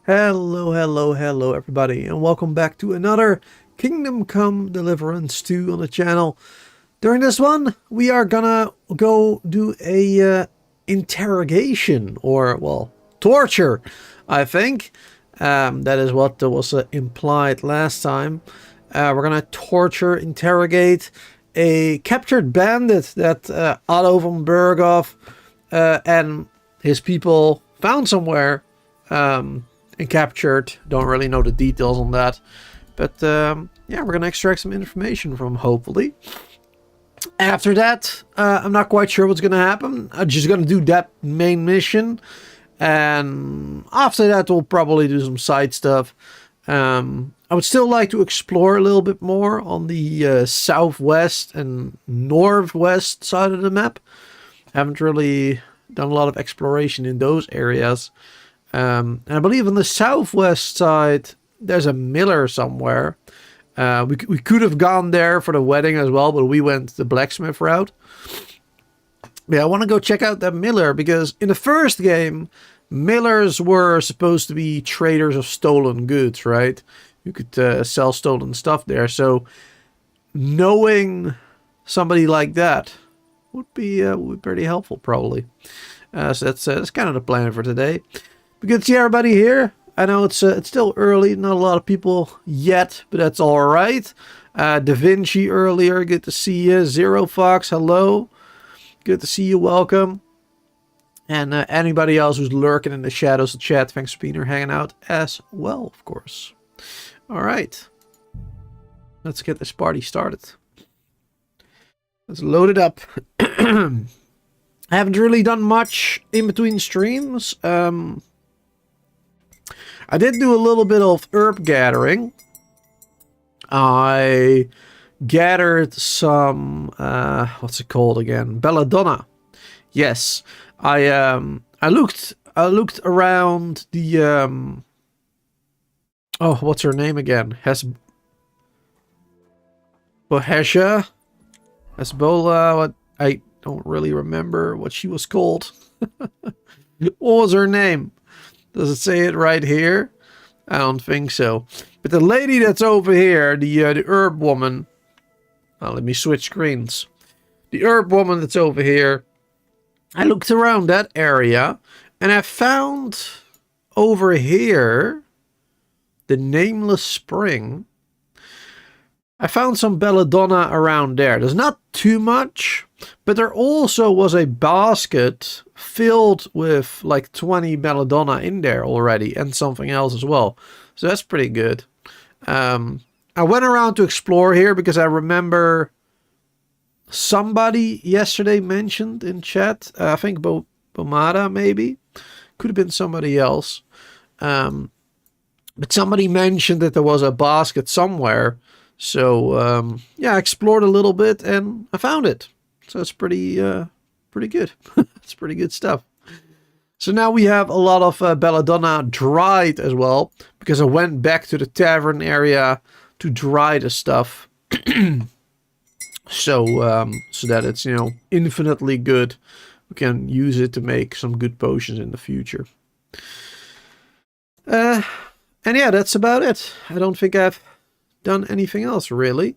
Hello, hello, hello everybody, and welcome back to another Kingdom Come Deliverance 2 on the channel. During this one, we are gonna go do a interrogation, or, well, torture, I think. That is what was implied last time. We're gonna torture, interrogate a captured bandit that Otto von Berghoff and his people found somewhere. And captured. Don't really know the details on that. But yeah, we're going to extract some information from him, hopefully. After that, I'm not quite sure what's going to happen. I'm just going to do that main mission. And after that, we'll probably do some side stuff. I would still like to explore a little bit more on the southwest and northwest side of the map. Haven't really done a lot of exploration in those areas. And I believe on the southwest side, there's a miller somewhere. We could have gone there for the wedding as well, but we went the blacksmith route. Yeah, I want to go check out that miller, because in the first game, millers were supposed to be traders of stolen goods, right? You could sell stolen stuff there. So knowing somebody like that would be pretty helpful, probably. So that's kind of the plan for today. We good to see everybody here. I know it's still early, not a lot of people yet, but that's all right. Da Vinci earlier, good to see you. Zero Fox, hello. Good to see you, welcome. And anybody else who's lurking in the shadows of the chat, thanks for being here, hanging out as well, of course. All right. Let's get this party started. Let's load it up. I haven't really done much in between streams. I did do a little bit of herb gathering. I gathered some, what's it called again? Belladonna. Yes, I looked around the oh, what's her name again? Hesbola. What, I don't really remember what she was called. What was her name? Does it say it right here? I don't think so. But the lady that's over here, the herb woman. Oh, let me switch screens. The herb woman that's over here. I looked around that area, and I found over here the Nameless Spring. I found some belladonna around there. There's not too much, but there also was a basket filled with like 20 belladonna in there already, and something else as well. So that's pretty good. I went around to explore here because I remember somebody yesterday mentioned in chat, I think Bomada maybe. Could have been somebody else. But somebody mentioned that there was a basket somewhere. So, yeah, I explored a little bit and I found it. So it's pretty good. It's pretty good stuff. So now we have a lot of belladonna dried as well, because I went back to the tavern area to dry the stuff. So that it's, you know, infinitely good. We can use it to make some good potions in the future. And yeah, that's about it. I don't think I've done anything else really.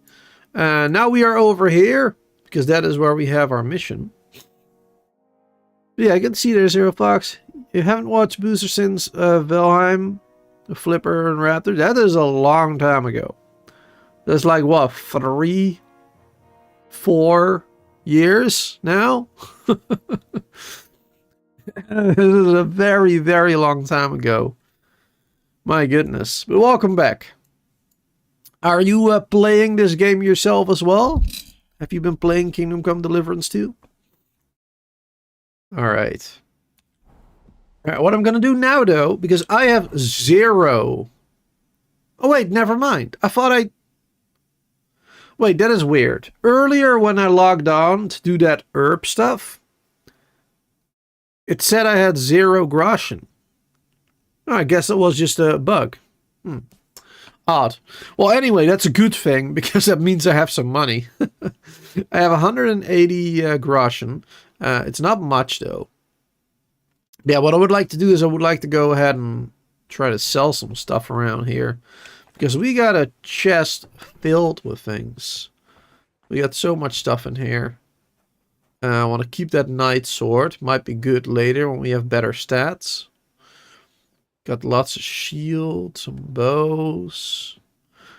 Now we are over here because that is where we have our mission. But yeah, I can see there's Zero Fox. You haven't watched Booster since Valheim, the Flipper and Raptor. That is a long time ago. That's like what, 3, 4 years now? This is a very, very long time ago. My goodness. But welcome back. Are you playing this game yourself as well? Have you been playing Kingdom Come Deliverance 2? Alright. Alright, what I'm going to do now, though, because I have 0... Oh, wait, never mind. I thought I... Wait, that is weird. Earlier, when I logged on to do that herb stuff, it said I had 0 groschen. Oh, I guess it was just a bug. Odd. Well, anyway, that's a good thing, because that means I have some money. I have 180 groschen. It's not much, though. Yeah, what I would like to do is I would like to go ahead and try to sell some stuff around here. Because we got a chest filled with things. We got so much stuff in here. I want to keep that knight sword. Might be good later when we have better stats. Got lots of shields, some bows.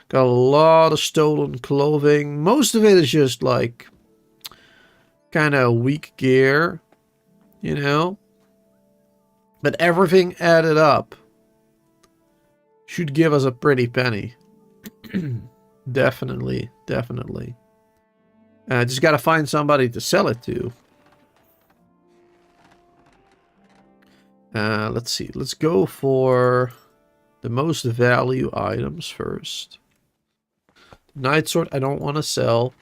Got a lot of stolen clothing. Most of it is just like kind of weak gear, you know. But everything added up should give us a pretty penny. Definitely, definitely. Just got to find somebody to sell it to. Let's see. Let's go for the most value items first. Knight sword I don't want to sell.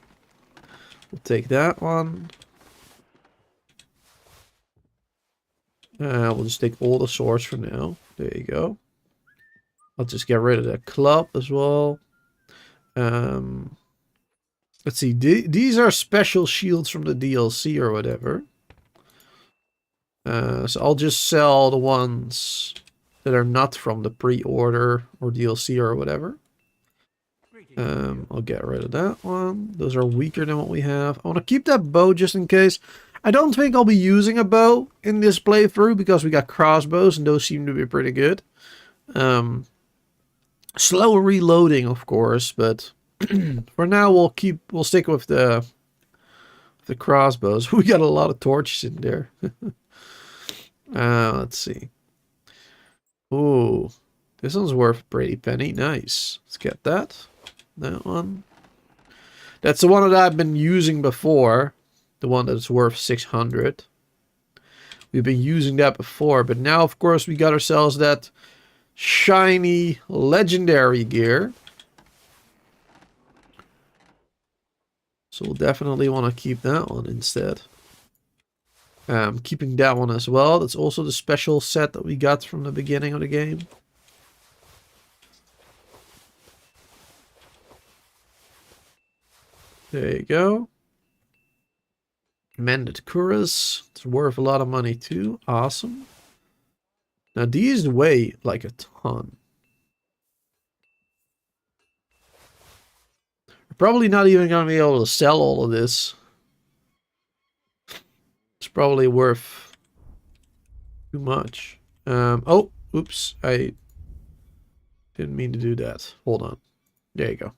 We'll take that one. We'll just take all the swords for now. There you go. I'll just get rid of that club as well. Let's see. These are special shields from the DLC or whatever. So I'll just sell the ones that are not from the pre-order or DLC or whatever. I'll get rid of that one. Those are weaker than what we have. I want to keep that bow just in case. I don't think I'll be using a bow in this playthrough because we got crossbows and those seem to be pretty good. Slow reloading, of course, but for now we'll stick with the crossbows. We got a lot of torches in there. Let's see. Ooh, this one's worth a pretty penny. Nice. Let's get that. That one. That's the one that I've been using before. The one that's worth 600. We've been using that before, but now, of course, we got ourselves that shiny legendary gear. So we'll definitely want to keep that one instead. Keeping that one as well. That's also the special set that we got from the beginning of the game. There you go. Mended cuirass. It's worth a lot of money too. Awesome. Now these weigh like a ton. We're probably not even going to be able to sell all of this. It's probably worth too much. Oh, oops. I didn't mean to do that. Hold on. There you go.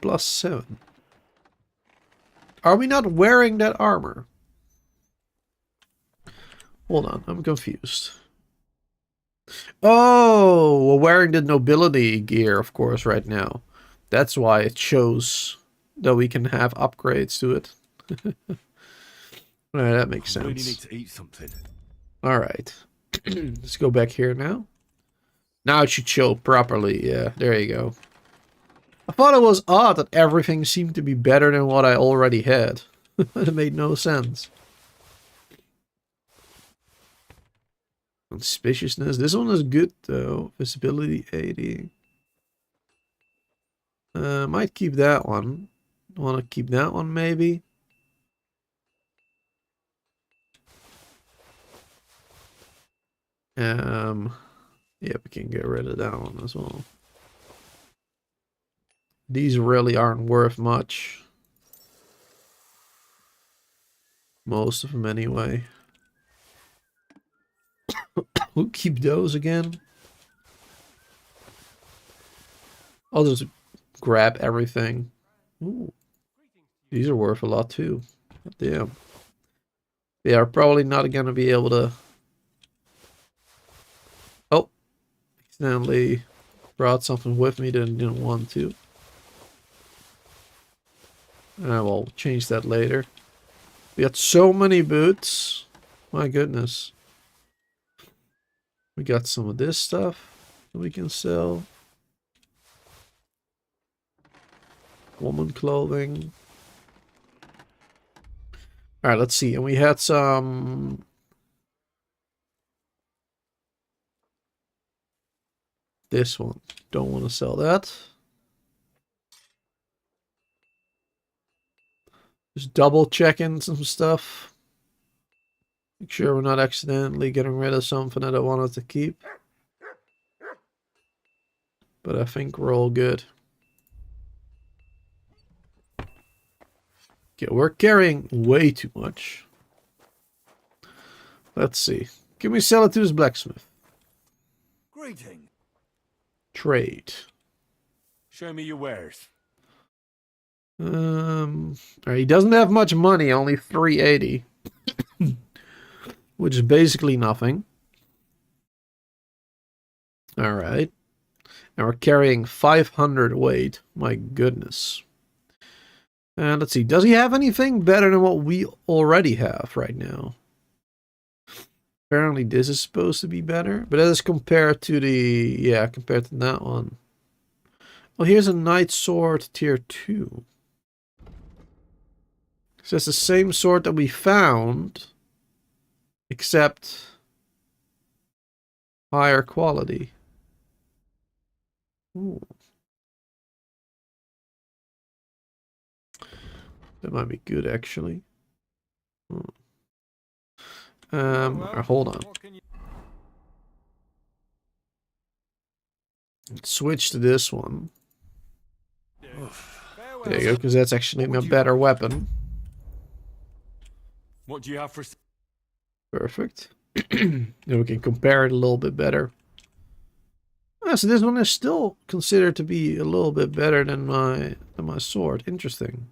+7. Are we not wearing that armor? Hold on, I'm confused. Oh, we're wearing the nobility gear, of course, right now. That's why it shows that we can have upgrades to it. Alright, that makes sense. I really need to eat something. Alright. Let's go back here now. Now it should show properly. Yeah, there you go. I thought it was odd that everything seemed to be better than what I already had. It made no sense. Conspicuousness. This one is good though. Visibility 80. Might keep that one. Want to keep that one maybe. Yeah, we can get rid of that one as well. These really aren't worth much. Most of them anyway. We'll keep those again. I'll just grab everything. Ooh. These are worth a lot too. Damn. They are probably not going to be able to... Oh. Accidentally brought something with me that I didn't want to. I will change that later. We got so many boots. My goodness. We got some of this stuff that we can sell. Woman clothing. Alright, let's see. And we had some... This one. Don't want to sell that. Just double checking some stuff. Make sure we're not accidentally getting rid of something that I wanted to keep. But I think we're all good. Okay, we're carrying way too much. Let's see. Can we sell it to this blacksmith? Greeting. Trade. Show me your wares. Alright, he doesn't have much money, only 380. Which is basically nothing. Alright. And we're carrying 500 weight. My goodness. And let's see, does he have anything better than what we already have right now? Apparently this is supposed to be better, but that is compared to the, yeah, compared to that one. Well, here's a Knight Sword tier 2. So it's the same sword that we found, except higher quality. Ooh. That might be good, actually. Hold on. Let's switch to this one. There you go, because that's actually a better weapon. What do you have for... Perfect. Then we can compare it a little bit better. Ah, so this one is still considered to be a little bit better than my sword. Interesting.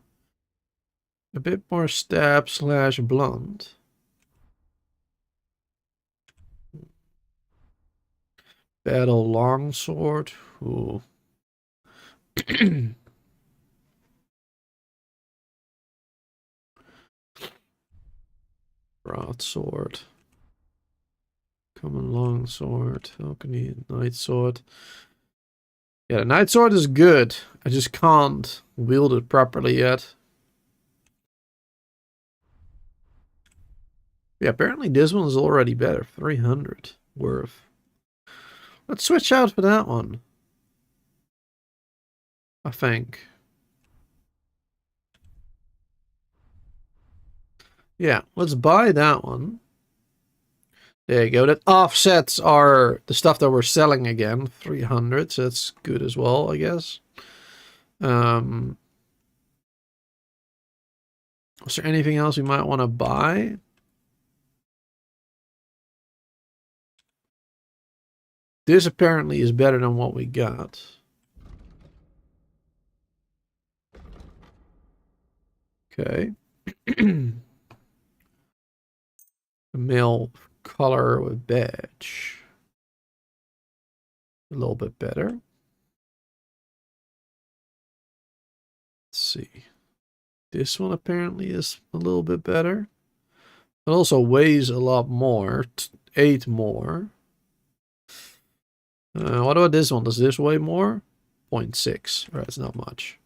A bit more stab / blunt. Battle longsword. Ooh. Broadsword. Common longsword. Falcony Knight sword. Yeah, the Knight sword is good. I just can't wield it properly yet. Yeah, apparently this one is already better. 300 worth. Let's switch out for that one. I think. Yeah, let's buy that one. There you go. That offsets are the stuff that we're selling again. 300, so that's good as well, I guess. Is there anything else we might want to buy? This apparently is better than what we got. Okay. The male color with badge. A little bit better. Let's see. This one apparently is a little bit better. It also weighs a lot more. 8 more. What about this one? Does this weigh more? 0.6. Right, it's not much.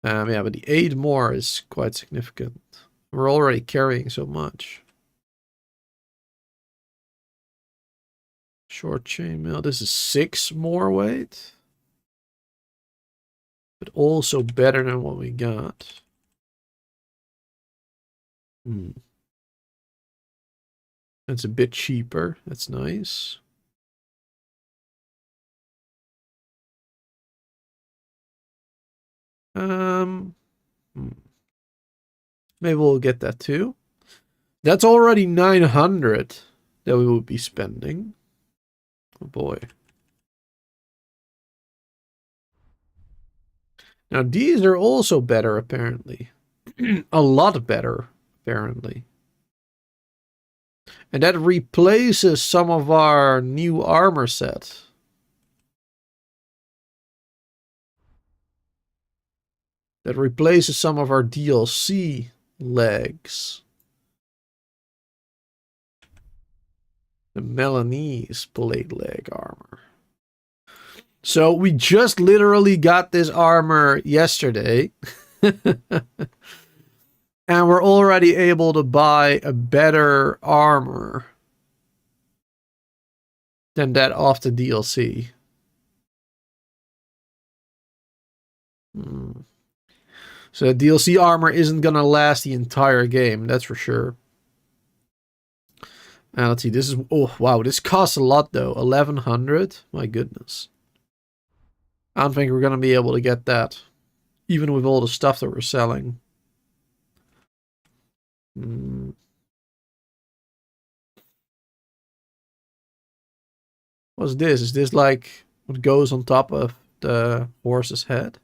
Yeah, but the 8 more is quite significant. We're already carrying so much. Short chainmail. This is 6 more weight. But also better than what we got. That's a bit cheaper. That's nice. Maybe we'll get that too. That's already 900 that we would be spending. Oh boy. Now these are also better apparently. A lot better apparently. And that replaces some of our new armor set. That replaces some of our DLC legs. The Melanese plate leg armor. So we just literally got this armor yesterday. And we're already able to buy a better armor than that off the DLC. So the DLC armor isn't gonna last the entire game, that's for sure. And let's see, this is... Oh, wow, this costs a lot, though. 1,100? My goodness. I don't think we're gonna be able to get that. Even with all the stuff that we're selling. What's this? Is this like what goes on top of the horse's head?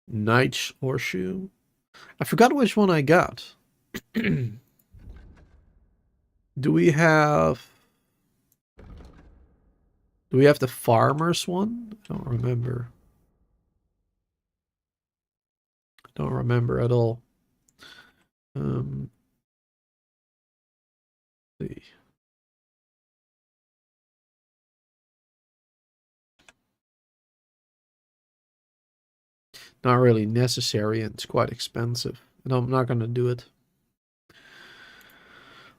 Knight's horseshoe. I forgot which one I got. Do we have the farmer's one? I don't remember. Don't remember at all. See. Not really necessary, and it's quite expensive. And I'm not going to do it.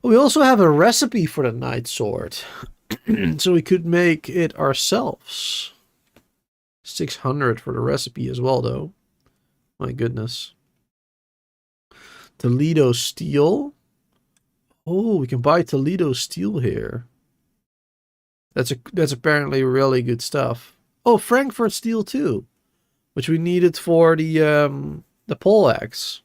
We also have a recipe for the knight sword. So we could make it ourselves. 600 for the recipe as well, though. My goodness. Toledo steel. Oh, we can buy Toledo steel here. That's apparently really good stuff. Oh, Frankfurt steel too, which we needed for the poleaxe.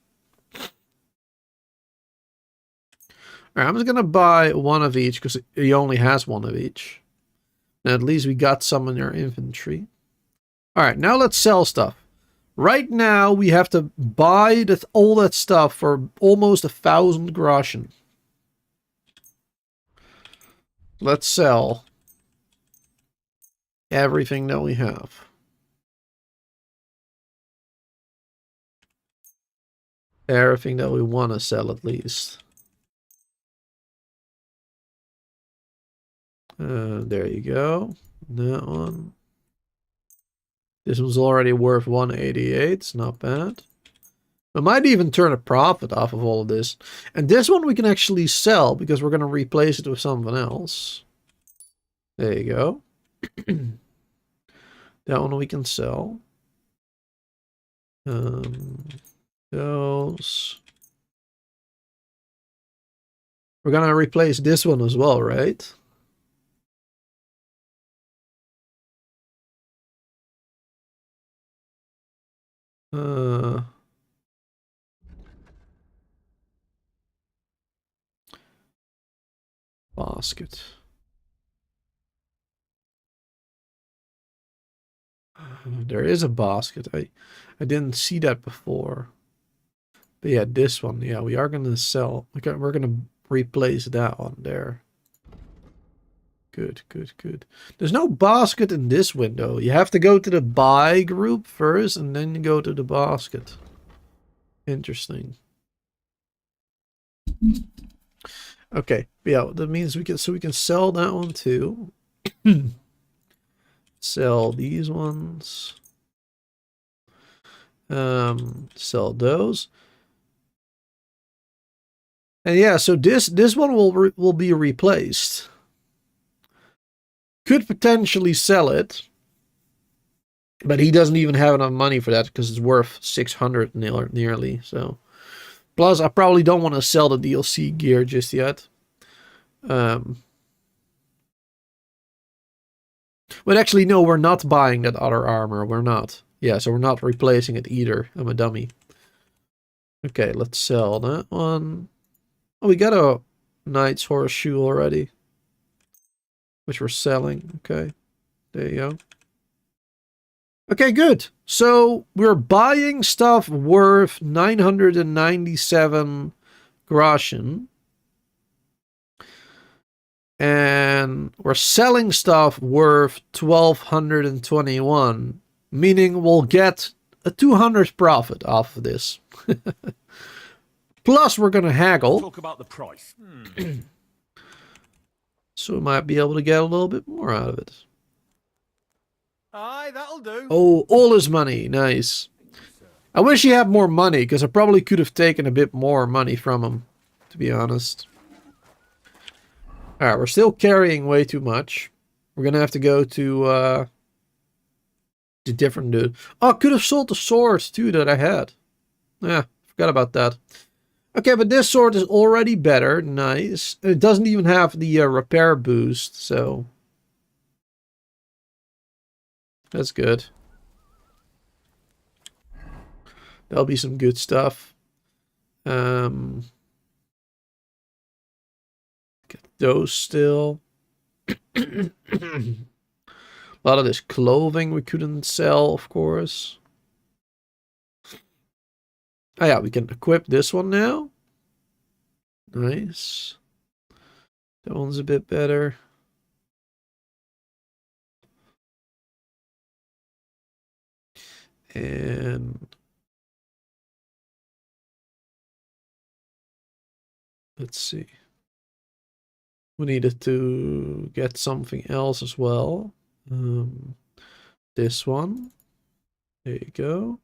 Alright, I'm just gonna buy one of each because he only has one of each. And at least we got some in our inventory. Alright, now let's sell stuff. Right now we have to buy all that stuff for almost 1,000 groschen. Let's sell everything that we have. Everything that we want to sell, at least. There you go. That one. This one's already worth 188. It's not bad. I might even turn a profit off of all of this. And this one we can actually sell because we're going to replace it with something else. There you go. That one we can sell. Those. We're going to replace this one as well, right? Basket. There is a basket. I didn't see that before. But yeah, this one. Yeah, we are going to sell. We're going to replace that one there. Good, good, good. There's no basket in this window. You have to go to the buy group first and then you go to the basket. Interesting. Okay, yeah, that means we can sell that one too. Sell these ones. Sell those. And yeah, so this one will be replaced. Could potentially sell it, but he doesn't even have enough money for that because it's worth 600 nearly. So, plus I probably don't want to sell the DLC gear just yet. But actually, no, we're not buying that other armor. We're not. Yeah, so we're not replacing it either. I'm a dummy. Okay, let's sell that one. Oh, we got a knight's horseshoe already, which we're selling. Okay, there you go. Okay, good. So we're buying stuff worth 997 groschen. And we're selling stuff worth 1,221. Meaning we'll get a 200 profit off of this. Plus we're going to haggle. Talk about the price. So we might be able to get a little bit more out of it. Aye, that'll do. Oh, all his money. Nice. I wish he had more money, because I probably could have taken a bit more money from him, to be honest. Alright, we're still carrying way too much. We're going to have to go to The different dude. Oh, I could have sold the swords too that I had. Yeah, forgot about that. Okay, but this sword is already better. Nice. It doesn't even have the repair boost, so that's good. That'll be some good stuff. Get those still. A lot of this clothing we couldn't sell, of course. Oh yeah, we can equip this one now. Nice. That one's a bit better. And let's see. We needed to get something else as well. This one. There you go.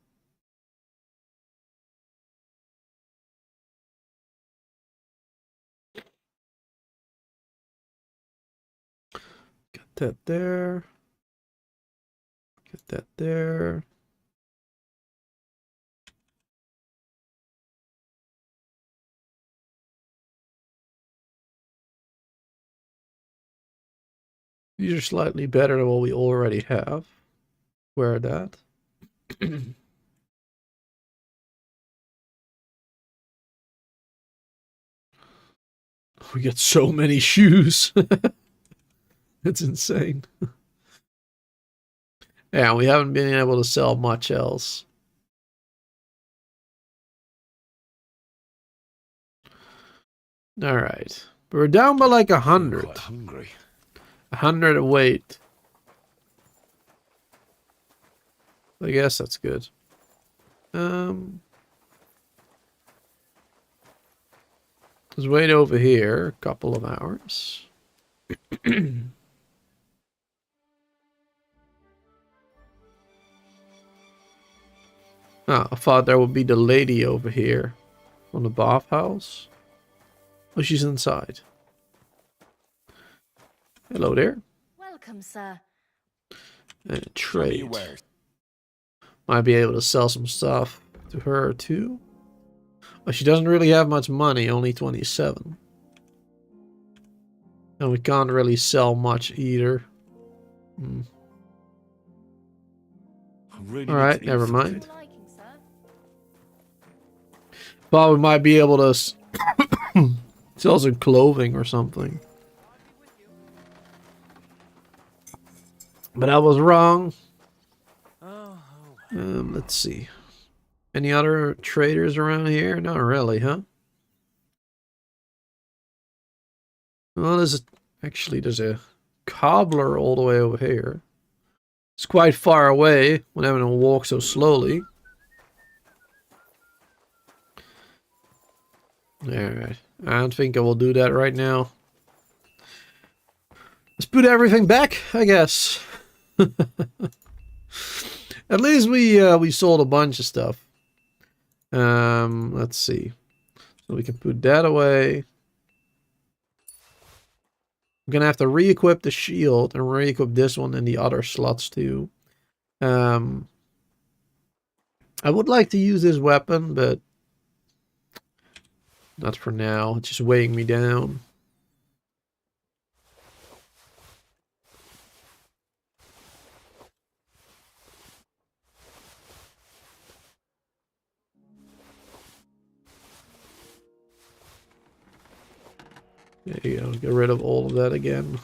Get that there. Get that there. These are slightly better than what we already have. Wear that. We get so many shoes. It's insane. Yeah, we haven't been able to sell much else. All right. We're down by like 100. Quite hungry. 100 weight. I guess that's good. Let's wait over here a couple of hours. Oh, I thought there would be the lady over here on the bathhouse. Oh, she's inside. Hello there. Welcome, sir. And Show me your trade. wares. Might be able to sell some stuff to her too. Oh, she doesn't really have much money, only 27. And we can't really sell much either. I really need Alright, to never eat something. mind. Liking, sir. Thought we might be able to sell some clothing or something. But I was wrong. Let's see. Any other traders around here? Not really, huh? Well, there's a cobbler all the way over here. It's quite far away when having to walk so slowly. Alright. I don't think I will do that right now. Let's put everything back, I guess. At least we sold a bunch of stuff. Let's see. So we can put that away. I'm gonna have to re-equip the shield and re-equip this one and the other slots too. I would like to use this weapon, but not for now. It's just weighing me down. There you go. Get rid of all of that again.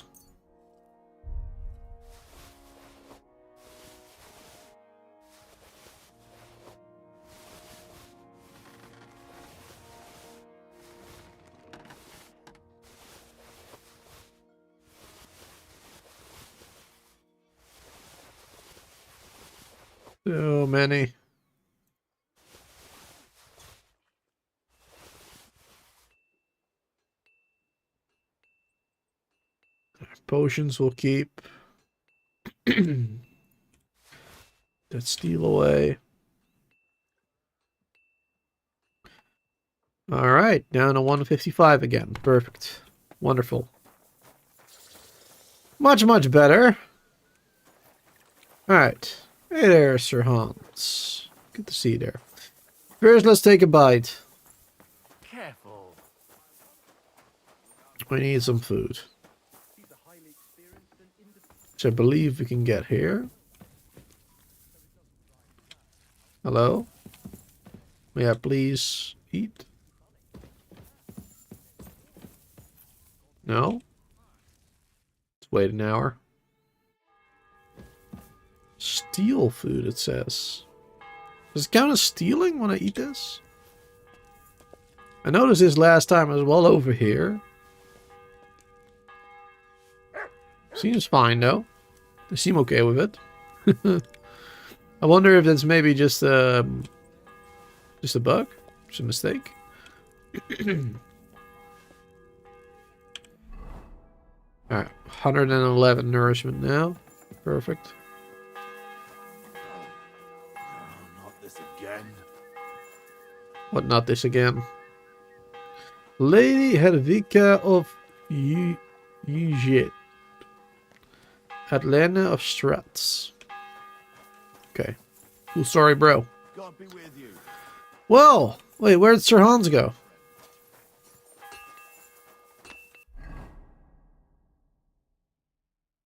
So many. Potions will keep. That steal away. Alright, down to 155 again. Perfect. Wonderful. Much, much better. Alright. Hey there, Sir Hans. Good to see you there. First, let's take a bite. Careful. We need some food. Which I believe we can get here. Hello? Yeah, please eat. No? Let's wait an hour. Steal food, it says. Does it count as stealing when I eat this? I noticed this last time as well over here. Seems fine though. They seem okay with it. I wonder if that's maybe just a bug, just a mistake. All right, 111 nourishment now. Perfect. Oh, not this again. What? Not this again? Lady Hedvika of Ujet. Atlanta of Strats. Okay. Cool story, bro. God be with you. Well, wait, where'd Sir Hans go?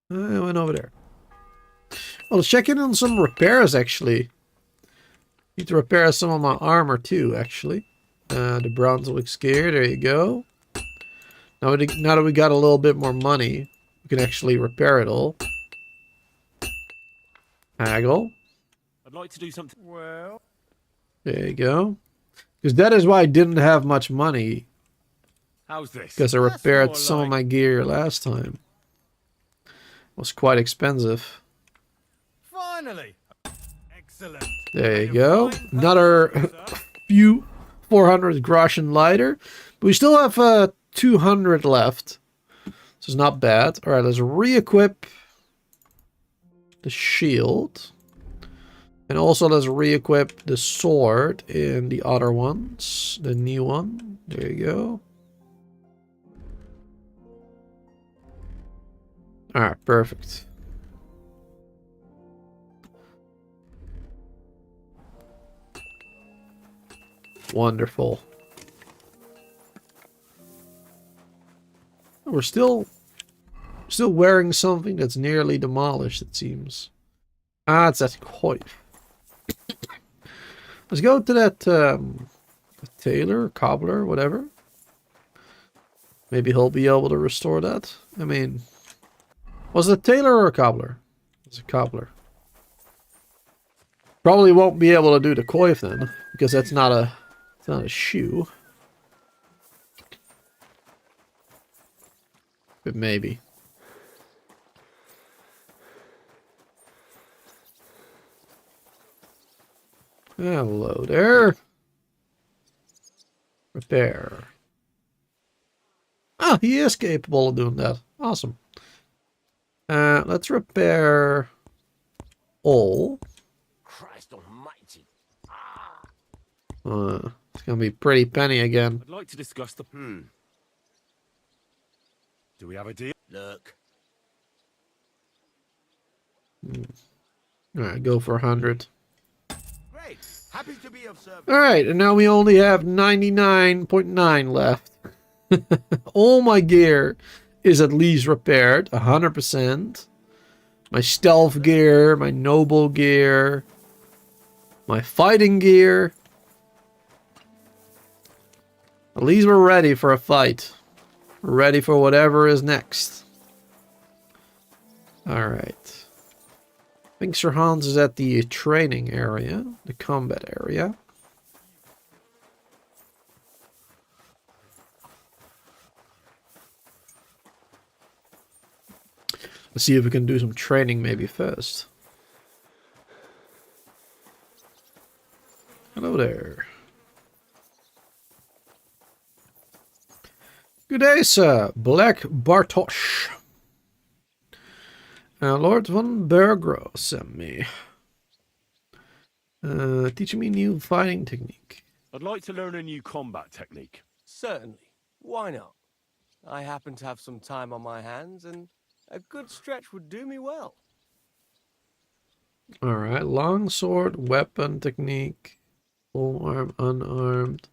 I went over there. Well, let's check in on some repairs, actually. Need to repair some of my armor, too, actually. The bronze looks gear. There you go. Now that we got a little bit more money, we can actually repair it all. Haggle. I'd like to do something. Well, There you go. Because that is why I didn't have much money. how's this? Because I That's repaired more some of like- my gear last time. It was quite expensive. Finally. Excellent. There you You're go. fine, Another sir. few 400 groschen lighter. But we still have 200 left. So it's not bad. Alright, let's re-equip the shield. And also let's re-equip the sword in the other ones. The new one. There you go. Alright, perfect. Wonderful. We're still wearing something that's nearly demolished, it seems. Ah, it's that coif. Let's go to that tailor, cobbler, whatever. Maybe he'll be able to restore that. I mean, was it a tailor or a cobbler? It's a cobbler. Probably won't be able to do the coif then, because that's not a shoe. But maybe. Hello there. Repair. Ah, he is capable of doing that. Awesome. Let's repair all. Christ almighty. It's gonna be pretty penny again. I'd like to discuss the... Do we have a deal? Look. Alright, go for 100. Great. Happy to be of service. Alright, and now we only have 99.9 left. All my gear is at least repaired. 100%. My stealth gear, my noble gear, my fighting gear. At least we're ready for a fight. We're ready for whatever is next. Alright. I think Sir Hans is at the training area, the combat area. Let's see if we can do some training maybe first. Hello there. Good day, sir. Black Bartosz. Lord von Bergro sent me. Teaching me new fighting technique. I'd like to learn a new combat technique. Certainly. Why not? I happen to have some time on my hands, and a good stretch would do me well. Alright, longsword, weapon technique, full arm, unarmed.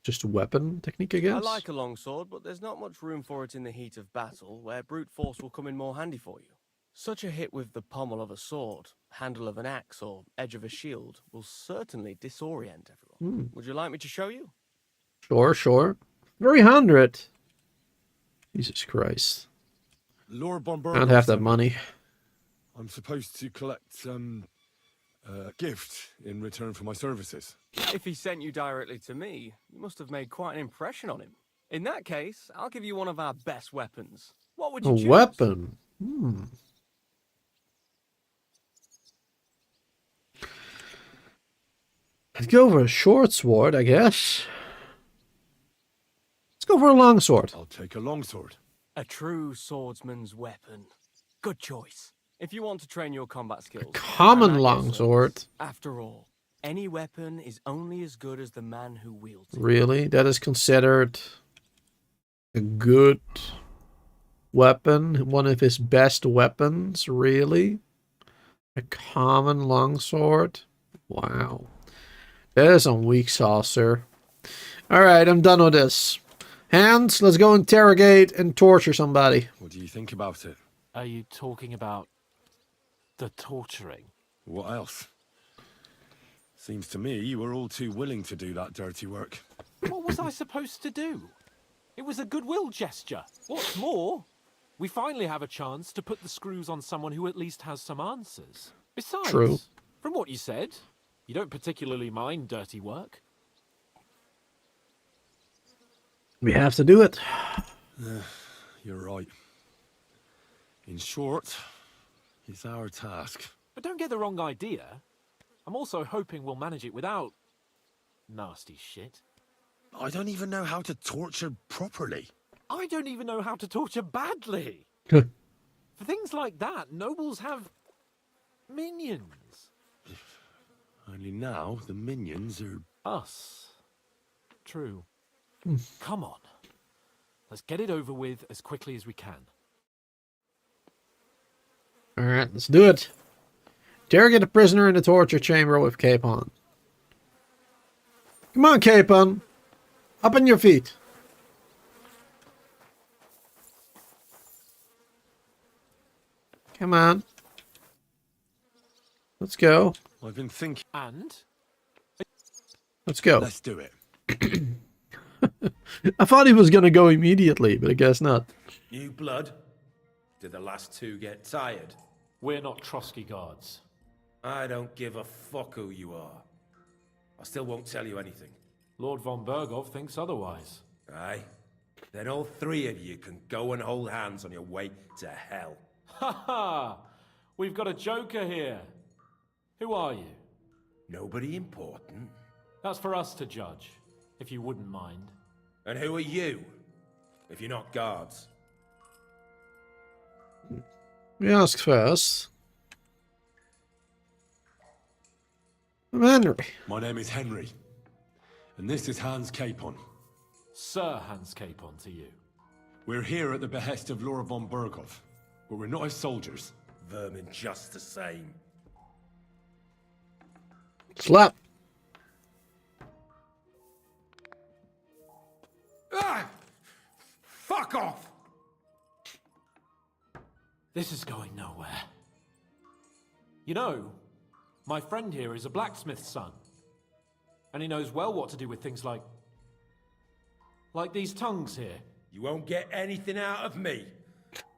Just weapon technique, I guess. I like a longsword, but there's not much room for it in the heat of battle, where brute force will come in more handy for you. Such a hit with the pommel of a sword, handle of an axe, or edge of a shield will certainly disorient everyone. Would you like me to show you? Sure, sure. 300. Jesus Christ. Lord I Bomber. don't have that money. I'm supposed to collect a gift in return for my services. If he sent you directly to me, you must have made quite an impression on him. In that case, I'll give you one of our best weapons. What would you A choose? weapon. I'd go for a short sword, I guess. Let's go for a long sword. I'll take a longsword. A true swordsman's weapon. Good choice. If you want to train your combat skills. Common I'm at your long service. sword. After all, any weapon is only as good as the man who wields it. Really? That is considered a good weapon? One of his best weapons? Really? A common longsword? Wow. That is some weak sauce, sir. Alright, I'm done with this. Hands, let's go interrogate and torture somebody. What do you think about it? Are you talking about the torturing? What else? Seems to me you were all too willing to do that dirty work. What was I supposed to do? It was a goodwill gesture. What's more, we finally have a chance to put the screws on someone who at least has some answers. Besides, True. From what you said, you don't particularly mind dirty work. We have to do it. You're right. In short, it's our task. But don't get the wrong idea. I'm also hoping we'll manage it without nasty shit. I don't even know how to torture properly. I don't even know how to torture badly. Good. For things like that, nobles have minions. Only now the minions are... Us. True. Come on. Let's get it over with as quickly as we can. Alright, let's do it. Interrogate a prisoner in the torture chamber with Capon. Come on, Capon. Up on your feet. Come on. Let's go. I've been thinking... And Let's go. Let's do it. I thought he was going to go immediately, but I guess not. New blood? Did the last two get tired? we're not Trotsky guards. I don't give a fuck who you are. I still won't tell you anything. Lord von Bergov thinks otherwise. Aye? Then all three of you can go and hold hands on your way to hell. Ha ha! We've got a joker here. Who are you? Nobody important. That's for us to judge, if you wouldn't mind. And who are you? If you're not guards. We ask first. I'm Henry. My name is Henry, and this is Hans Capon. Sir Hans Capon to you. We're here at the behest of Laura von Bergov, but we're not his soldiers. Vermin just the same. Slap. Ah! Fuck off! This is going nowhere. You know, my friend here is a blacksmith's son. And he knows well what to do with things like these tongues here. You won't get anything out of me.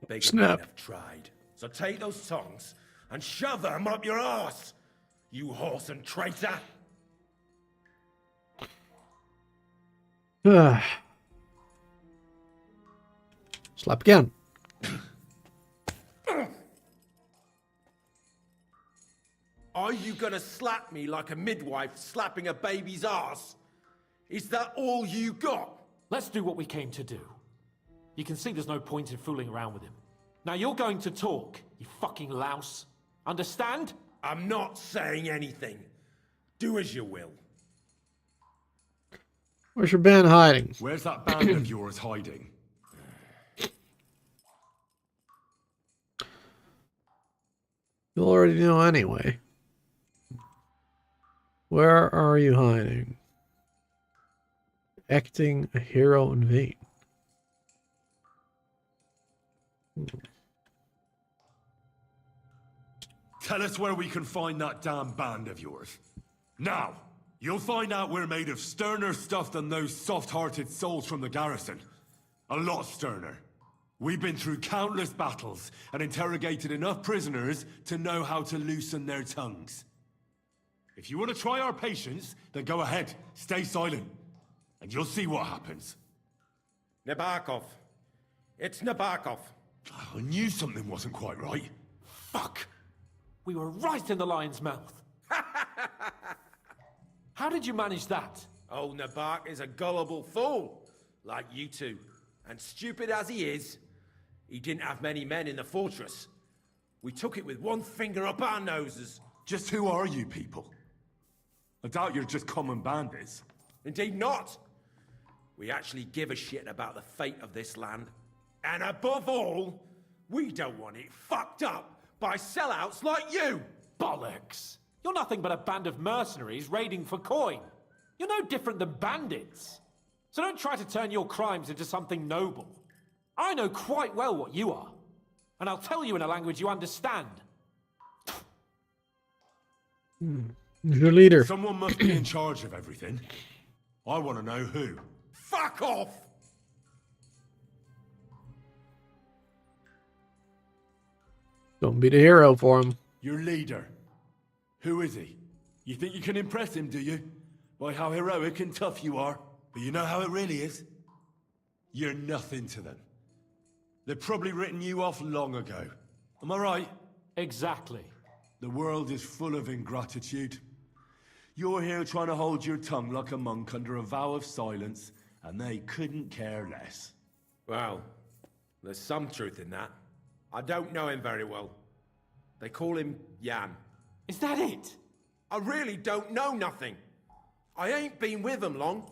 Bigger Snap. men have tried. So take those tongues and shove them up your arse, you horse and traitor. Slap again. Are you gonna slap me like a midwife slapping a baby's arse? Is that all you got? Let's do what we came to do. You can see there's no point in fooling around with him. Now you're going to talk, you fucking louse. Understand? I'm not saying anything. Do as you will. Where's your band hiding? Where's that band of yours hiding? You already know anyway. Where are you hiding? Acting a hero in vain. Tell us where we can find that damn band of yours. Now, you'll find out we're made of sterner stuff than those soft-hearted souls from the garrison. A lot sterner. We've been through countless battles and interrogated enough prisoners to know how to loosen their tongues. If you want to try our patience, then go ahead, stay silent, and you'll see what happens. Nabokov. It's Nabokov. I knew something wasn't quite right. Fuck! We were right in the lion's mouth. How did you manage that? Old Nabok is a gullible fool, like you two. And stupid as he is, he didn't have many men in the fortress. We took it with one finger up our noses. Just who are you people? I doubt you're just common bandits. Indeed not. We actually give a shit about the fate of this land. And above all, we don't want it fucked up by sellouts like you! Bollocks! You're nothing but a band of mercenaries raiding for coin. You're no different than bandits. So don't try to turn your crimes into something noble. I know quite well what you are. And I'll tell you in a language you understand. Your leader. Someone must be in charge of everything. I want to know who. Fuck off! Don't be the hero for him. Your leader. Who is he? You think you can impress him, do you? By how heroic and tough you are. But you know how it really is? You're nothing to them. They've probably written you off long ago. Am I right? Exactly. The world is full of ingratitude. You're here trying to hold your tongue like a monk under a vow of silence, and they couldn't care less. Well, there's some truth in that. I don't know him very well. They call him Jan. Is that it? I really don't know nothing. I ain't been with him long.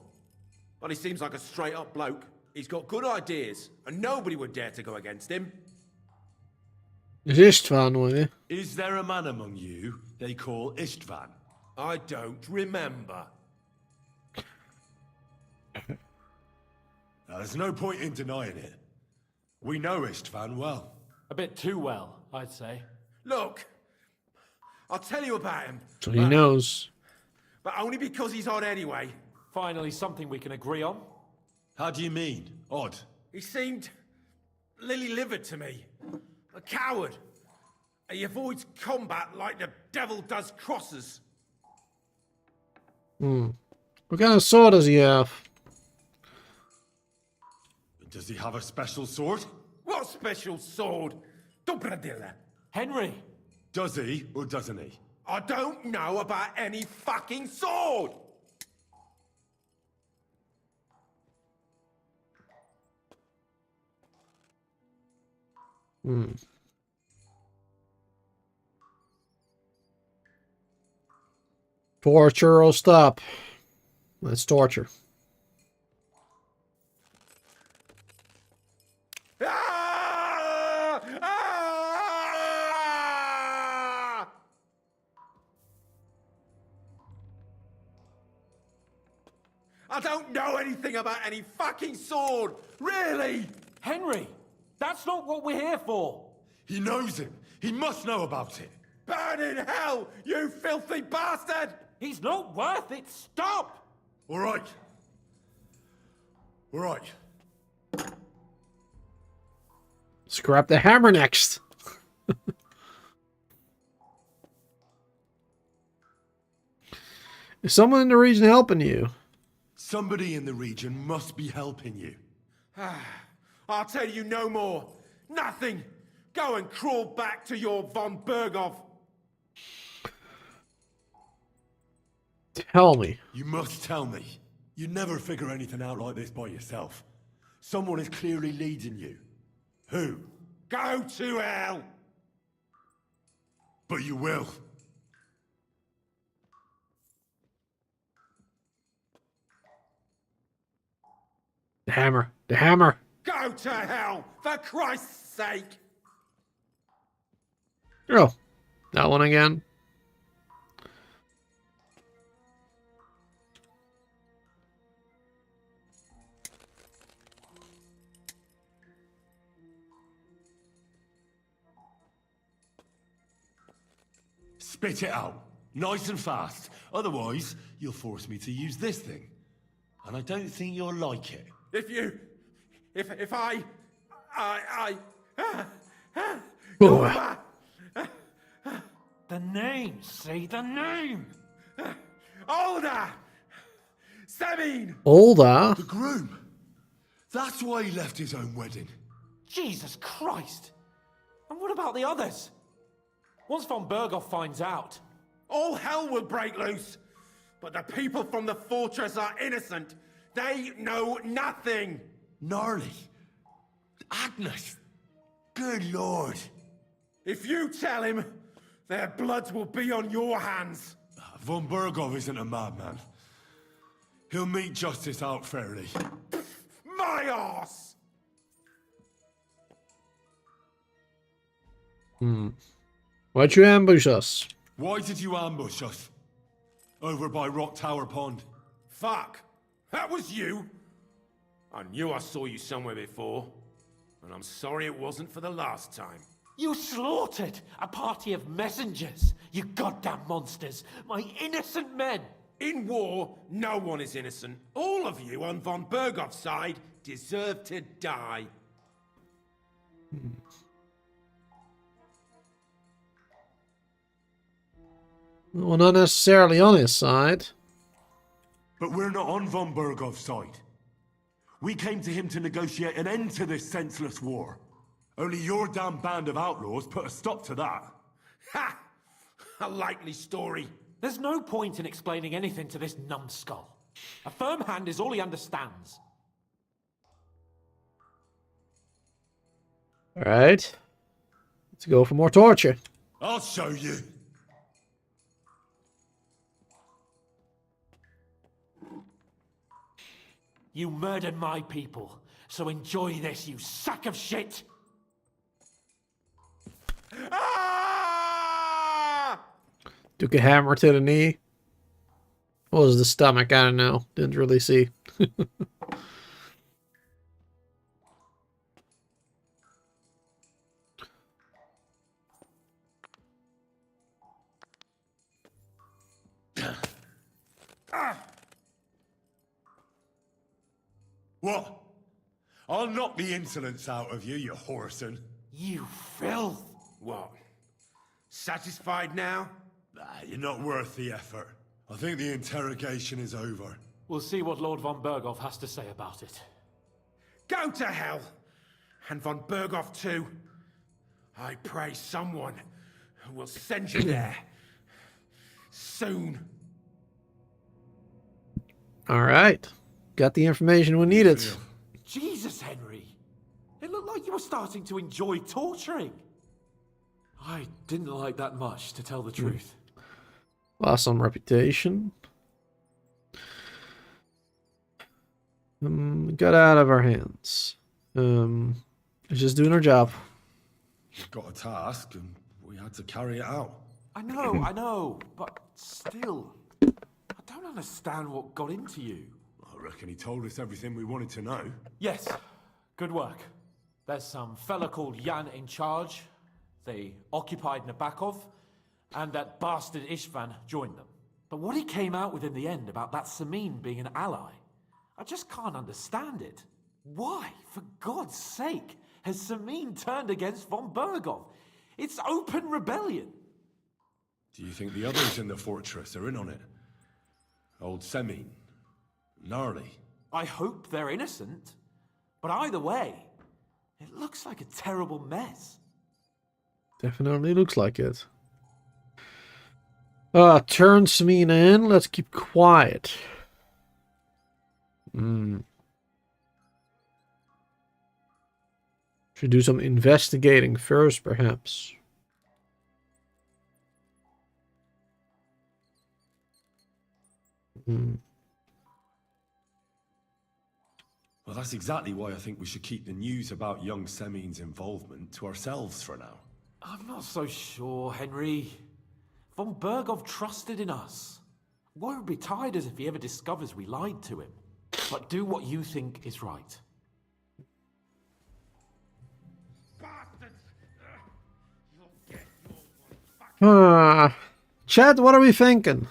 But he seems like a straight-up bloke. He's got good ideas, and nobody would dare to go against him. Is Istvan with you? Is there a man among you they call Istvan? I don't remember. Now, there's no point in denying it. We know Istvan well. A bit too well, I'd say. Look, I'll tell you about him. So he knows. But only because he's odd anyway. Finally, something we can agree on. How do you mean? Odd? He seemed lily-livered to me. A coward. He avoids combat like the devil does crosses. What kind of sword does he have? Does he have a special sword? What special sword? Dobradilla. Henry! Does he or doesn't he? I don't know about any fucking sword! Torture will stop. That's torture. Ah! Ah! I don't know anything about any fucking sword! Really! Henry! That's not what we're here for! He knows him. He must know about it. Burn in hell, you filthy bastard! He's not worth it! Stop! All right. All right. Scrap the hammer next. Is someone in the region helping you? Somebody in the region must be helping you. I'll tell you no more. Nothing. Go and crawl back to your von Berghoff. Tell me. You must tell me. You never figure anything out like this by yourself. Someone is clearly leading you. Who? Go to hell! But you will. The hammer. The hammer. Go to hell, for Christ's sake! Oh. That one again. Spit it out. Nice and fast. Otherwise, you'll force me to use this thing. And I don't think you'll like it. If I Oh. The name! Say the name! Older! Sabine! Older? The groom. That's why he left his own wedding. Jesus Christ! And what about the others? Once von Berghoff finds out... All hell will break loose. But the people from the fortress are innocent. They know nothing. Gnarly. Agnes. Good lord. If you tell him, their bloods will be on your hands. Von Berghoff isn't a madman. He'll mete justice out fairly. My arse! Why'd you ambush us? Why did you ambush us? Over by Rock Tower Pond. Fuck! That was you! I knew I saw you somewhere before. And I'm sorry it wasn't for the last time. You slaughtered a party of messengers, you goddamn monsters! My innocent men! In war, no one is innocent. All of you on von Berghoff's side deserve to die. Well, not necessarily on his side. But we're not on von Berghoff's side. We came to him to negotiate an end to this senseless war. Only your damn band of outlaws put a stop to that. Ha! A likely story. There's no point in explaining anything to this numbskull. A firm hand is all he understands. Alright. Let's go for more torture. I'll show you. You murdered my people, so enjoy this, you sack of shit! Ah! Took a hammer to the knee. What was the stomach? I don't know. Didn't really see. What? I'll knock the insolence out of you, you whoreson. You filth! What? Satisfied now? You're not worth the effort. I think the interrogation is over. We'll see what Lord von Berghoff has to say about it. Go to hell! And von Berghoff too. I pray someone will send you there. Soon. Alright. Got the information we needed. Jesus, Henry! It looked like you were starting to enjoy torturing. I didn't like that much, to tell the truth. Lost some reputation. Got out of our hands. It's just doing our job. We've got a task, and we had to carry it out. I know, but still, I don't understand what got into you. I reckon he told us everything we wanted to know. Yes, good work. There's some fella called Jan in charge. They occupied Nabokov, and that bastard Istvan joined them. But what he came out with in the end about that Samin being an ally, I just can't understand it. Why, for God's sake, has Samin turned against von Berghoff? It's open rebellion. Do you think the others in the fortress are in on it? Old Semin? Gnarly? I hope they're innocent. But either way, it looks like a terrible mess. Definitely looks like it. Turn Smina in. Let's keep quiet. Should do some investigating first, perhaps. Well, that's exactly why I think we should keep the news about young Semin's involvement to ourselves for now. I'm not so sure, Henry. Von Bergov trusted in us. Won't be tired as if he ever discovers we lied to him. But do what you think is right. Chad, what are we thinking?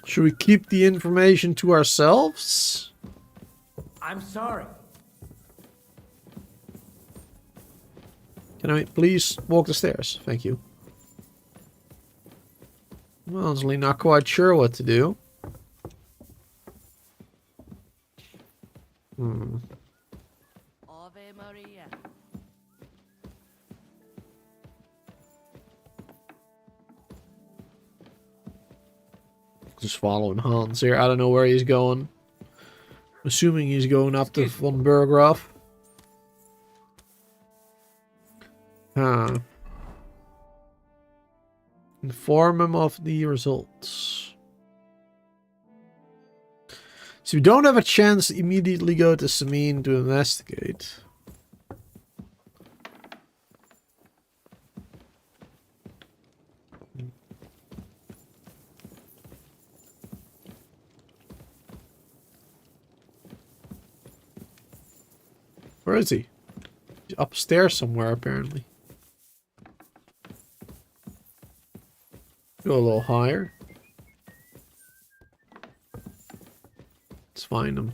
Should we keep the information to ourselves? I'm sorry. Can I please walk the stairs? Thank you. I'm honestly not quite sure what to do. Ave Maria. Just following Hans here. I don't know where he's going. Assuming he's going up to Von Berggraf. Inform him of the results. So we don't have a chance to immediately go to Samine to investigate. Where is he? He's upstairs somewhere, apparently. Go a little higher. Let's find him.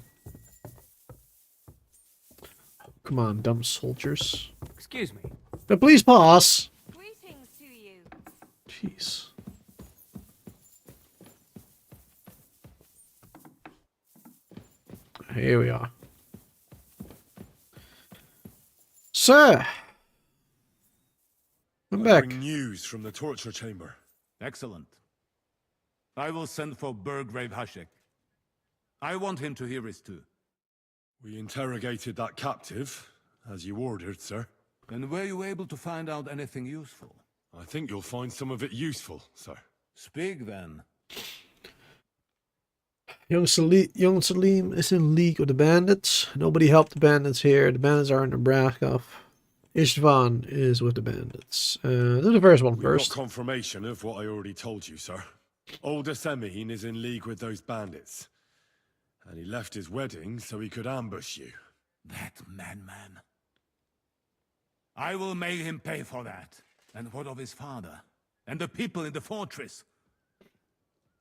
Come on, dumb soldiers. Excuse me. Now please pass. Greetings to you. Jeez. Here we are. Sir! I'm back. Bring news from the torture chamber. Excellent. I will send for Burgrave Hashek. I want him to hear it too. We interrogated that captive, as you ordered, sir. And were you able to find out anything useful? I think you'll find some of it useful, sir. Speak then. Young Salim is in league with the bandits. Nobody helped the bandits here. The bandits are in Nebraska. Istvan is with the bandits. Do the first one We've first. got confirmation of what I already told you, sir. Older Semihine is in league with those bandits. And he left his wedding so he could ambush you. That man. I will make him pay for that. And what of his father? And the people in the fortress?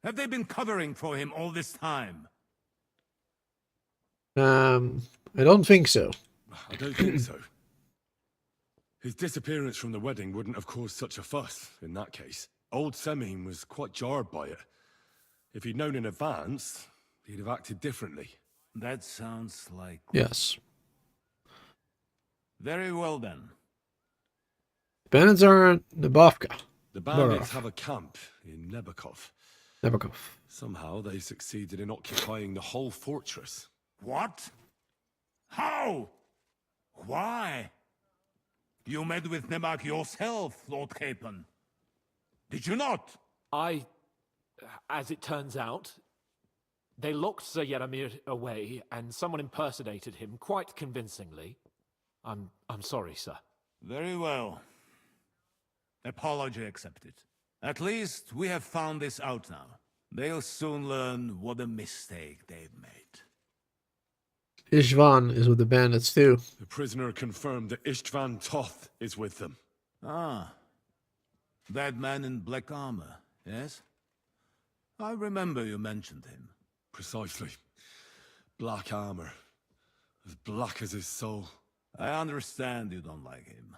Have they been covering for him all this time? I don't think so. I don't think so. His disappearance from the wedding wouldn't have caused such a fuss, in that case. Old Semihine was quite jarred by it. If he'd known in advance, he'd have acted differently. That sounds like... Yes. Very well then. Bandits are in Nebovka. The bandits Burov. have a camp in Nebakov. Nebokov. Somehow they succeeded in occupying the whole fortress. What? How? Why? You met with Nebak yourself, Lord Capon. Did you not? As it turns out, they locked Sir Yaramir away, and someone impersonated him quite convincingly. I'm sorry, sir. Very well. Apology accepted. At least we have found this out now. They'll soon learn what a mistake they've made. Istvan is with the bandits too. The prisoner confirmed that Istvan Toth is with them. Ah. That man in black armor, yes? I remember you mentioned him. Precisely. Black armor. As black as his soul. I understand you don't like him.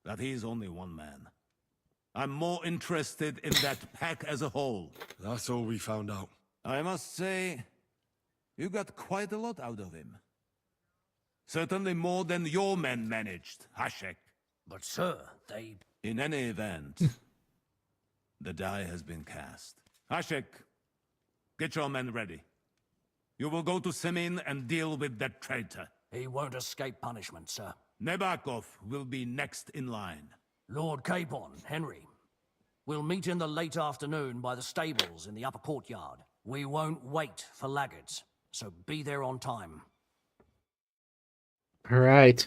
That he's only one man. I'm more interested in that pack as a whole. That's all we found out. I must say, you got quite a lot out of him. Certainly more than your men managed, Hashek. But sir, they... In any event, the die has been cast. Hashek, get your men ready. You will go to Semin and deal with that traitor. He won't escape punishment, sir. Nebakov will be next in line. Lord Capon, Henry. We'll meet in the late afternoon by the stables in the upper courtyard. We won't wait for laggards, so be there on time. All right.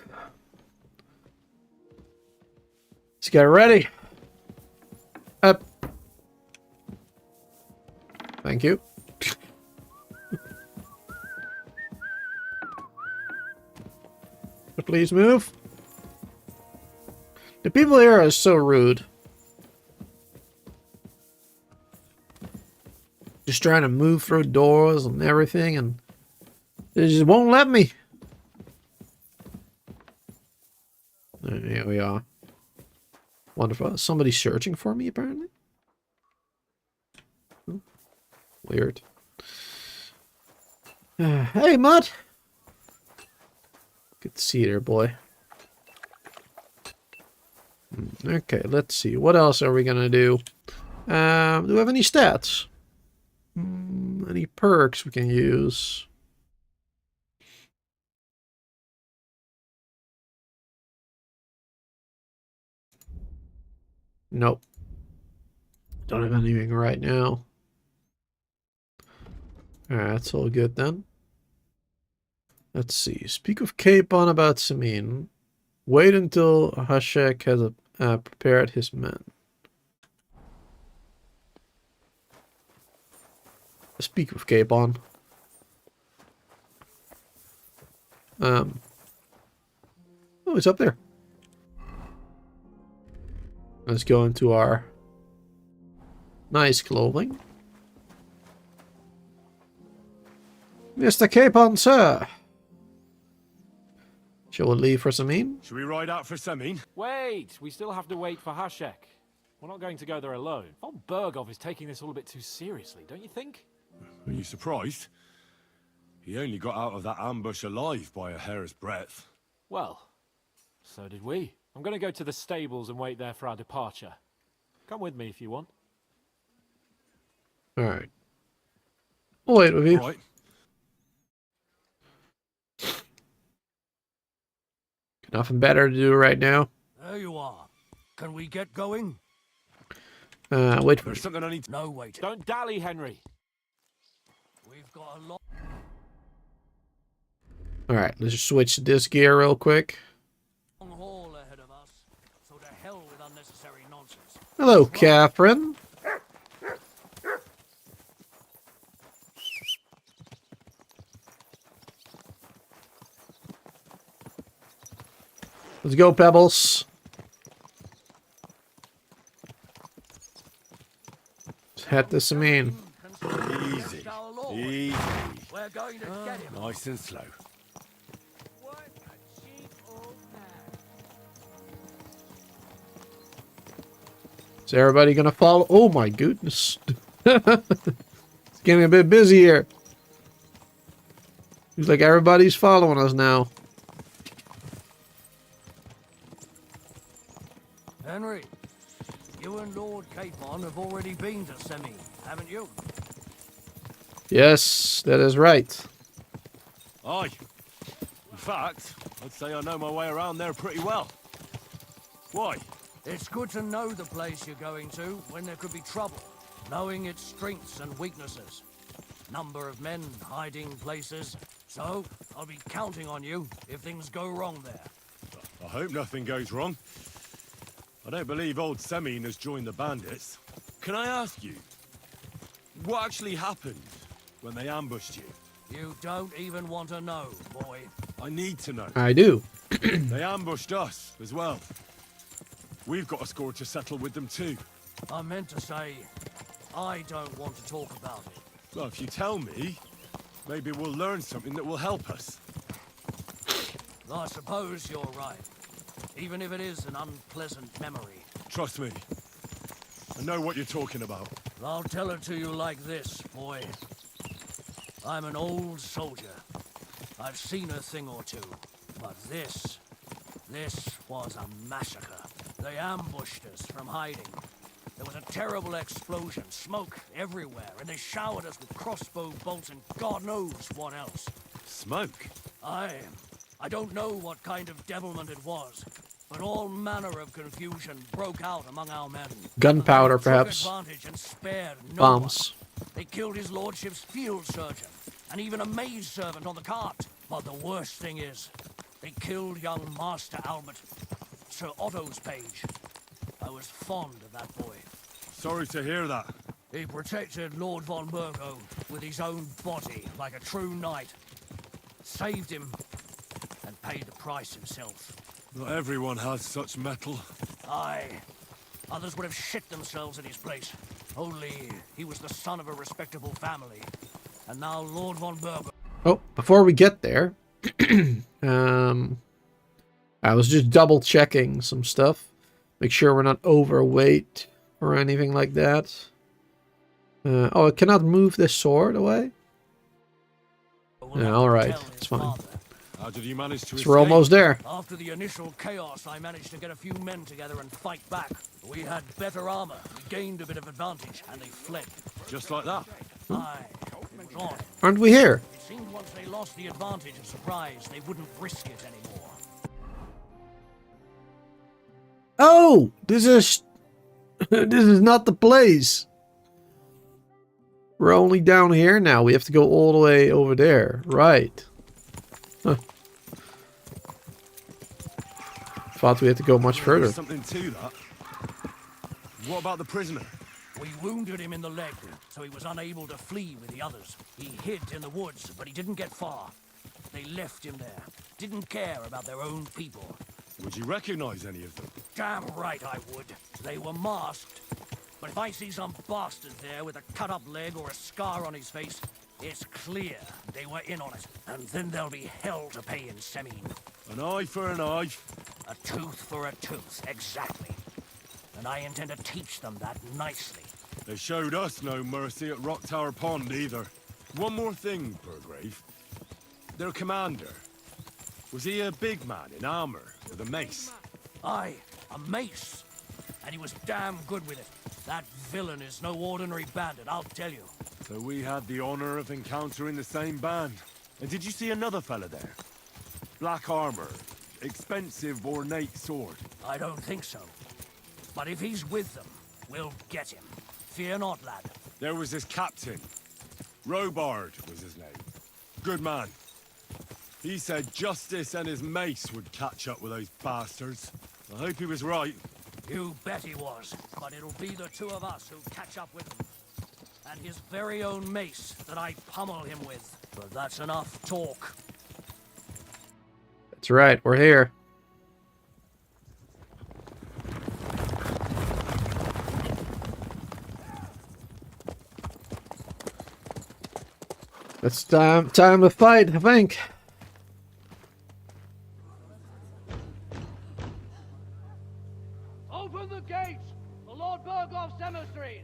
Let's get ready. Up. Thank you. Please move. The people here are so rude. Just trying to move through doors and everything, and they just won't let me. Here we are. Wonderful. Somebody's searching for me, apparently. Weird. Hey, Mutt. Good to see you there, boy. Okay, let's see. What else are we gonna do? Do we have any stats? Any perks we can use? Nope. Don't have anything right now. Alright, that's all good then. Let's see. Speak of Capon about Samin. Wait until Hashek has prepared his men. Speak of Capon. Oh, it's up there. Let's go into our nice clothing. Mr. Capon, sir. Shall we leave for Samin? Should we ride out for Samin? Wait! We still have to wait for Hashek. We're not going to go there alone. Von Bergov is taking this all a bit too seriously, don't you think? Are you surprised? He only got out of that ambush alive by a hair's breadth. Well, so did we. I'm going to go to the stables and wait there for our departure. Come with me if you want. Alright. I'll wait with you. Right. Nothing better to do right now. There you are. Can we get going? Wait for There's something I need to... No waiting. Don't dally, Henry. We've got a lot. Alright, let's just switch to this gear real quick. Long haul ahead of us, so to hell with unnecessary nonsense. Hello, Catherine. Let's go, Pebbles. Let's head to Samin. Easy. Easy. We're going to get him. Nice and slow. What a cheap old man. Is everybody gonna follow? Oh my goodness. It's getting a bit busy here. Seems like everybody's following us now. Henry, you and Lord Capon have already been to Semi, haven't you? Yes, that is right. Aye. In fact, I'd say I know my way around there pretty well. Why? It's good to know the place you're going to when there could be trouble, knowing its strengths and weaknesses. Number of men, hiding places. So, I'll be counting on you if things go wrong there. I hope nothing goes wrong. I don't believe old Semin has joined the bandits. Can I ask you, what actually happened when they ambushed you? You don't even want to know, boy. I need to know. I do. They ambushed us as well. We've got a score to settle with them too. I meant to say, I don't want to talk about it. Well, if you tell me, maybe we'll learn something that will help us. I suppose you're right. Even if it is an unpleasant memory. Trust me. I know what you're talking about. I'll tell it to you like this, boy. I'm an old soldier. I've seen a thing or two. But this was a massacre. They ambushed us from hiding. There was a terrible explosion, smoke everywhere, and they showered us with crossbow bolts and God knows what else. Smoke? I don't know what kind of devilment it was, but all manner of confusion broke out among our men. Gunpowder, They took perhaps. advantage and spared no Bombs. one. They killed his lordship's field surgeon, and even a maid servant on the cart. But the worst thing is, They killed young Master Albert, Sir Otto's page. I was fond of that boy. Sorry to hear that. He protected Lord von Burgo with his own body like a true knight. Saved him and paid the price himself. Not everyone has such metal. Aye. Others would have shit themselves in his place. Only he was the son of a respectable family. And now Lord von Burgo... Oh, before we get there, I was just double checking some stuff. Make sure we're not overweight or anything like that. Oh, I cannot move this sword away? Yeah, alright, it's fine. How did you manage to So escape? we're almost there. After the initial chaos, I managed to get a few men together and fight back. We had better armor, we gained a bit of advantage, and they fled. Just like that? Aye, it was on. Aren't we here? It seemed once they lost the advantage of surprise, they wouldn't risk it anymore. Oh! This is... this is not the place. We're only down here now. We have to go all the way over there. Right. Huh. Thought we had to go much further. There's something to that. What about the prisoner? We wounded him in the leg, so he was unable to flee with the others. He hid in the woods, but he didn't get far. They left him there. Didn't care about their own people. Would you recognize any of them? Damn right I would. They were masked. But if I see some bastard there with a cut-up leg or a scar on his face, it's clear they were in on it. And then there'll be hell to pay in Semine. An eye for an eye. A tooth for a tooth, exactly. And I intend to teach them that nicely. They showed us no mercy at Rock Tower Pond either. One more thing, Burgrave. Their commander. Was he a big man in armor with a mace? Aye, a mace. And he was damn good with it. That villain is no ordinary bandit, I'll tell you. So we had the honor of encountering the same band. And did you see another fella there? Black armor, expensive ornate sword. I don't think so. But if he's with them, we'll get him. Fear not, lad. There was his captain. Robard was his name. Good man. He said justice and his mace would catch up with those bastards. I hope he was right. You bet he was. But it'll be the two of us who catch up with him. And his very own mace that I pummel him with. But that's enough talk. That's right, we're here. It's time to fight, I think. Open the gates for Lord Burgoff's emissaries.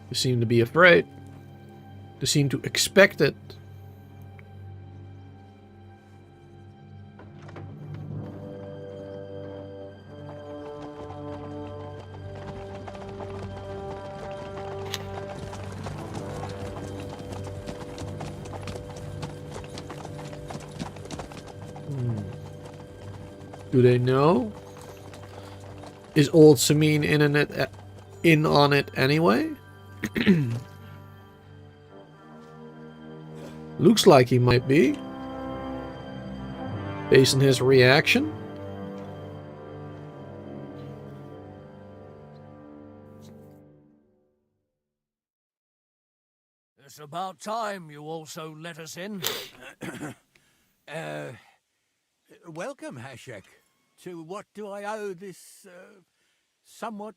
They seem to be afraid. They seem to expect it. Do they know? Is old Samine in on it anyway? Looks like he might be. Based on his reaction. It's about time you also let us in. Welcome, Hashek. To what do I owe this, somewhat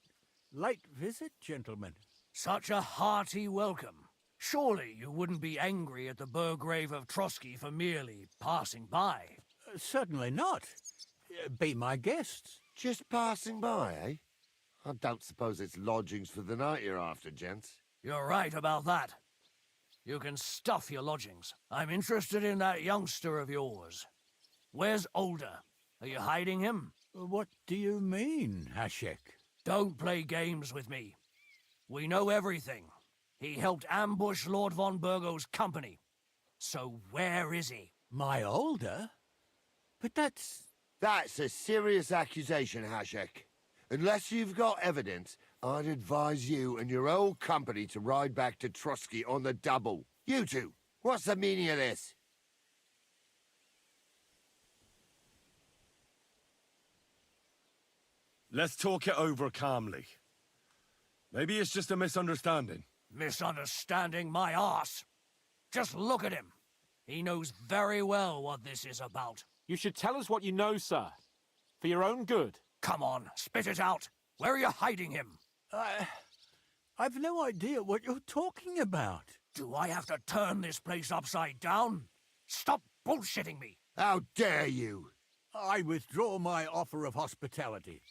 late visit, gentlemen? Such a hearty welcome. Surely you wouldn't be angry at the Burgrave of Trotsky for merely passing by. Certainly not. Be my guests. Just passing by, eh? I don't suppose it's lodgings for the night you're after, gents. You're right about that. You can stuff your lodgings. I'm interested in that youngster of yours. Where's Older? Are you hiding him? What do you mean, Hashek? Don't play games with me. We know everything. He helped ambush Lord von Burgo's company. So where is he? My Older? But that's... That's a serious accusation, Hashek. Unless you've got evidence, I'd advise you and your old company to ride back to Trusky on the double. You two, what's the meaning of this? Let's talk it over calmly. Maybe it's just a misunderstanding. Misunderstanding my arse. Just look at him. He knows very well what this is about. You should tell us what you know, sir. For your own good. Come on, spit it out. Where are you hiding him? I've no idea what you're talking about. Do I have to turn this place upside down? Stop bullshitting me. How dare you? I withdraw my offer of hospitality.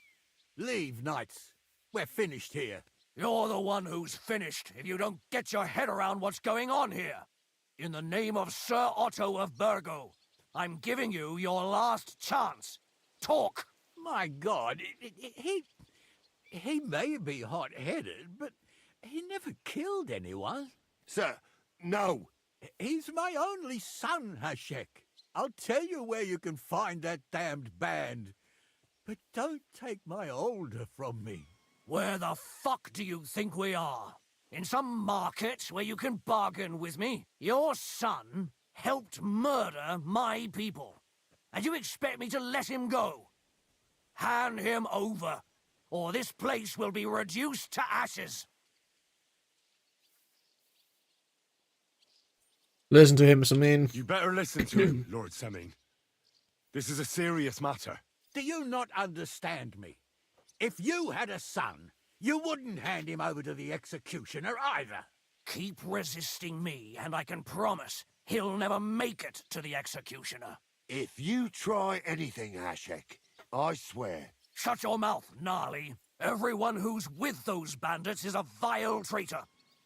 Leave, knights. We're finished here. You're the one who's finished if you don't get your head around what's going on here. In the name of Sir Otto of Burgo, I'm giving you your last chance. Talk! My God, he may be hot-headed, but he never killed anyone. Sir, no. He's my only son, Hashek. I'll tell you where you can find that damned band. But don't take my older from me. Where the fuck do you think we are? In some market where you can bargain with me? Your son helped murder my people. And you expect me to let him go? Hand him over, or this place will be reduced to ashes. Listen to him, Samin. You better listen to him, Lord Semin. This is a serious matter. Do you not understand me? If you had a son, you wouldn't hand him over to the executioner either. Keep resisting me, and I can promise he'll never make it to the executioner. If you try anything, Hashek, I swear. Shut your mouth, Gnarly. Everyone who's with those bandits is a vile traitor.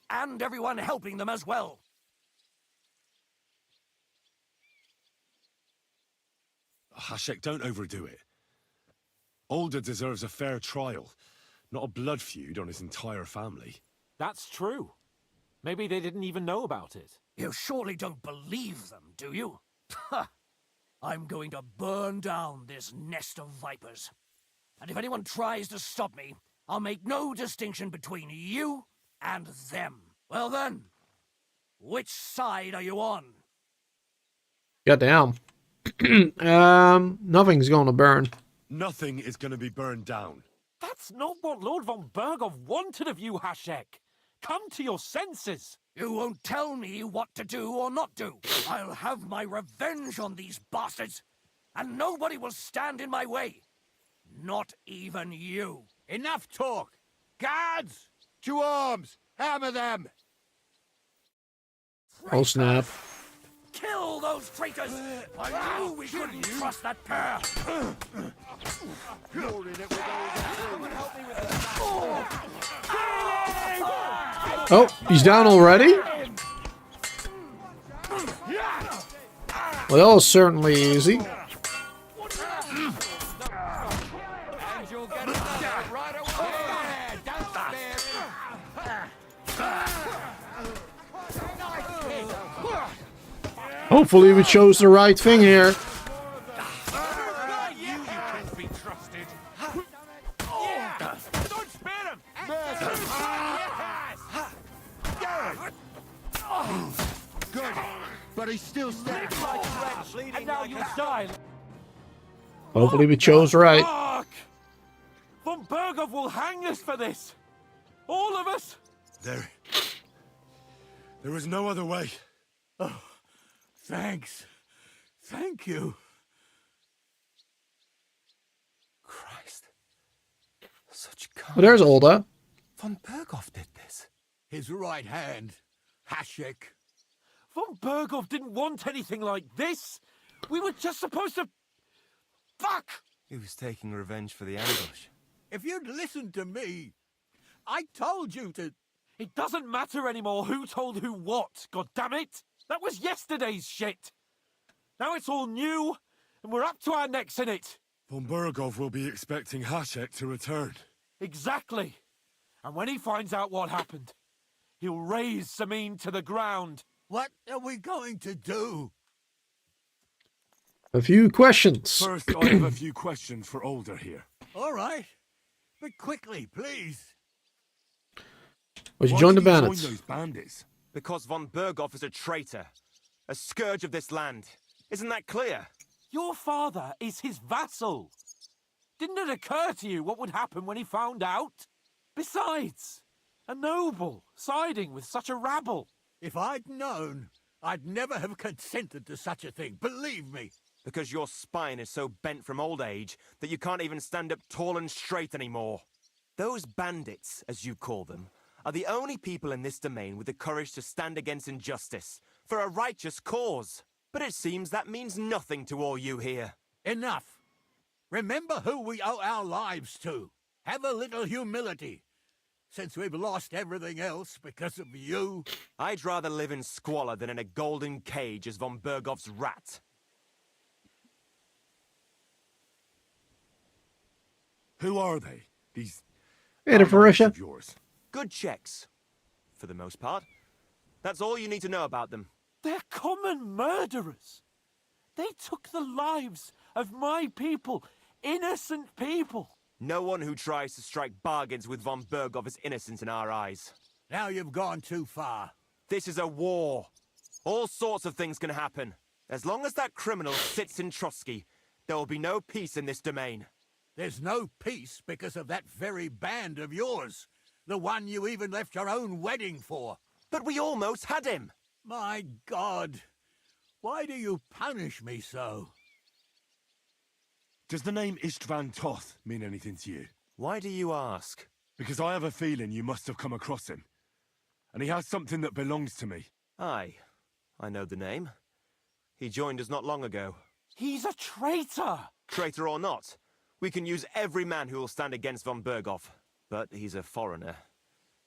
And everyone helping them as well. Hashek, don't overdo it. Older deserves a fair trial, not a blood feud on his entire family. That's true. Maybe they didn't even know about it. You surely don't believe them, do you? Ha! I'm going to burn down this nest of vipers. And if anyone tries to stop me, I'll make no distinction between you and them. Well then, which side are you on? Goddamn. Nothing's gonna burn. Nothing is going to be burned down. That's not what Lord von Bergov wanted of you, Hashek. Come to your senses. You won't tell me what to do or not do. I'll have my revenge on these bastards, and nobody will stand in my way. Not even you. Enough talk. Guards! To arms! Hammer them! Oh snap. Kill those traitors! I knew we couldn't trust that pair! You're in it with all Oh, he's down already? Well, that was certainly easy. And you'll get it right away! Don't Hopefully we chose the right thing here. You can't be trusted. Don't spare him! Good, but he's still standing. And now you die. Hopefully we chose right. Fuck! Von Bergov will hang us for this. All of us. There is no other way. Oh, thanks. Thank you. Christ. Such kind. Well, there's Olda. Von Bergov did this. His right hand, Hashek. Von Bergov didn't want anything like this. We were just supposed to... Fuck! He was taking revenge for the ambush. If you'd listened to me, I told you to... It doesn't matter anymore who told who what, goddammit! That was yesterday's shit! Now it's all new, and we're up to our necks in it! Von Bergov will be expecting Hashek to return. Exactly! And when he finds out what happened, he'll raise Samin to the ground. What are we going to do? A few questions. First, I have a few questions for Older here. All right. But quickly, please. Well, you Why joined the did you bandits. join those bandits? Because von Berghoff is a traitor. A scourge of this land. Isn't that clear? Your father is his vassal. Didn't it occur to you what would happen when he found out? Besides, a noble siding with such a rabble. If I'd known, I'd never have consented to such a thing, believe me. Because your spine is so bent from old age that you can't even stand up tall and straight anymore. Those bandits, as you call them, are the only people in this domain with the courage to stand against injustice for a righteous cause. But it seems that means nothing to all you here. Enough. Remember who we owe our lives to. Have a little humility. Since we've lost everything else because of you. I'd rather live in squalor than in a golden cage as von Berghoff's rat. Who are they? These Hey there, allies Farisha. of yours? Good checks, for the most part. That's all you need to know about them. They're common murderers. They took the lives of my people, innocent people. No one who tries to strike bargains with von Berghoff is innocent in our eyes. Now you've gone too far. This is a war. All sorts of things can happen. As long as that criminal sits in Trotsky, there will be no peace in this domain. There's no peace because of that very band of yours. The one you even left your own wedding for. But we almost had him. My God. Why do you punish me so? Does the name Istvan Toth mean anything to you? Why do you ask? Because I have a feeling you must have come across him. And he has something that belongs to me. Aye, I know the name. He joined us not long ago. He's a traitor. Traitor or not, we can use every man who will stand against von Berghoff. But he's a foreigner,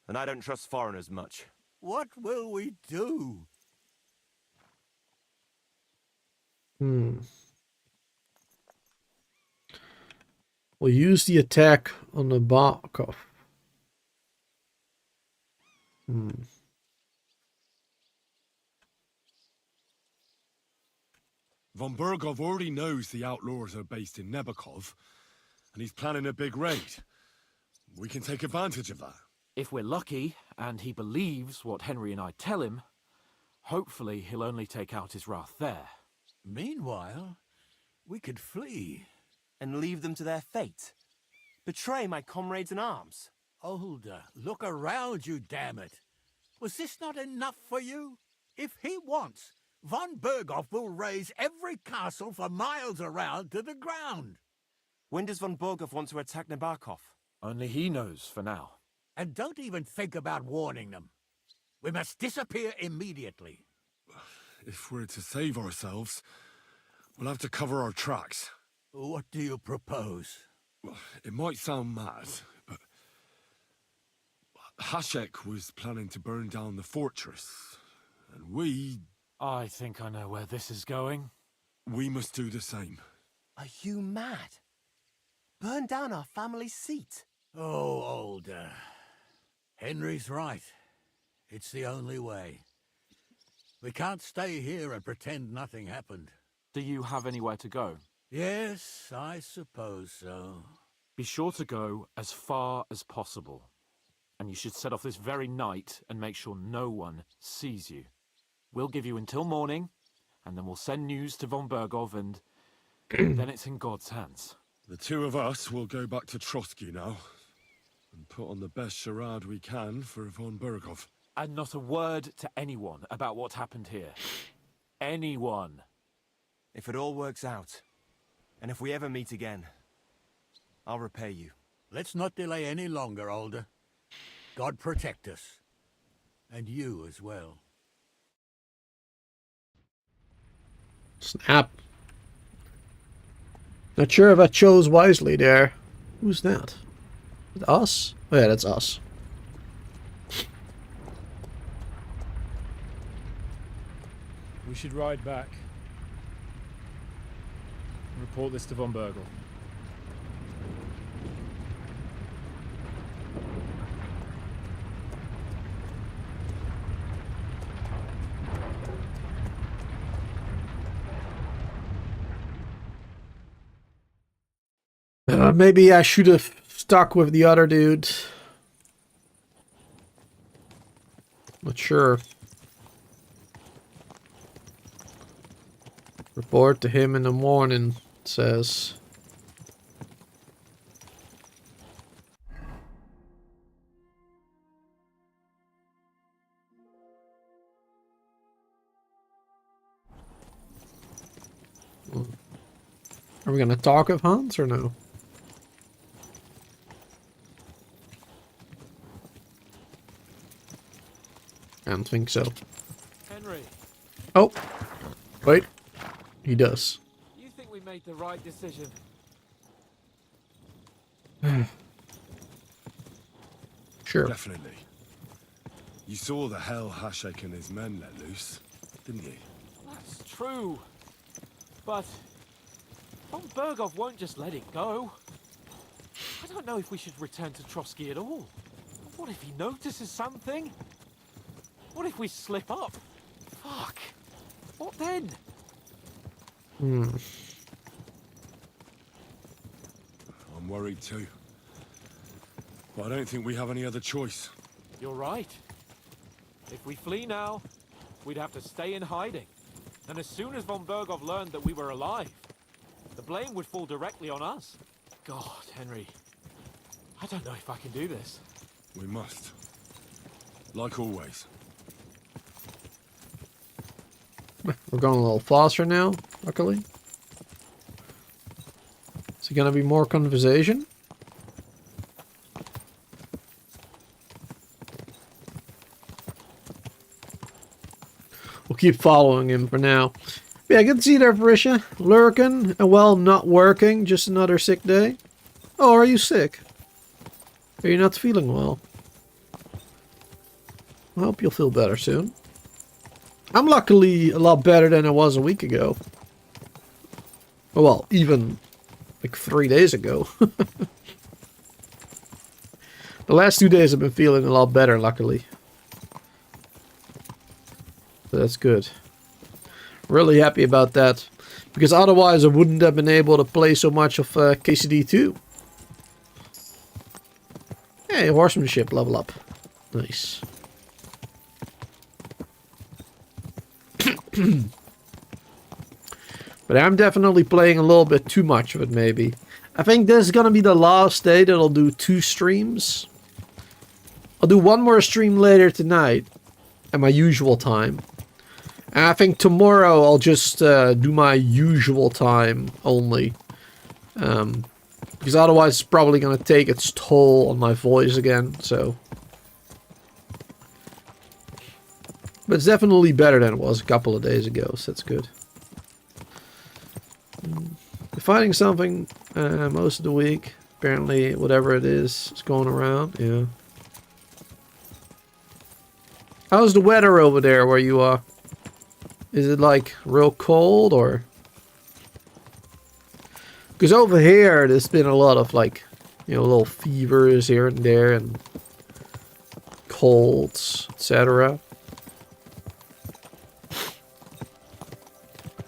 and I don't trust foreigners much. What will we do? We'll use the attack on the Barkov. Von Berghoff already knows the outlaws are based in Nebakov, and he's planning a big raid. We can take advantage of that. If we're lucky, and he believes what Henry and I tell him, hopefully he'll only take out his wrath there. Meanwhile, we could flee. And leave them to their fate. Betray my comrades in arms. Older, look around you, damn it. Was this not enough for you? If he wants, von Berghoff will raise every castle for miles around to the ground. When does von Berghoff want to attack Nebakov? Only he knows for now. And don't even think about warning them. We must disappear immediately. If we're to save ourselves, we'll have to cover our tracks. What do you propose? Well, it might sound mad, but Hashek was planning to burn down the fortress, and we I think I know where this is going. must do the same. Are you mad? Burn down our family seat. Oh, Older. Henry's right. It's the only way. We can't stay here and pretend nothing happened. Do you have anywhere to go? Yes, I suppose so. Be sure to go as far as possible. And you should set off this very night and make sure no one sees you. We'll give you until morning, and then we'll send news to von Berghoff, and then it's in God's hands. The two of us will go back to Trotsky now, and put on the best charade we can for von Berghoff. And not a word to anyone about what happened here. Anyone. If it all works out, and if we ever meet again, I'll repay you. Let's not delay any longer, Older. God protect us. And you as well. Snap. Not sure if I chose wisely there. Who's that? Is it us? Oh yeah, that's us. We should ride back. Report this to von Berghoff. Maybe I should have stuck with the other dude. Not sure. Report to him in the morning, it says. Are we gonna talk of Hans or no? I don't think so. Henry, Oh, wait. He does. you think we made the right decision? Sure. Definitely. You saw the hell Hashek and his men let loose, didn't you? That's true. But von Bergov won't just let it go. I don't know if we should return to Trotsky at all. What if he notices something? What if we slip up? Fuck. What then? Hmm. I'm worried too. But I don't think we have any other choice. You're right. If we flee now, we'd have to stay in hiding. And as soon as von Bergov learned that we were alive, the blame would fall directly on us. God, Henry. I don't know if I can do this. We must. Like always. We're going a little faster now, luckily. Is it gonna be more conversation? We'll keep following him for now. Yeah, good to see you there, Parisha. Lurking, and well, not working. Just another sick day. Oh, are you sick? Are you not feeling well? I hope you'll feel better soon. I'm luckily a lot better than I was a week ago. Well, even like 3 days ago. The last 2 days I've been feeling a lot better, luckily. So that's good. Really happy about that. Because otherwise I wouldn't have been able to play so much of KCD2. Hey, horsemanship level up. Nice. But I'm definitely playing a little bit too much of it, maybe. I think this is gonna be the last day that I'll do 2 streams. I'll do 1 more stream later tonight. At my usual time. And I think tomorrow I'll just do my usual time only. Because otherwise it's probably gonna take its toll on my voice again, so... But it's definitely better than it was a couple of days ago, so that's good. Fighting something most of the week. Apparently, whatever it is going around, yeah. How's the weather over there where you are? Is it like real cold or? Because over here there's been a lot of like, you know, little fevers here and there and colds, etc.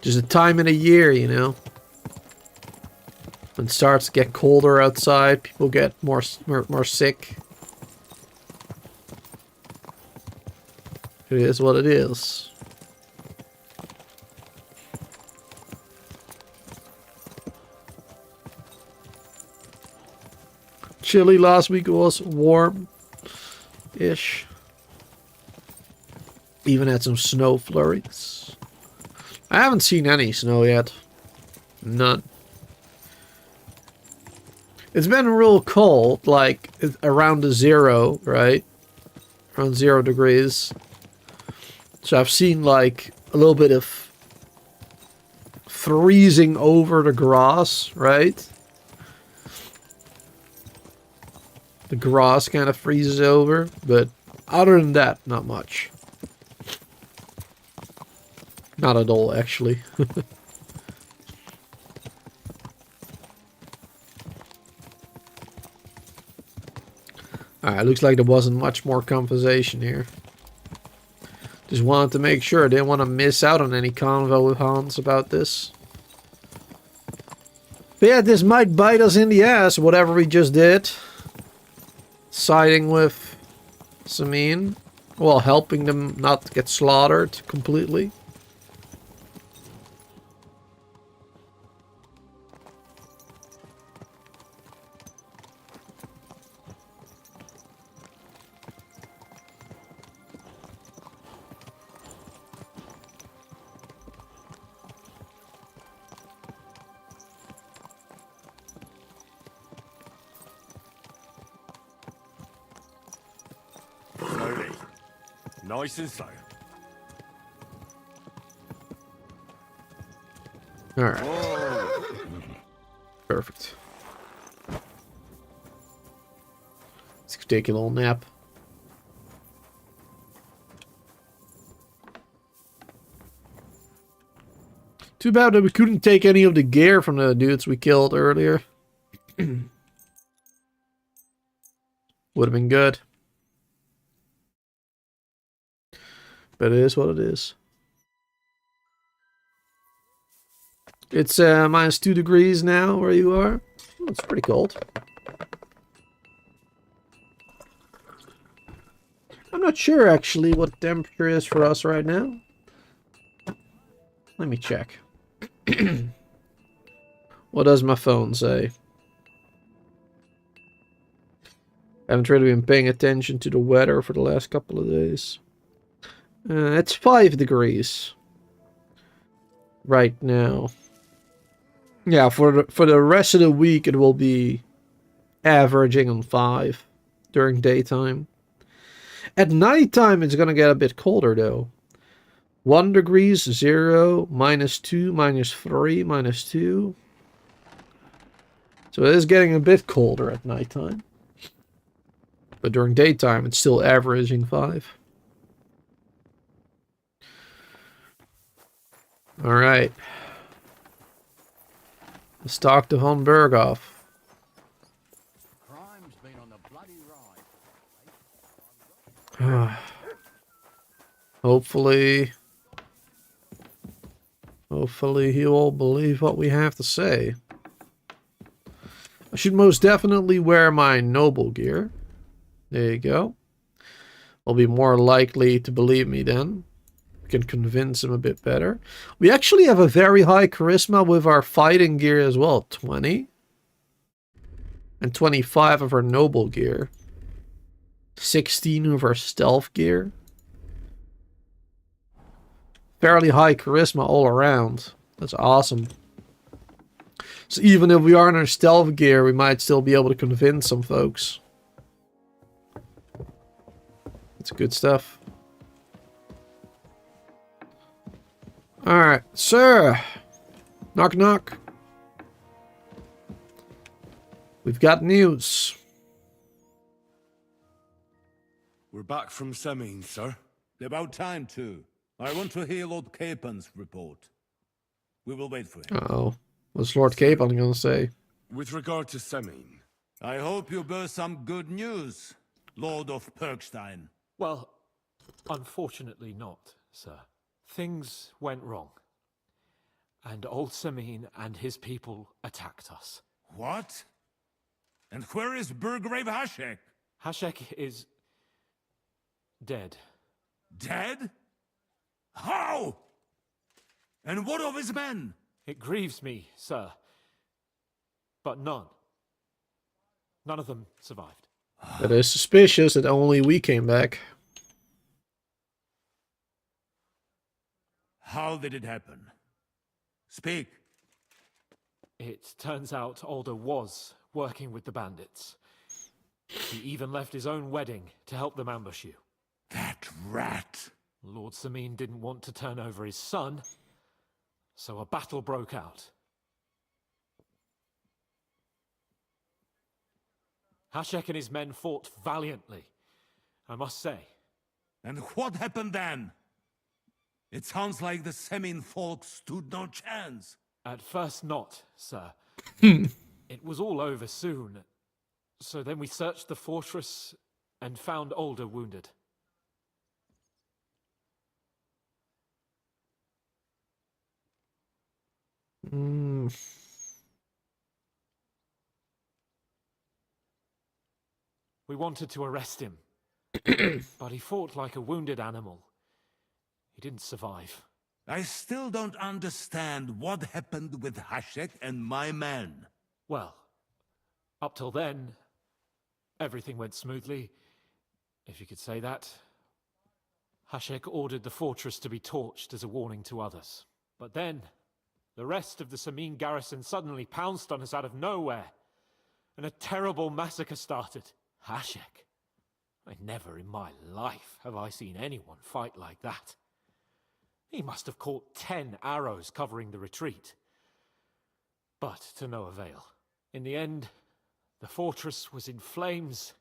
Just a time in a year, you know. When it starts to get colder outside, people get more sick. It is what it is. Chilly last week, it was warm-ish. Even had some snow flurries. I haven't seen any snow yet. None. It's been real cold, like around the 0, right? Around 0 degrees. So I've seen like a little bit of freezing over the grass, right? The grass kind of freezes over, but other than that, not much. Not at all, actually. Alright, looks like there wasn't much more conversation here. Just wanted to make sure. I didn't want to miss out on any convo with Hans about this. But yeah, this might bite us in the ass, whatever we just did. Siding with Samin. Well, helping them not get slaughtered completely. Slowly. Nice and slow. Alright. Perfect. Let's take a little nap. Too bad that we couldn't take any of the gear from the dudes we killed earlier. Would have been good. But it is what it is. It's -2 degrees now where you are. Oh, it's pretty cold. I'm not sure actually what the temperature is for us right now. Let me check. What does my phone say? I haven't really been paying attention to the weather for the last couple of days. It's 5 degrees right now. Yeah, for the rest of the week it will be averaging on 5 during daytime. At nighttime it's gonna get a bit colder though. 1 degrees, 0, -2, -3, -2. So it is getting a bit colder at nighttime. But during daytime it's still averaging 5. Alright. Let's talk to Von Berghoff. Crime's been on the bloody ride. Hopefully he will believe what we have to say. I should most definitely wear my noble gear. There you go. I'll be more likely to believe me then. Can convince him a bit better. We actually have a very high charisma with our fighting gear as well. 20. And 25 of our noble gear. 16 of our stealth gear. Fairly high charisma all around. That's awesome. So even if we are in our stealth gear, we might still be able to convince some folks. That's good stuff. Alright, sir. Knock knock. We've got news. We're back from Semine, sir. About time, too. I want to hear Lord Capon's report. We will wait for him. Uh-oh. What's Lord Capon gonna say? With regard to Semine. I hope you bear some good news, Lord of Perkstein. Well, unfortunately not, sir. Things went wrong. And old Semine and his people attacked us. What? And where is Burgrave Hashek? Hashek is dead. Dead? How? And what of his men? It grieves me, sir. But none of them survived. It is suspicious that only we came back. How did it happen? Speak. It turns out Alder was working with the bandits. He even left his own wedding to help them ambush you. That rat. Lord Semine didn't want to turn over his son, so a battle broke out. Hashek and his men fought valiantly, I must say. And what happened then? It sounds like the Semine folk stood no chance. At first not, sir. It was all over soon. So then we searched the fortress and found Alder wounded. We wanted to arrest him, But he fought like a wounded animal. He didn't survive. I still don't understand what happened with Hashek and my men. Well, up till then, everything went smoothly, if you could say that. Hashek ordered the fortress to be torched as a warning to others. But then, the rest of the Samin garrison suddenly pounced on us out of nowhere, and a terrible massacre started. Hashek. Never in my life have I seen anyone fight like that. He must have caught 10 arrows covering the retreat. But to no avail. In the end, the fortress was in flames,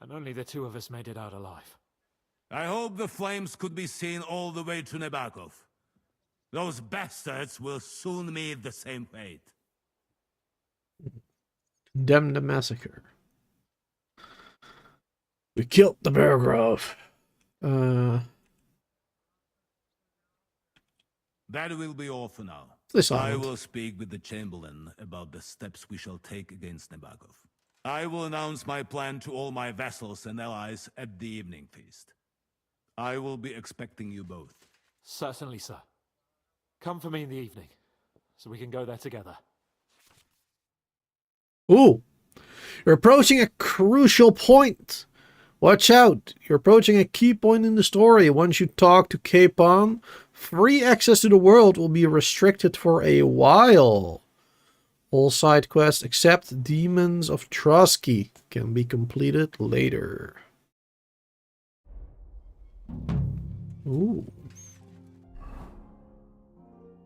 and only the two of us made it out alive. I hope the flames could be seen all the way to Nebakov. Those bastards will soon meet the same fate. Condemn the massacre. We killed the Bear Grove. That will be all for now. This I island. will speak with the Chamberlain about the steps we shall take against Nebakov. I will announce my plan to all my vassals and allies at the evening feast. I will be expecting you both. Certainly, sir. Come for me in the evening, so we can go there together. Ooh. You're approaching a crucial point. Watch out. You're approaching a key point in the story. Once you talk to Capon, free access to the world will be restricted for a while. All side quests except Demons of Strategie can be completed later. Ooh.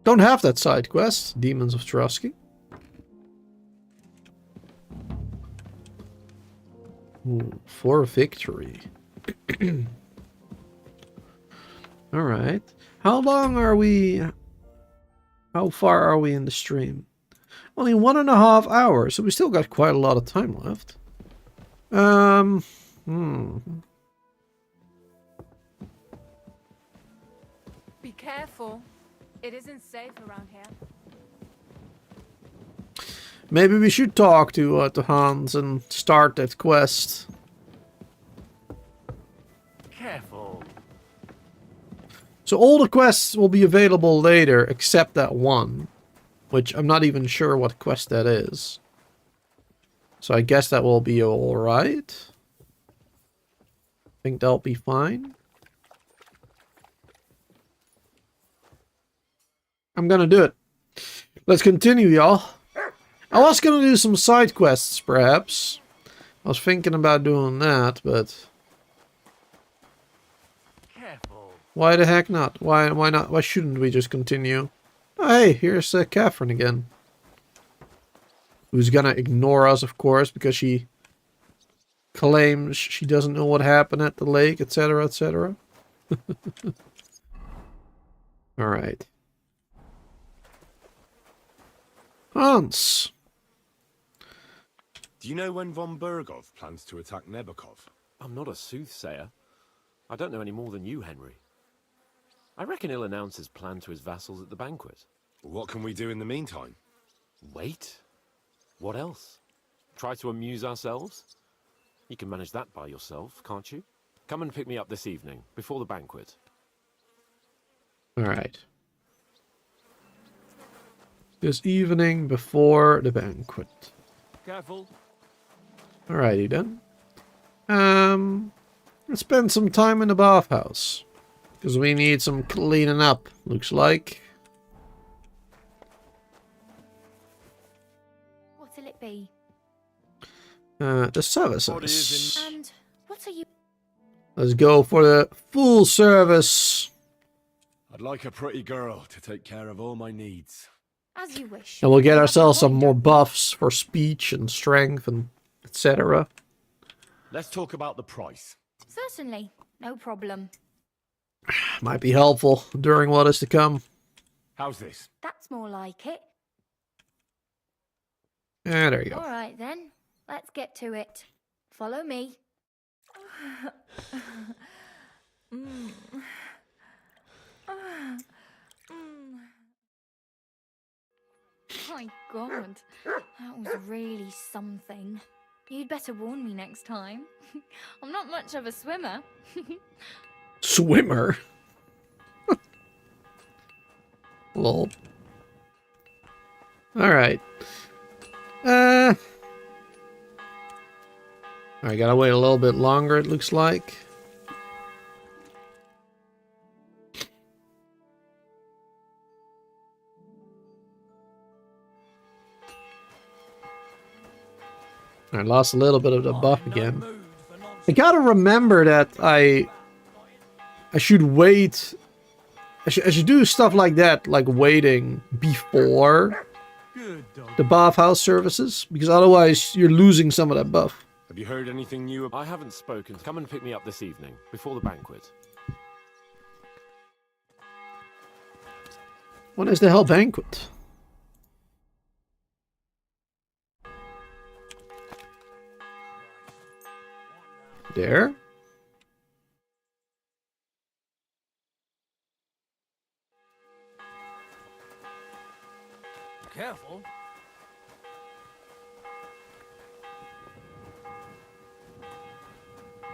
Don't have that side quest, Demons of Strategie. Ooh, for victory. Alright. How long are we... How far are we in the stream? Only 1.5 hours, so we still got quite a lot of time left. Be careful. It isn't safe around here. Maybe we should talk to Hans and start that quest. Careful. So all the quests will be available later, except that one. Which I'm not even sure what quest that is. So I guess that will be alright. I think that'll be fine. I'm gonna do it. Let's continue, y'all. I was gonna do some side quests, perhaps. I was thinking about doing that, but... Careful. Why the heck not? Why not? Why shouldn't we just continue? Oh, hey, here's Catherine again. Who's gonna ignore us, of course, because she claims she doesn't know what happened at the lake, etc., etc. Alright. Hans! Do you know when von Bergov plans to attack Nebakov? I'm not a soothsayer. I don't know any more than you, Henry. I reckon he'll announce his plan to his vassals at the banquet. What can we do in the meantime? Wait? What else? Try to amuse ourselves? You can manage that by yourself, can't you? Come and pick me up this evening, before the banquet. Alright. This evening before the banquet. Careful. Alrighty then. Let's spend some time in the bathhouse. Because we need some cleaning up, looks like. What'll it be? The services. And what are you... Let's go for the full service. I'd like a pretty girl to take care of all my needs. As you wish. And we'll get ourselves some more buffs for speech and strength and etc. Let's talk about the price. Certainly. No problem. Might be helpful during what is to come. How's this? That's more like it. Ah, there you go. All right then. Let's get to it. Follow me. My God, that was really something. You'd better warn me next time. I'm not much of a swimmer. Swimmer? Lol. Alright. I gotta wait a little bit longer, it looks like. I lost a little bit of the buff again. I gotta remember that I should wait. I should do stuff like that, like waiting before the bathhouse services, because otherwise you're losing some of that buff. Have you heard anything new? I haven't spoken. Come and pick me up this evening, before the banquet. When is the hell banquet? There? Careful.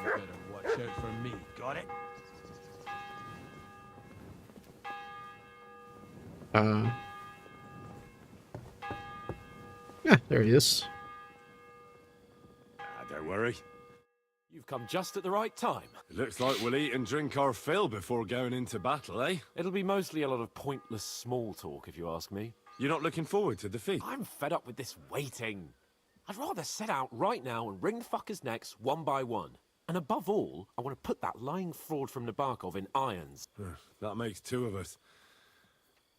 You better watch out for me, got it? Yeah, there he is. Don't worry. You've come just at the right time. It looks like we'll eat and drink our fill before going into battle, eh? It'll be mostly a lot of pointless small talk, if you ask me. You're not looking forward to the feast? I'm fed up with this waiting. I'd rather set out right now and wring the fuckers' necks one by one. And above all, I want to put that lying fraud from Nabokov in irons. That makes two of us.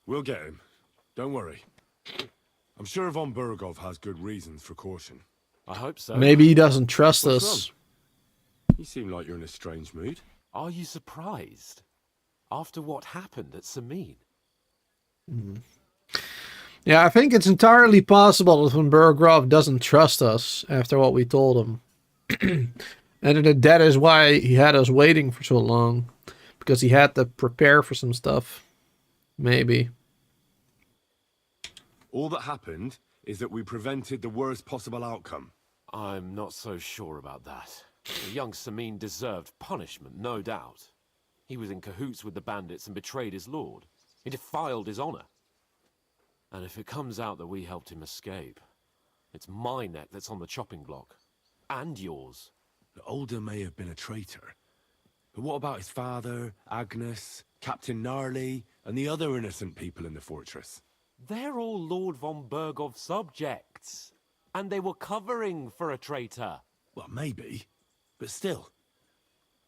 We'll get him. Don't worry. I'm sure von Burgov has good reasons for caution. I hope so. Maybe he doesn't trust What's us. wrong? You seem like you're in a strange mood. Are you surprised? After what happened at Samin? Yeah, I think it's entirely possible that von Burgov doesn't trust us after what we told him. And that is why he had us waiting for so long. Because he had to prepare for some stuff. Maybe. All that happened is that we prevented the worst possible outcome. I'm not so sure about that. The young Samin deserved punishment, no doubt. He was in cahoots with the bandits and betrayed his lord. He defiled his honor. And if it comes out that we helped him escape, it's my neck that's on the chopping block. And yours. The Older may have been a traitor. But what about his father, Agnes, Captain Gnarly, and the other innocent people in the fortress? They're all Lord von Burgov's subjects. And they were covering for a traitor. Well, maybe. But still.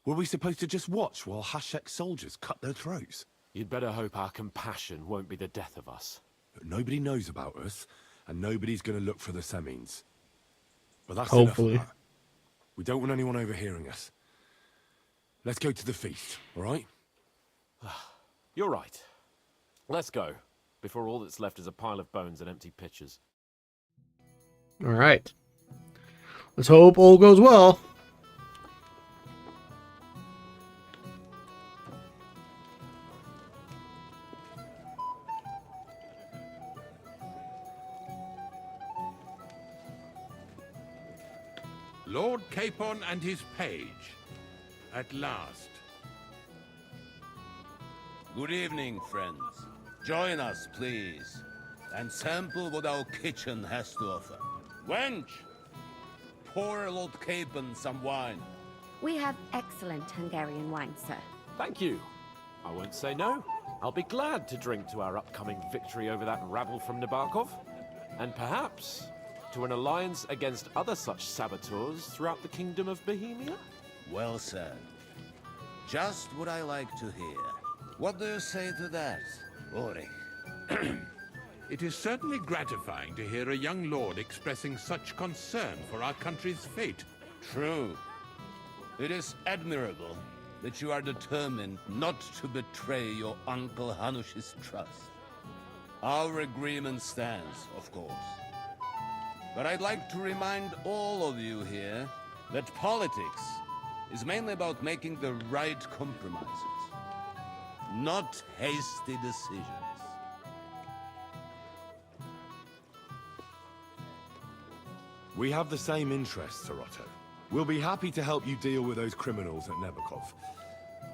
Were we supposed to just watch while Hashek's soldiers cut their throats? You'd better hope our compassion won't be the death of us. But nobody knows about us, and nobody's going to look for the Semines. But that's Hopefully. enough of that. We don't want anyone overhearing us. Let's go to the feast, all right? You're right. Let's go, before all that's left is a pile of bones and empty pitchers. Alright. Let's hope all goes well. Lord Capon and his page. At last. Good evening, friends. Join us, please, and sample what our kitchen has to offer. Wench, pour Lord Capon some wine. We have excellent Hungarian wine, sir. Thank you. I won't say no. I'll be glad to drink to our upcoming victory over that rabble from Nabokov. And perhaps to an alliance against other such saboteurs throughout the Kingdom of Bohemia? Well said. Just what I like to hear. What do you say to that, Ulrich? It is certainly gratifying to hear a young lord expressing such concern for our country's fate. True. It is admirable that you are determined not to betray your Uncle Hanush's trust. Our agreement stands, of course. But I'd like to remind all of you here that politics is mainly about making the right compromises, not hasty decisions. We have the same interests, Sir Otto. We'll be happy to help you deal with those criminals at Nebukov.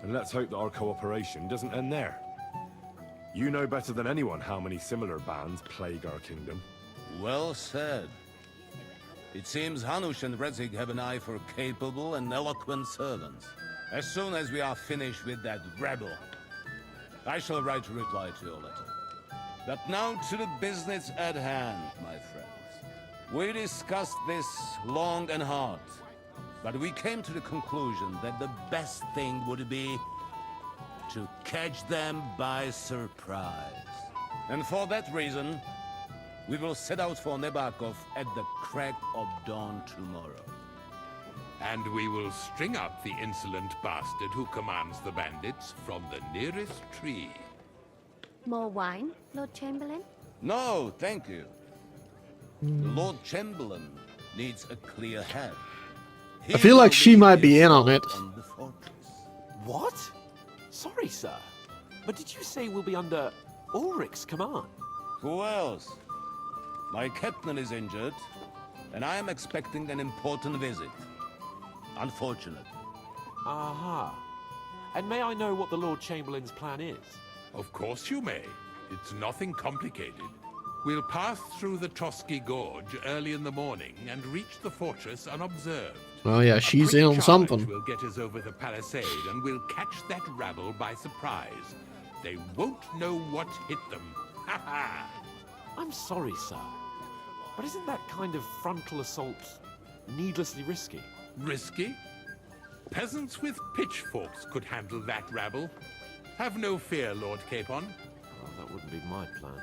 And let's hope that our cooperation doesn't end there. You know better than anyone how many similar bands plague our kingdom. Well said. It seems Hanush and Redzig have an eye for capable and eloquent servants. As soon as we are finished with that rebel, I shall write a reply to your letter. But now to the business at hand, my friends. We discussed this long and hard, but we came to the conclusion that the best thing would be to catch them by surprise. And for that reason, we will set out for Nebakov at the crack of dawn tomorrow. And we will string up the insolent bastard who commands the bandits from the nearest tree. More wine, Lord Chamberlain? No, thank you. The Lord Chamberlain needs a clear head. I feel like she might be in on it. The fortress. What? Sorry, sir. But did you say we'll be under Ulrich's command? Who else? My captain is injured, and I am expecting an important visit. Unfortunate. Aha. And may I know what the Lord Chamberlain's plan is? Of course you may. It's nothing complicated. We'll pass through the Trotsky Gorge early in the morning and reach the fortress unobserved. Oh yeah, she's in on something. We'll get us over the palisade and we'll catch that rabble by surprise. They won't know what hit them. Ha ha! I'm sorry, sir. But isn't that kind of frontal assault needlessly risky? Risky? Peasants with pitchforks could handle that rabble. Have no fear, Lord Capon. Well, that wouldn't be my plan.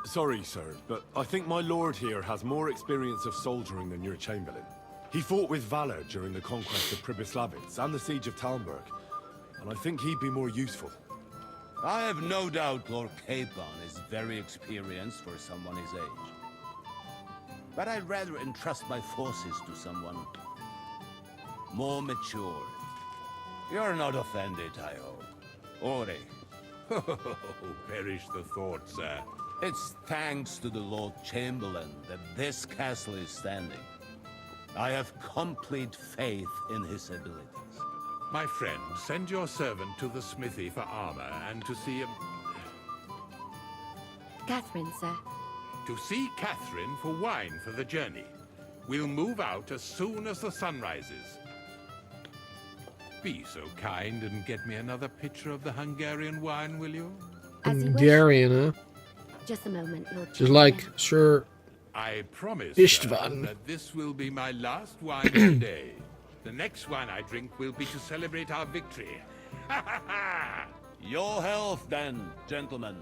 Sorry, sir, but I think my lord here has more experience of soldiering than your Chamberlain. He fought with valor during the conquest of Pribyslavitz and the siege of Talmberg, and I think he'd be more useful. I have no doubt Lord Capon is very experienced for someone his age. But I'd rather entrust my forces to someone more mature. You're not offended, I hope. Ori. Oh, perish the thought, sir. It's thanks to the Lord Chamberlain that this castle is standing. I have complete faith in his abilities. My friend, send your servant to the smithy for armor and to see Catherine, sir. To see Catherine for wine for the journey. We'll move out as soon as the sun rises. Be so kind and get me another pitcher of the Hungarian wine, will you? Hungarian, huh? Just a moment, Lord Just like Sir I promise Istvan. that this will be my last wine today. The next wine I drink will be to celebrate our victory. Your health, then, gentlemen.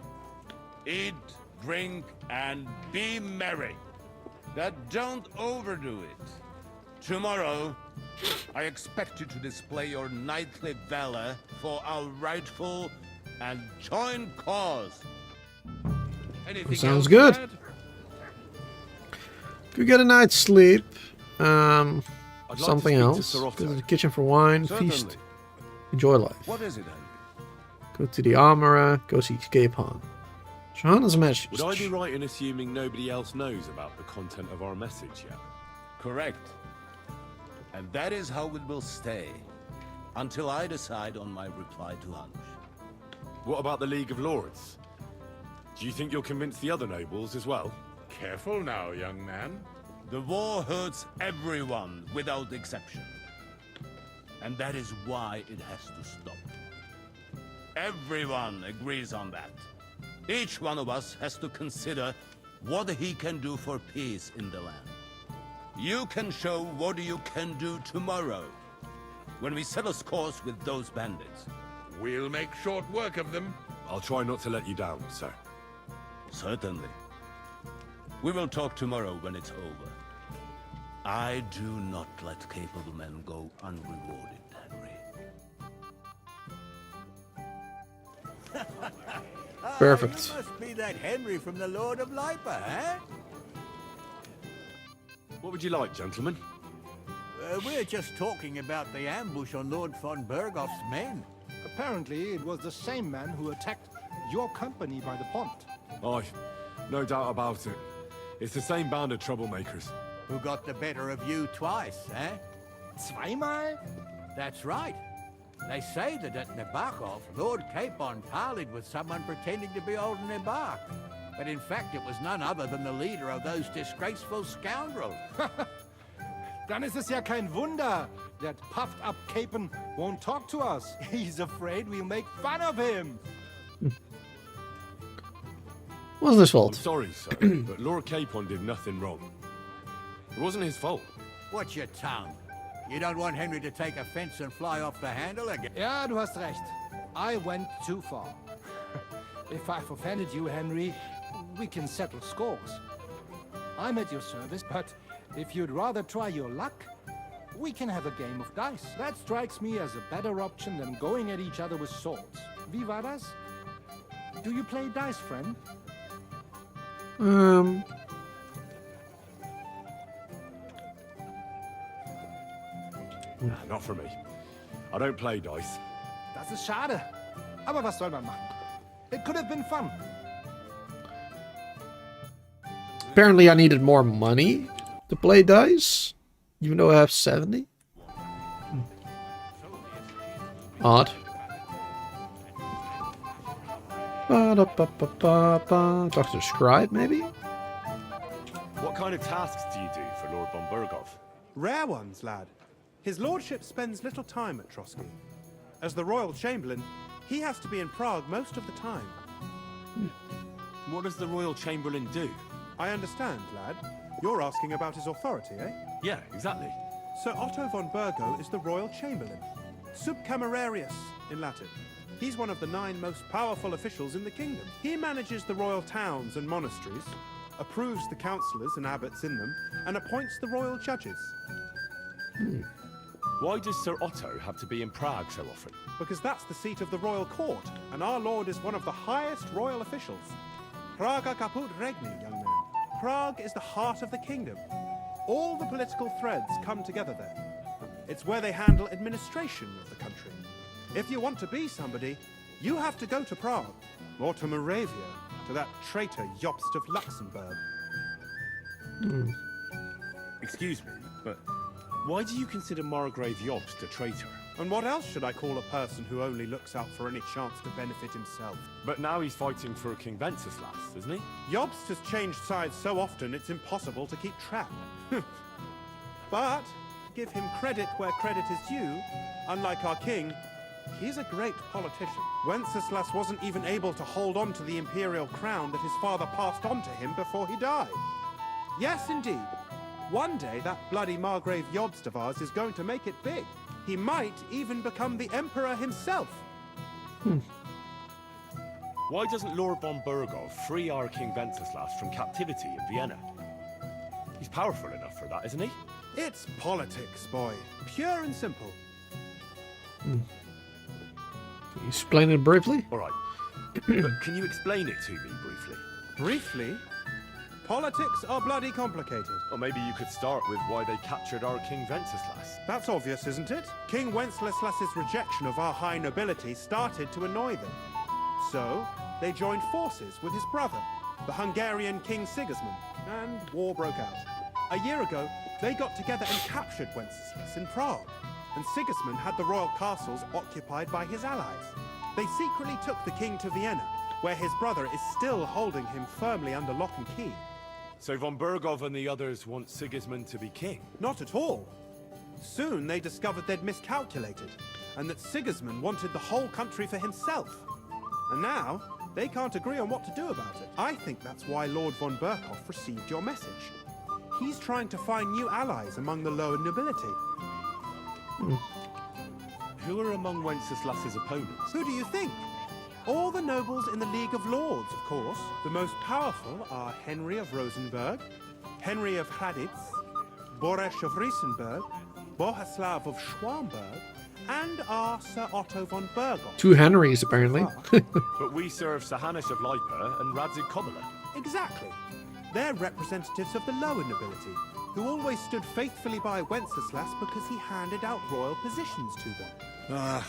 Eat, drink, and be merry. But don't overdo it. Tomorrow, I expect you to display your knightly valor for our rightful and joint cause. Anything Sounds else, good. lad? Could get a night's sleep. like to Something speak to else. Sir Otto. Go to the kitchen for wine, Certainly. feast, enjoy life. What is it, then? Go to the armorer, go see Capon. Johanna's message. Would I be right in assuming nobody else knows about the content of our message yet? Correct. And that is how it will stay, until I decide on my reply to Hanush. What about the League of Lords? Do you think you'll convince the other nobles as well? Careful now, young man. The war hurts everyone without exception. And that is why it has to stop. Everyone agrees on that. Each one of us has to consider what he can do for peace in the land. You can show what you can do tomorrow, when we settle scores with those bandits. We'll make short work of them. I'll try not to let you down, sir. Certainly. We will talk tomorrow when it's over. I do not let capable men go unrewarded, Henry. Perfect. You must be that Henry from the Lord of Lipa, eh? What would you like, gentlemen? We're just talking about the ambush on Lord von Bergoff's men. Apparently, it was the same man who attacked your company by the pond. Aye, no doubt about it. It's the same band of troublemakers. Who got the better of you twice, eh? Zweimal? That's right. They say that at Nabokov, Lord Capon parleyed with someone pretending to be old Embark. But in fact, it was none other than the leader of those disgraceful scoundrels. Dann ist es ja kein Wunder. That puffed up Capon won't talk to us. He's afraid we'll make fun of him. What's this I'm fault? sorry, sir, but Lord Capon did nothing wrong. It wasn't his fault. Watch your tongue. You don't want Henry to take offense and fly off the handle again. Ja, du hast recht. I went too far. If I've offended you, Henry, we can settle scores. I'm at your service, but if you'd rather try your luck, we can have a game of dice. That strikes me as a better option than going at each other with swords. Wie war das? Do you play dice, friend? Not for me. I don't play dice. Das ist schade. Aber was soll man machen? It could have been fun. Apparently I needed more money to play dice, even though I have 70. Odd. Talk to the scribe, maybe? What kind of tasks do you do for Lord von Burgov? Rare ones, lad. His lordship spends little time at Trotsky. As the royal chamberlain, he has to be in Prague most of the time. What does the royal chamberlain do? I understand, lad. You're asking about his authority, eh? Yeah, exactly. Sir Otto von Burgo is the royal chamberlain. Subcamerarius in Latin. He's one of the 9 most powerful officials in the kingdom. He manages the royal towns and monasteries, approves the councillors and abbots in them, and appoints the royal judges. Why does Sir Otto have to be in Prague so often? Because that's the seat of the royal court, and our lord is one of the highest royal officials. Praga caput regni, young man. Prague is the heart of the kingdom. All the political threads come together there. It's where they handle administration of the country. If you want to be somebody, you have to go to Prague, or to Moravia, to that traitor Jobst of Luxembourg. Excuse me, but why do you consider Margrave Jobst a traitor? And what else should I call a person who only looks out for any chance to benefit himself? But now he's fighting for King Wenceslas, isn't he? Jobst has changed sides so often it's impossible to keep track. But give him credit where credit is due. Unlike our king, he's a great politician. Wenceslas wasn't even able to hold on to the imperial crown that his father passed on to him before he died. Yes, indeed. One day that bloody Margrave Jobst of ours is going to make it big. He might even become the emperor himself. Why doesn't Lord von Burgov free our King Wenceslas from captivity in Vienna? He's powerful enough for that, isn't he? It's politics, boy. Pure and simple. Can you explain it briefly? All right. But can you explain it to me briefly? Briefly? Politics are bloody complicated. Or maybe you could start with why they captured our King Wenceslas. That's obvious, isn't it? King Wenceslas's rejection of our high nobility started to annoy them. So, they joined forces with his brother, the Hungarian King Sigismund, and war broke out. A year ago, they got together and captured Wenceslas in Prague, and Sigismund had the royal castles occupied by his allies. They secretly took the king to Vienna, where his brother is still holding him firmly under lock and key. So von Burgov and the others want Sigismund to be king? Not at all. Soon they discovered they'd miscalculated, and that Sigismund wanted the whole country for himself. And now, they can't agree on what to do about it. I think that's why Lord von Burkhoff received your message. He's trying to find new allies among the lower nobility. Who are among Wenceslas's opponents? Who do you think? All the nobles in the League of Lords, of course. The most powerful are Henry of Rosenberg, Henry of Hraditz, Boresh of Riesenberg, Bohuslav of Schwamberg, and our Sir Otto von Burgov. 2 Henrys, apparently. But we serve Sahanis of Lipa and Radzig Kobyla. Exactly. They're representatives of the lower nobility, who always stood faithfully by Wenceslas because he handed out royal positions to them. Ah,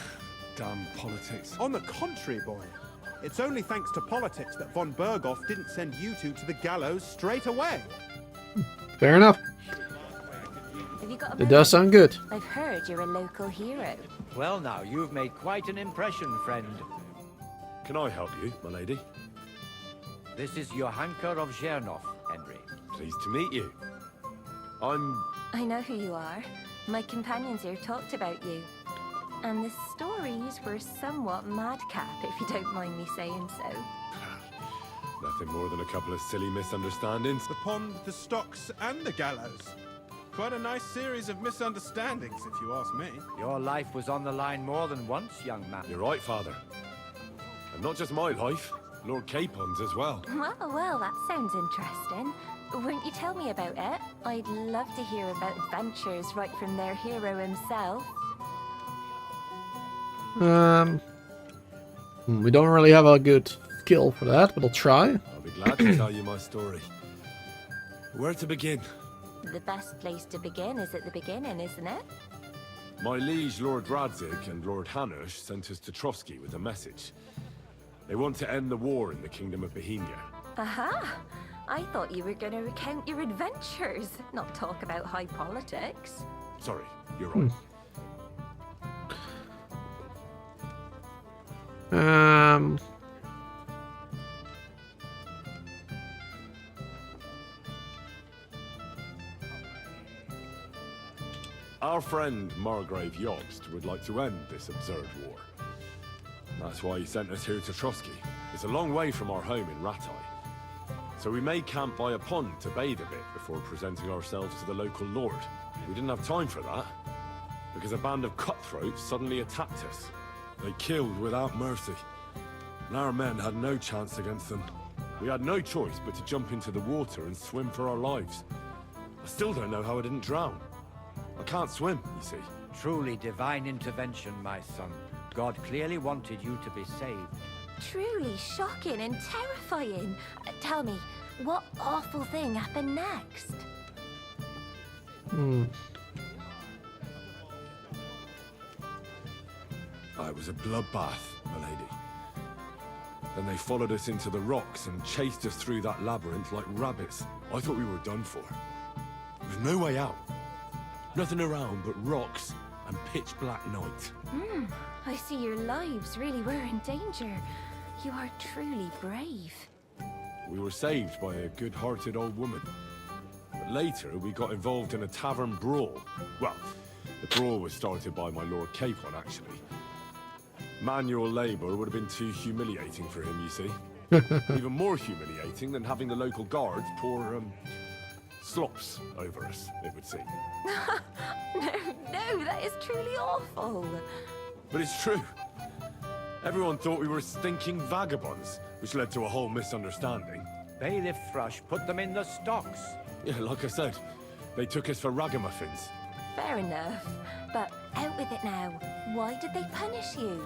damn politics. On the contrary, boy. It's only thanks to politics that von Berghoff didn't send you two to the gallows straight away. Fair enough. Have you got a It moment? does sound good. I've heard you're a local hero. Well now, you've made quite an impression, friend. Can I help you, my lady? This is Johanka of Zhernov, Henry. Pleased to meet you. I know who you are. My companions here talked about you. And the stories were somewhat madcap, if you don't mind me saying so. Nothing more than a couple of silly misunderstandings. The pond, the stocks, and the gallows. Quite a nice series of misunderstandings, if you ask me. Your life was on the line more than once, young man. You're right, Father. And not just my life, Lord Capon's as well. Well, that sounds interesting. Won't you tell me about it? I'd love to hear about adventures right from their hero himself. We don't really have a good skill for that, but I'll try. I'll be glad to tell you my story. Where to begin? The best place to begin is at the beginning, isn't it? My liege Lord Radzig and Lord Hanush sent us to Trotsky with a message. They want to end the war in the Kingdom of Bohemia. Aha! I thought you were going to recount your adventures, not talk about high politics. Sorry, you're right. Our friend Margrave Yost would like to end this absurd war. That's why he sent us here to Trotsky. It's a long way from our home in Ratai. So we made camp by a pond to bathe a bit before presenting ourselves to the local lord. We didn't have time for that, because a band of cutthroats suddenly attacked us. They killed without mercy, and our men had no chance against them. We had no choice but to jump into the water and swim for our lives. I still don't know how I didn't drown. I can't swim, you see. Truly divine intervention, my son. God clearly wanted you to be saved. Truly shocking and terrifying. Tell me, what awful thing happened next? It was a bloodbath, my lady. Then they followed us into the rocks and chased us through that labyrinth like rabbits. I thought we were done for. There was no way out. Nothing around but rocks and pitch black night. I see your lives really were in danger. You are truly brave. We were saved by a good-hearted old woman. But later, we got involved in a tavern brawl. Well, the brawl was started by my Lord Capon, actually. Manual labor would have been too humiliating for him, you see. Even more humiliating than having the local guards pour, slops over us, it would seem. No, that is truly awful. But it's true. Everyone thought we were stinking vagabonds, which led to a whole misunderstanding. Bailiff Thrush put them in the stocks. Yeah, like I said, they took us for ragamuffins. Fair enough. But out with it now. Why did they punish you?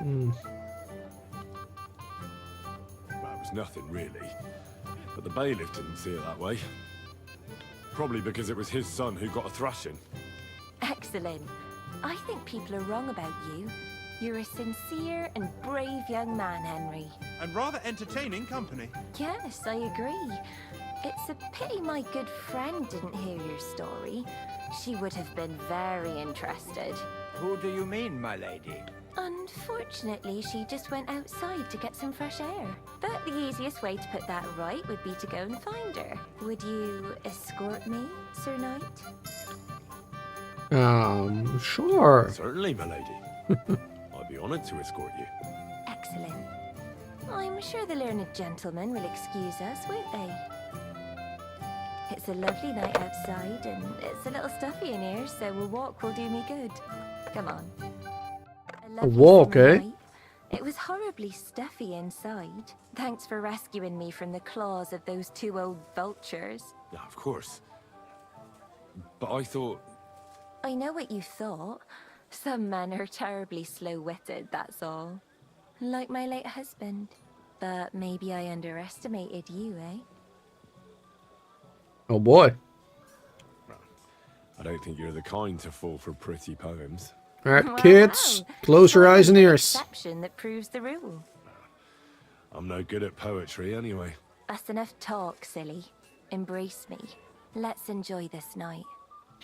Well, it was nothing, really. But the bailiff didn't see it that way. Probably because it was his son who got a thrashing. Excellent. I think people are wrong about you. You're a sincere and brave young man, Henry. And rather entertaining company. Yes, I agree. It's a pity my good friend didn't hear your story. She would have been very interested. Who do you mean, my lady? Unfortunately, she just went outside to get some fresh air. But the easiest way to put that right would be to go and find her. Would you escort me, Sir Knight? Sure. Certainly, my lady. I'd be honored to escort you. Excellent. I'm sure the learned gentlemen will excuse us, won't they? It's a lovely night outside, and it's a little stuffy in here, so a walk will do me good. Come on. A walk, eh? Night. It was horribly stuffy inside. Thanks for rescuing me from the claws of those two old vultures. Yeah, of course. But I thought... I know what you thought. Some men are terribly slow-witted, that's all. Like my late husband. But maybe I underestimated you, eh? Oh boy. I don't think you're the kind to fall for pretty poems. Alright, Well, kids, well. close your eyes and An ears. exception that proves the rule. I'm no good at poetry anyway. That's enough talk, silly. Embrace me. Let's enjoy this night.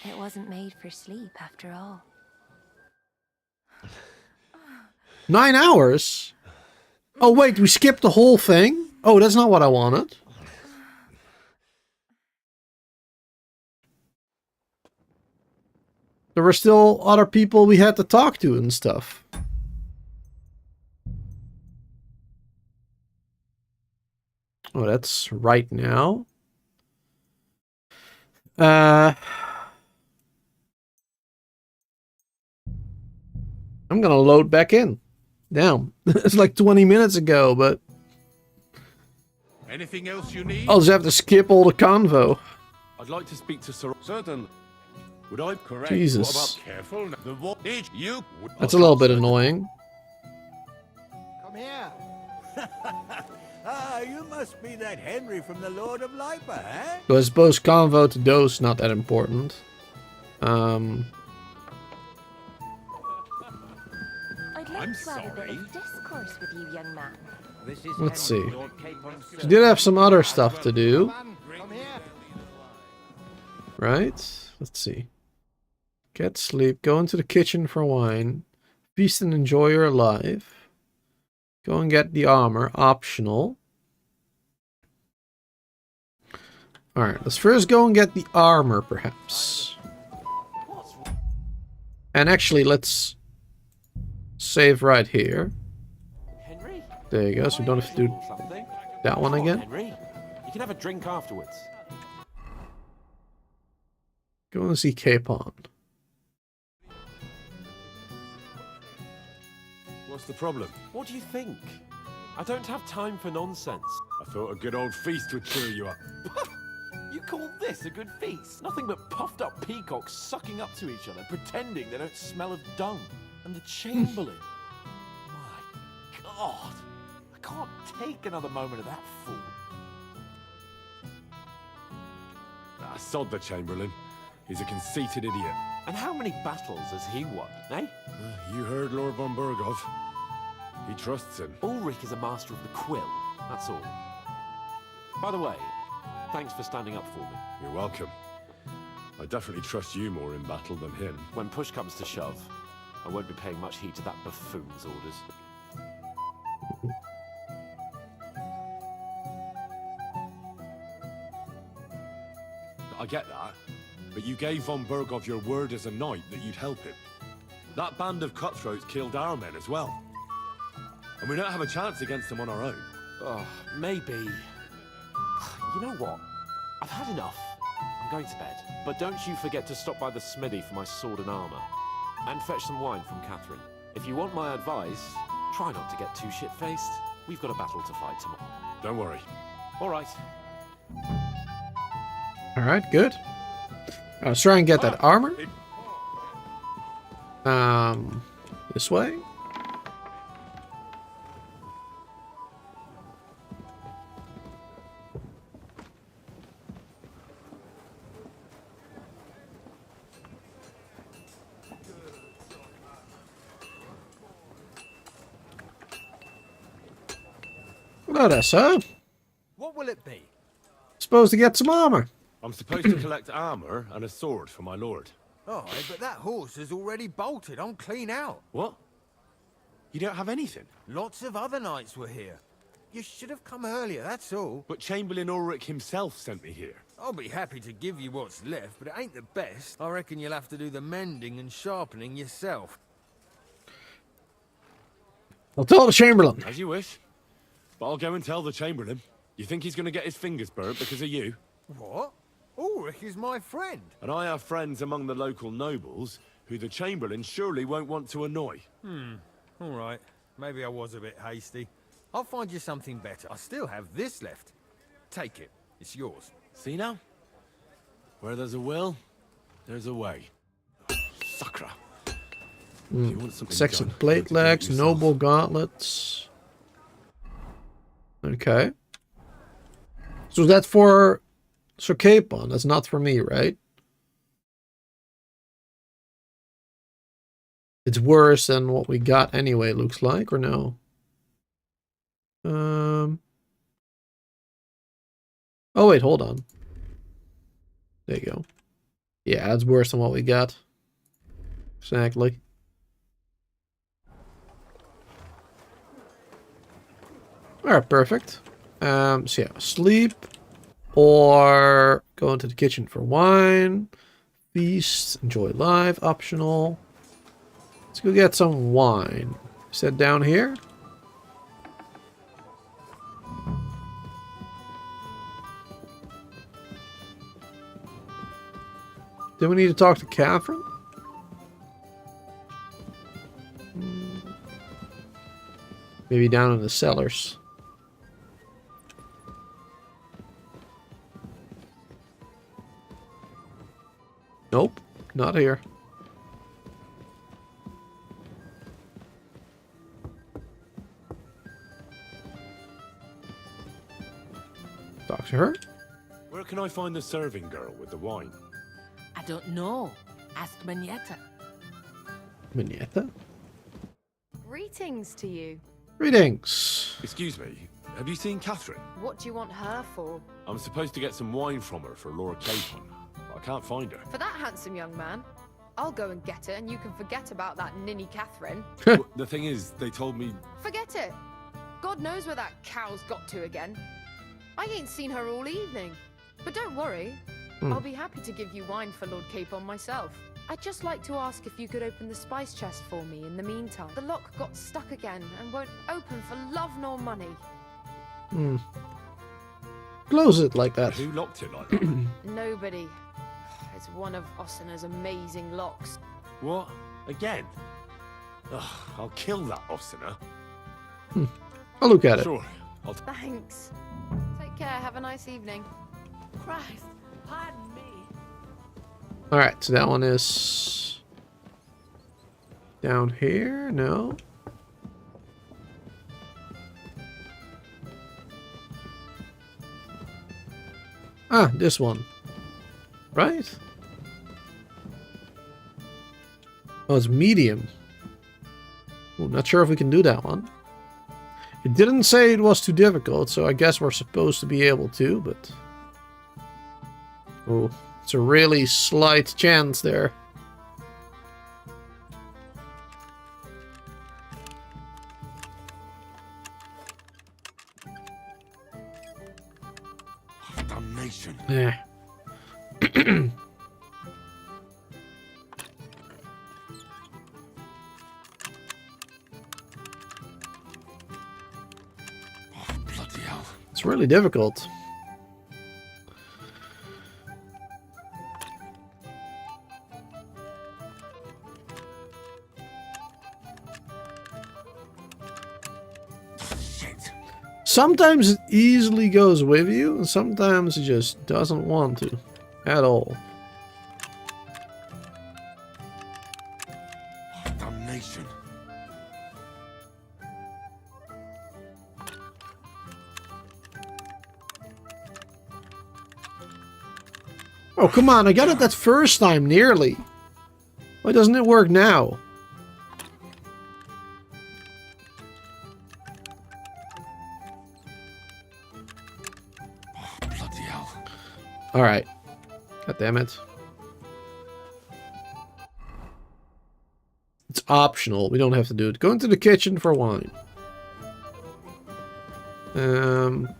It wasn't made for sleep, after all. 9 hours? Oh, wait, we skipped the whole thing? Oh, that's not what I wanted. There were still other people we had to talk to and stuff. Oh, that's right now. I'm gonna load back in. Damn, it's like 20 minutes ago, but Anything else you need? I'll just have to skip all the convo. I'd like to speak to Sir... Certain. Would I... Correct. Jesus. What about careful? The voltage you... That's a little bit annoying. Come here. Ah, you must be that Henry from the Lord of Lipa, eh? So I suppose convo to dose not that important. I'd like I'm to have a bit sorry. of discourse with you, young man. This is Let's Henry, see. Lord Capon's We servant. did have some other stuff to do, Come here. right? Let's see. Get sleep, go into the kitchen for wine, feast and enjoy your life. Go and get the armor, optional. Alright, let's first go and get the armor, perhaps. And actually, let's save right here. Henry? There you go, so we don't have to do Something? that one Come on, again. Henry. You can have a drink afterwards. Go and see Capon. What's the problem? What do you think? I don't have time for nonsense. I thought a good old feast would cheer you up. You call this a good feast? Nothing but puffed up peacocks sucking up to each other, pretending they don't smell of dung. And the Chamberlain. My God. I can't take another moment of that fool. Sod the Chamberlain. He's a conceited idiot. And how many battles has he won, eh? You heard Lord von Berghoff. He trusts him. Ulrich is a master of the quill, that's all. By the way, thanks for standing up for me. You're welcome. I definitely trust you more in battle than him. When push comes to shove, I won't be paying much heed to that buffoon's orders. I get that, but you gave von Berghoff your word as a knight that you'd help him. That band of cutthroats killed our men as well. And we don't have a chance against them on our own. Oh, maybe. You know what? I've had enough. I'm going to bed. But don't you forget to stop by the smithy for my sword and armor. And fetch some wine from Catherine. If you want my advice, try not to get too shit-faced. We've got a battle to fight tomorrow. Don't worry. All right. Alright, good. Let's try and get that armor. This way. Hello there, sir. What will it be? Supposed to get some armor. I'm supposed to collect armor and a sword for my lord. Oh, but that horse is already bolted. I'm clean out. What? You don't have anything? Lots of other knights were here. You should have come earlier, that's all. But Chamberlain Ulrich himself sent me here. I'll be happy to give you what's left, but it ain't the best. I reckon you'll have to do the mending and sharpening yourself. I'll tell the Chamberlain. As you wish. But I'll go and tell the Chamberlain. You think he's going to get his fingers burnt because of you? What? Ulrich is my friend. And I have friends among the local nobles who the Chamberlain surely won't want to annoy. All right. Maybe I was a bit hasty. I'll find you something better. I still have this left. Take it. It's yours. See now? Where there's a will, there's a way. Suckra. Section plate legs, noble gauntlets. Okay. So that's for Sir Capon. That's not for me, right? It's worse than what we got anyway, looks like, or no? Oh wait, hold on. There you go. Yeah, it's worse than what we got. Exactly. Alright, perfect. So yeah, sleep or go into the kitchen for wine, feast, enjoy life, optional. Let's go get some wine. Is that down here? Do we need to talk to Catherine? Maybe down in the cellars. Nope, not here. Talk to her. Where can I find the serving girl with the wine? I don't know. Ask Manetta. Manetta? Greetings to you. Greetings. Excuse me, have you seen Catherine? What do you want her for? I'm supposed to get some wine from her for Laura Capon. I can't find her. For that handsome young man? I'll go and get her, and you can forget about that ninny Catherine. Well, the thing is, they told me... Forget it. God knows where that cow's got to again. I ain't seen her all evening. But don't worry. I'll be happy to give you wine for Lord Capon myself. I'd just like to ask if you could open the spice chest for me in the meantime. The lock got stuck again and won't open for love nor money. Close it like that. Who locked it like that? Nobody. It's one of Osina's amazing locks. What? Again? Ugh, I'll kill that Osina. I'll look at it. Sure. Thanks. Take care. Have a nice evening. Christ, pardon me. Alright, so that one is down here? No. Ah, this one. Right? Oh, it's medium. Ooh, not sure if we can do that one. It didn't say it was too difficult, so I guess we're supposed to be able to, but... Oh, it's a really slight chance there. Damnation. Yeah. Bloody hell. It's really difficult. Sometimes it easily goes with you, and sometimes it just doesn't want to at all. Damnation. Oh, come on, I got it that first time, nearly. Why doesn't it work now? Alright. God damn it. It's optional. We don't have to do it. Go into the kitchen for wine. I'm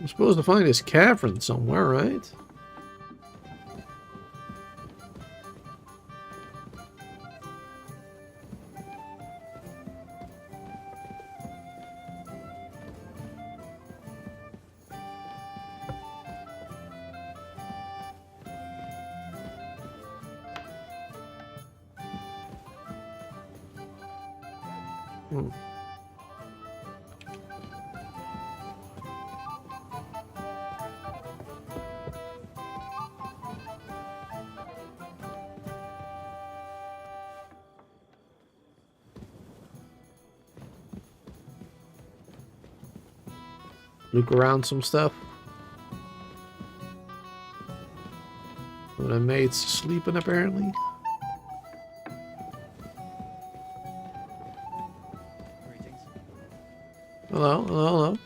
supposed to find this cavern somewhere, right? Look around some stuff. the maid's sleeping apparently. Hello, hello, hello.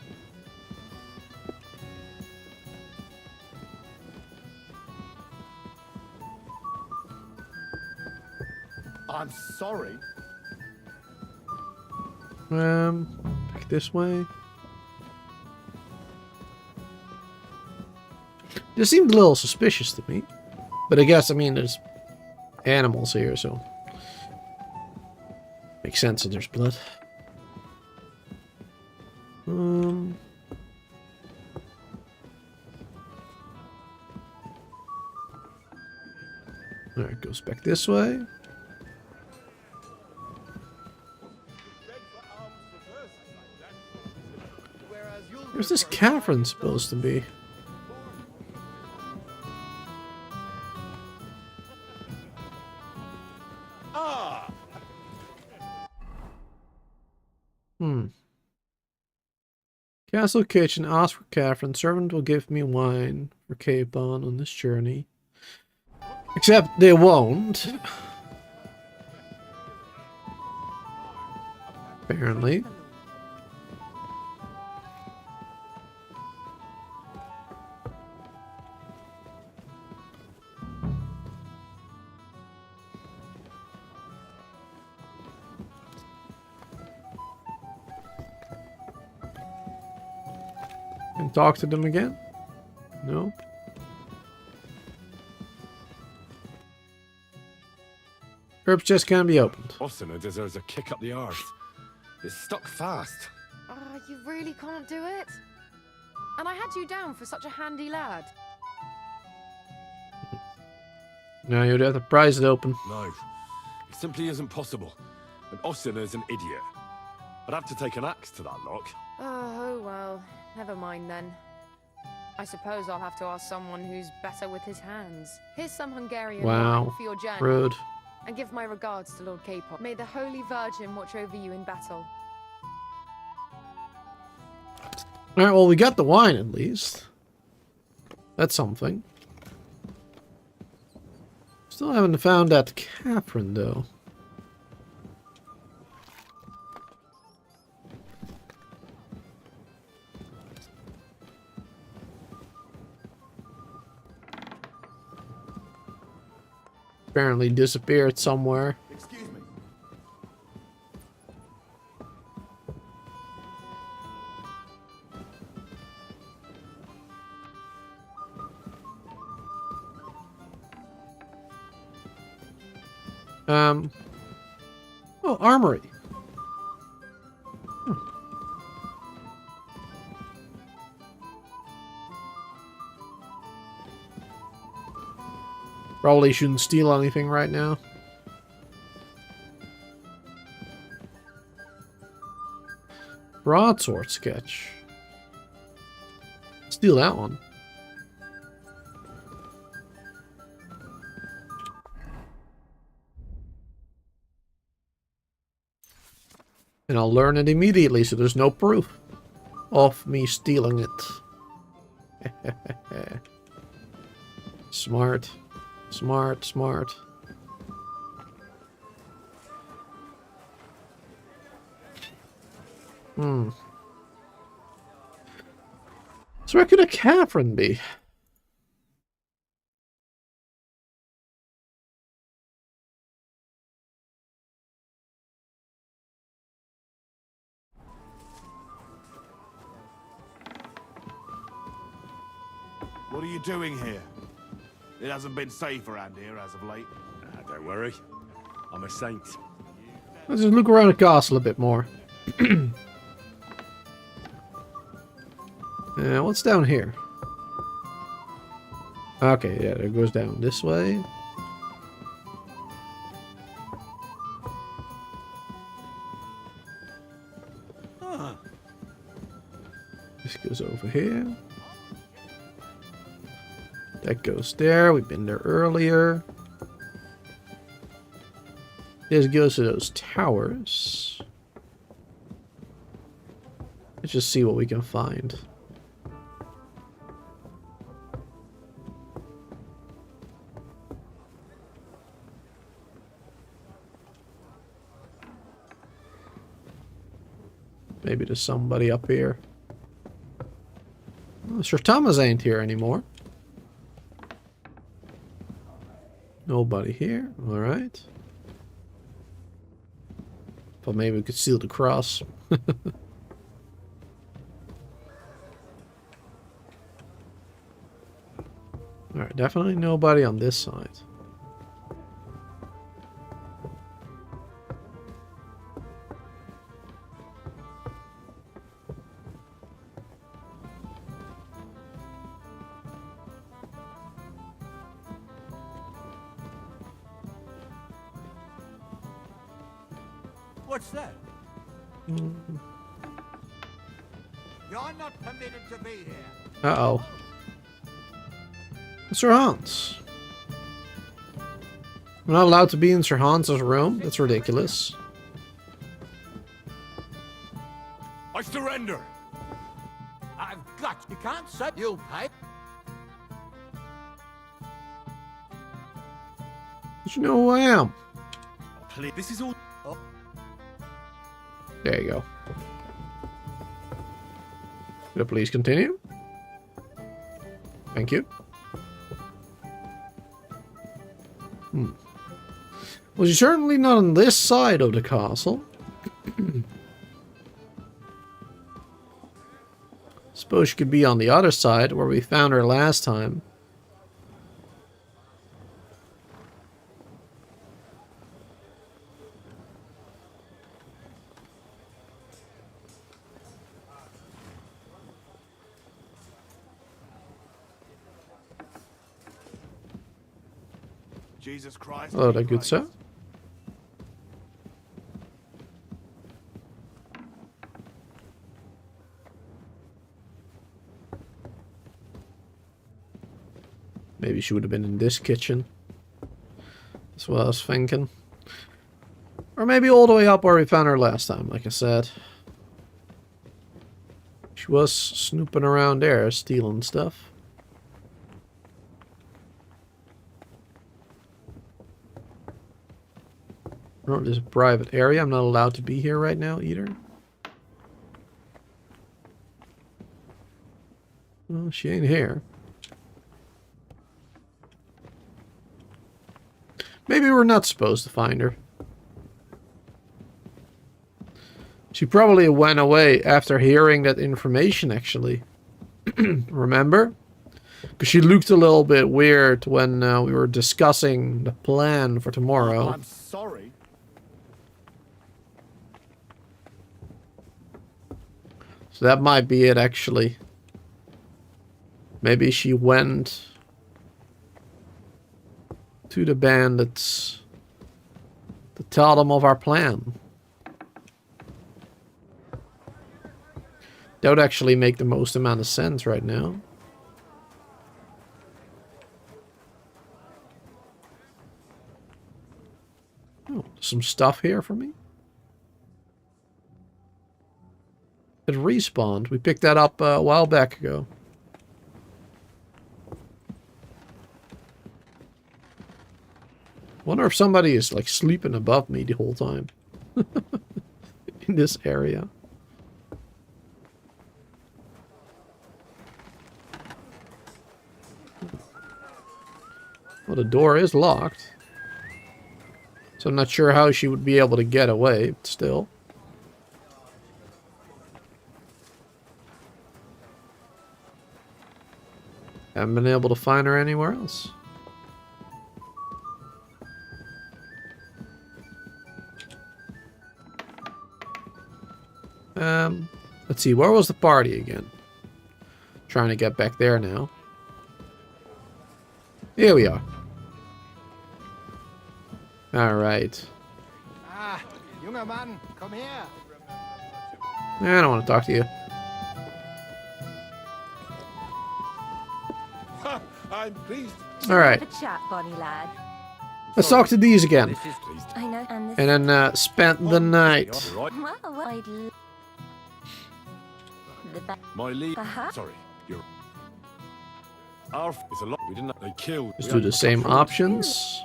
I'm sorry. Back this way. This seemed a little suspicious to me. But I guess, I mean, there's animals here, so... makes sense that there's blood. Alright, goes back this way. Where's this cavern supposed to be? Castle kitchen, ask for Catherine. Servant will give me wine for Capon on this journey. Except they won't. Apparently. And talk to them again? No. Herb's chest can be opened. Ossina deserves a kick up the arse. It's stuck fast. Oh, you really can't do it? And I had you down for such a handy lad. Now you'd have to prise it open. No, it simply isn't possible. And Ossina's an idiot. I'd have to take an axe to that lock. Oh, well, never mind then. I suppose I'll have to ask someone who's better with his hands. Here's some Hungarian wine for your journey. Rude. And give my regards to Lord Capon. May the Holy Virgin watch over you in battle. Alright, well, we got the wine at least. That's something. Still haven't found that Catherine, though. Apparently disappeared somewhere. Excuse me. Oh, armory. Probably shouldn't steal anything right now. Broadsword sketch. Steal that one. And I'll learn it immediately, so there's no proof of me stealing it. Smart. Smart, smart. So where could a Catherine be? What are you doing here? It hasn't been safe around here as of late. Don't worry. I'm a saint. Let's just look around the castle a bit more. What's down here? Okay, yeah, it goes down this way. This goes over here. That goes there. We've been there earlier. This goes to those towers. Let's just see what we can find. Maybe there's somebody up here. Oh, Sir Thomas ain't here anymore. Nobody here. Alright. But maybe we could steal the cross. Alright, definitely nobody on this side. What's that? You're not permitted to be here. Uh-oh. Sir Hans. We're not allowed to be in Sir Hans's room? That's ridiculous. I surrender. I've got you. Can't say you'll pay. Did you know who I am? Please, this is all. Oh. There you go. Could I please continue? Thank you. Well, she's certainly not on this side of the castle. Suppose she could be on the other side where we found her last time. Jesus Christ. Hello there, good sir. Maybe she would have been in this kitchen. That's what I was thinking. Or maybe all the way up where we found her last time, like I said. She was snooping around there, stealing stuff. Oh, there's a private area. I'm not allowed to be here right now either. Well, she ain't here. Maybe we're not supposed to find her. She probably went away after hearing that information, actually. Remember? Because she looked a little bit weird when we were discussing the plan for tomorrow. I'm sorry. So that might be it, actually. Maybe she went to the bandits to tell them of our plan. That would actually make the most amount of sense right now. Oh, some stuff here for me. It respawned. We picked that up a while back ago. Wonder if somebody is like sleeping above me the whole time. In this area. Well, the door is locked. So I'm not sure how she would be able to get away, but still. Haven't been able to find her anywhere else. Let's see, where was the party again? Trying to get back there now. Here we are. Alright. Ah, junger Mann, komm her. I don't want to talk to you. I'm pleased. Alright. Have a chat, bonny lad. Let's talk to these again. I know, and this And then spent the night. well, I'd My lead. Uh-huh. Sorry, you're. It's a lot. We didn't. They killed. Let's do the same options.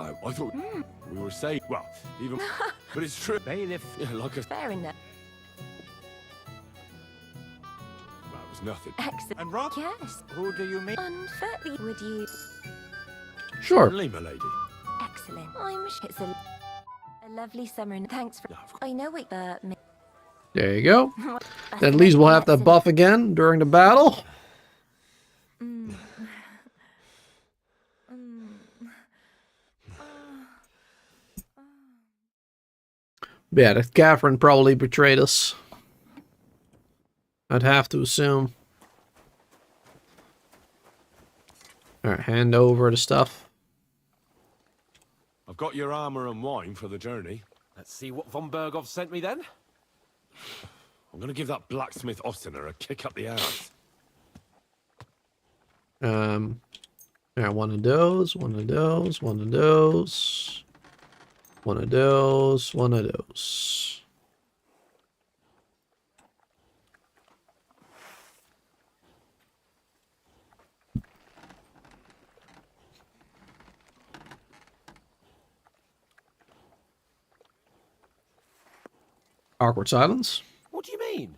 I thought we were safe. Well, even... but it's true. Bailiff. Yeah, like a... Fair enough. That was nothing. Excellent. And Rob? Yes. Who do you mean? Unfairly, would you? Sure. Certainly, my lady. Excellent. It's a lovely summer, and thanks for... I know it, There you go. Then at least we'll have that buff again during the battle. Yeah, that Catherine probably betrayed us. I'd have to assume. Alright, hand over the stuff. I've got your armor and wine for the journey. Let's see what von Berghoff sent me then. I'm gonna give that blacksmith Ostener a kick up the ass. Yeah, one of those, one of those, one of those. One of those, one of those. Awkward silence. What do you mean?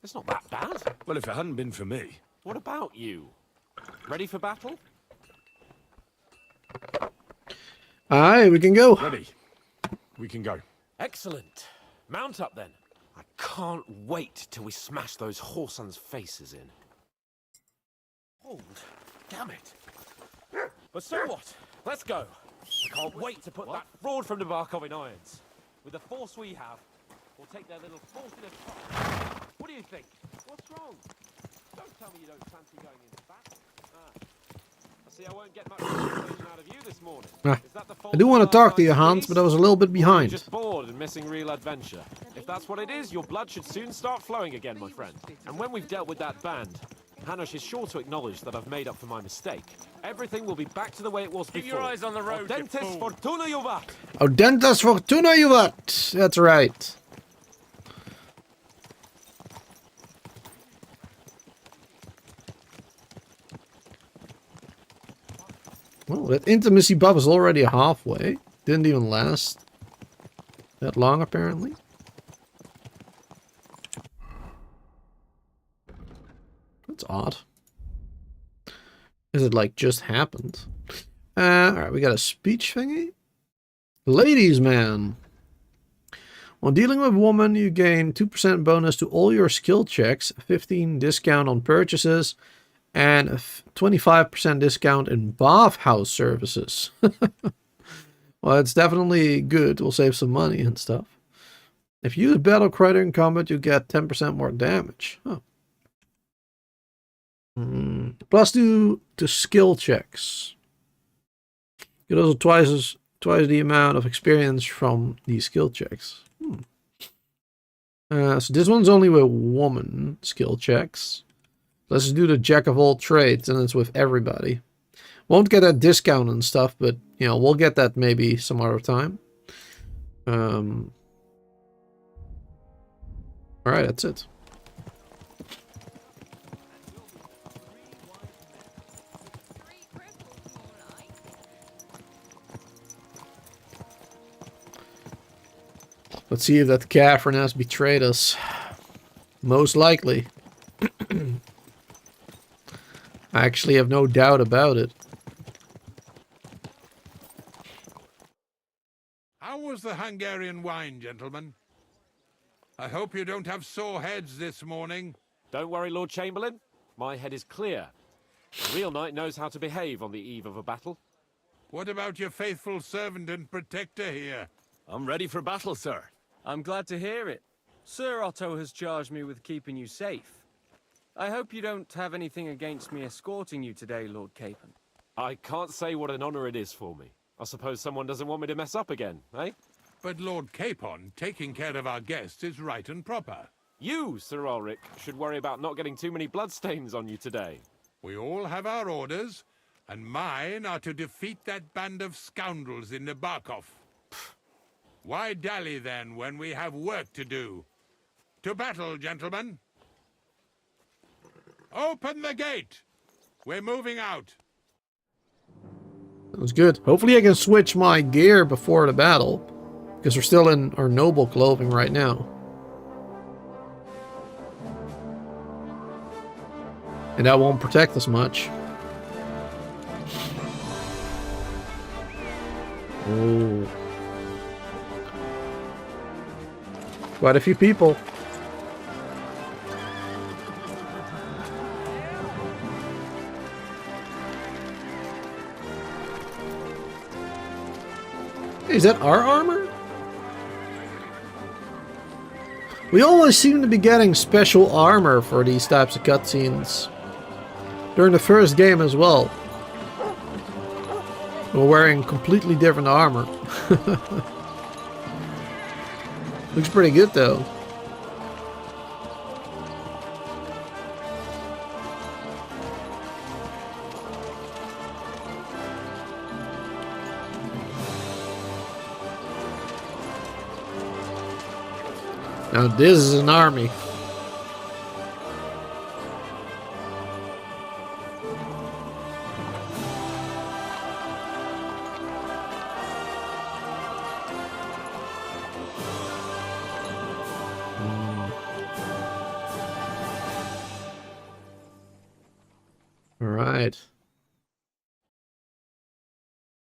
It's not that bad. Well, if it hadn't been for me. What about you? Ready for battle? Aye, we can go. Ready. We can go. Excellent. Mount up then. I can't wait till we smash those whoresons' faces in. Hold. Damn it. But so what? Let's go. I can't wait to put that fraud from the Barkov in irons. With the force we have, we'll take their little fortunate part. What do you think? What's wrong? Don't tell me you don't fancy going into battle. I see I won't get much conversation out of you this morning. Is that the fault I do want to of talk to you, our Hans, peace? but I was a little bit behind. Just bored and missing real adventure. If that's what it is, your blood should soon start flowing again, my friend. And when we've dealt with that band, Hanush is sure to acknowledge that I've made up for my mistake. Everything will be back to the way it was before. Keep your eyes on the road, you Audentes fool. fortuna juvat. Audentes fortuna juvat. That's right. Well, that intimacy buff is already halfway. Didn't even last that long, apparently. That's odd. Is it like just happened? Alright, we got a speech thingy. Ladies man. When dealing with women, you gain 2% bonus to all your skill checks, 15 discount on purchases, and a 25% discount in bathhouse services. Well, it's definitely good. We'll save some money and stuff. If you use battle cry in combat, you get 10% more damage. Oh. Plus 2 to skill checks. You get also twice the amount of experience from these skill checks. So this one's only with woman skill checks. Let's just do the jack of all trades, and it's with everybody. Won't get that discount and stuff, but you know, we'll get that maybe some other time. Alright, that's it. Let's see if that Catherine has betrayed us. Most likely. I actually have no doubt about it. How was the Hungarian wine, gentlemen? I hope you don't have sore heads this morning. Don't worry, Lord Chamberlain. My head is clear. A real knight knows how to behave on the eve of a battle. What about your faithful servant and protector here? I'm ready for battle, sir. I'm glad to hear it. Sir Otto has charged me with keeping you safe. I hope you don't have anything against me escorting you today, Lord Capon. I can't say what an honor it is for me. I suppose someone doesn't want me to mess up again, eh? But Lord Capon, taking care of our guests is right and proper. You, Sir Ulrich, should worry about not getting too many bloodstains on you today. We all have our orders, and mine are to defeat that band of scoundrels in the Barkov. Why dally then when we have work to do? To battle, gentlemen! Open the gate! We're moving out. That was good. Hopefully I can switch my gear before the battle, because we're still in our noble clothing right now. And that won't protect us much. Oh. Quite a few people. Is that our armor? We always seem to be getting special armor for these types of cutscenes. During the first game as well. We're wearing completely different armor. Looks pretty good though. Now this is an army. All right.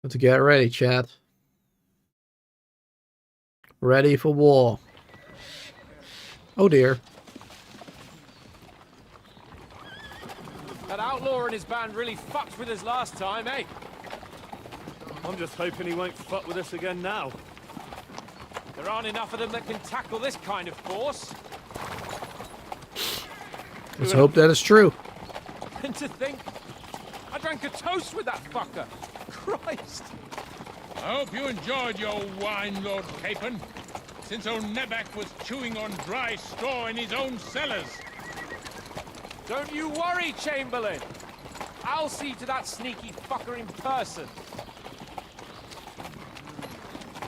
Let's get ready, chat. Ready for war. Oh dear. That outlaw and his band really fucked with us last time, eh? I'm just hoping he won't fuck with us again now. There aren't enough of them that can tackle this kind of force. Let's hope that is true. And to think, I drank a toast with that fucker. Christ. I hope you enjoyed your wine, Lord Capon, since old Neback was chewing on dry straw in his own cellars. Don't you worry, Chamberlain. I'll see to that sneaky fucker in person.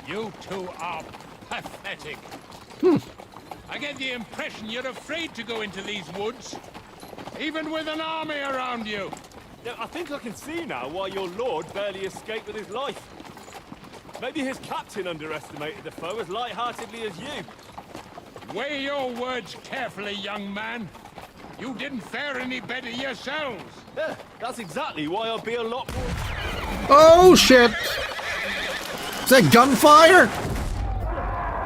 You two are pathetic. I get the impression you're afraid to go into these woods, even with an army around you. Yeah, I think I can see now why your lord barely escaped with his life. Maybe his captain underestimated the foe as light-heartedly as you. Weigh your words carefully, young man. You didn't fare any better yourselves. Yeah, that's exactly why I'll be a lot more... Oh shit! Is that gunfire?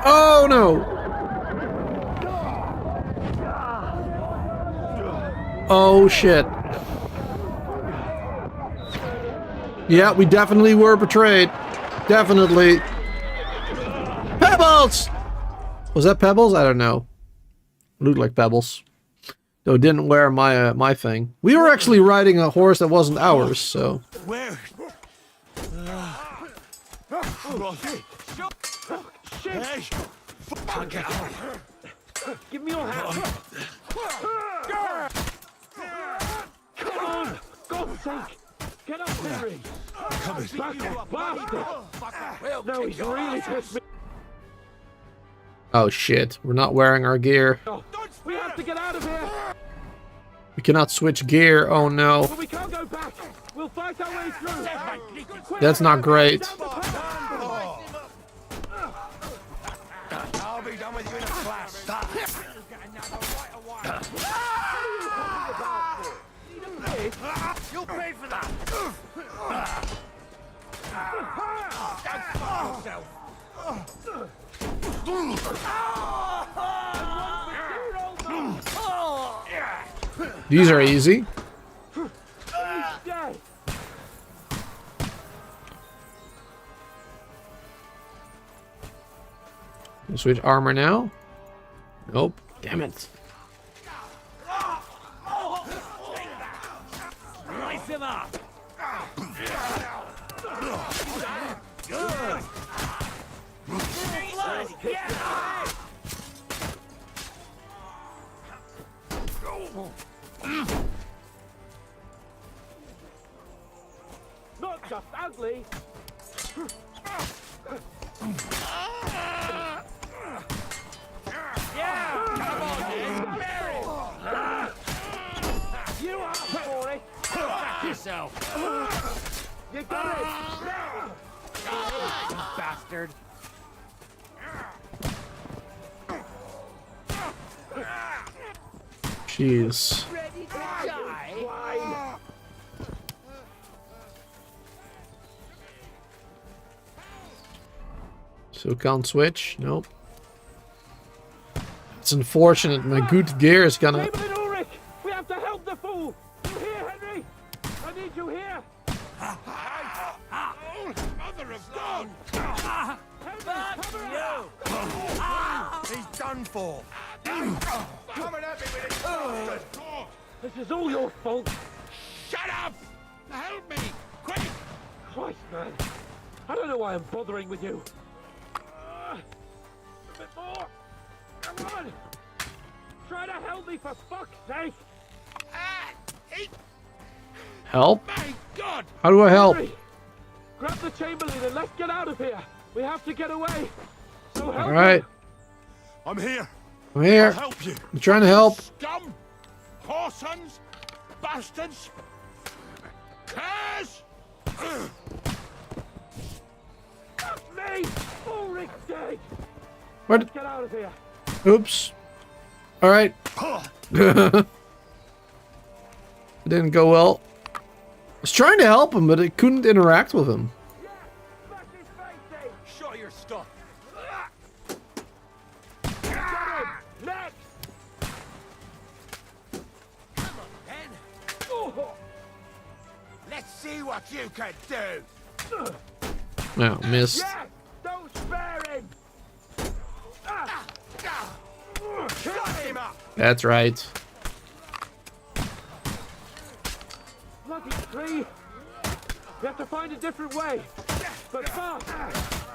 Oh no! Oh shit. Yeah, we definitely were betrayed. Definitely. Pebbles! Was that Pebbles? I don't know. Looked like Pebbles. Though it didn't wear my my thing. We were actually riding a horse that wasn't ours, so. Where? Hey! I'll get out. Give me your hand. Come on! God's sake! Get up, Henry! Coming. Bastard! No, he's really pissed me. Oh shit, we're not wearing our gear. We have to get out of here! We cannot switch gear, oh no. But we can't go back! We'll fight our way through! That's not great. I'll be done with you in a flash! You'll pay for that! These are easy. Switch armor now? Nope. Damn it. Nice him up! Not just ugly. Yeah, come on, you are for it. Back yourself. You You got it! Bastard! Jeez. Ready to die? So can't switch? Nope. It's unfortunate. My good gear is gonna... Chamberlain Ulrich! We have to help the fool! You hear, Henry? I need you here! Mother of God! He's done for. Coming at me with his bastard! This is all your fault! Shut up! Help me! Quick! Christ, man! I don't know why I'm bothering with you. A bit more! Come on! Try to help me, for fuck's sake! Help? My God! How do I help? Henry, grab the Chamberlain and let's get out of here! We have to get away! So help Alright. I'm here. I'm here. I'll help you. I'm trying to help. Scum! Whoresons! Bastards! Curse! Fuck me! Ulrich's dead! What? Let's get out of here! Oops. Alright. It didn't go well. I was trying to help him, but it couldn't interact with him. Show your stuff. Next! Come on, then. Let's see what you can do. No, missed. Yeah! Don't spare him! Shut him up! That's right. Bloody tree! We have to find a different way. But fast!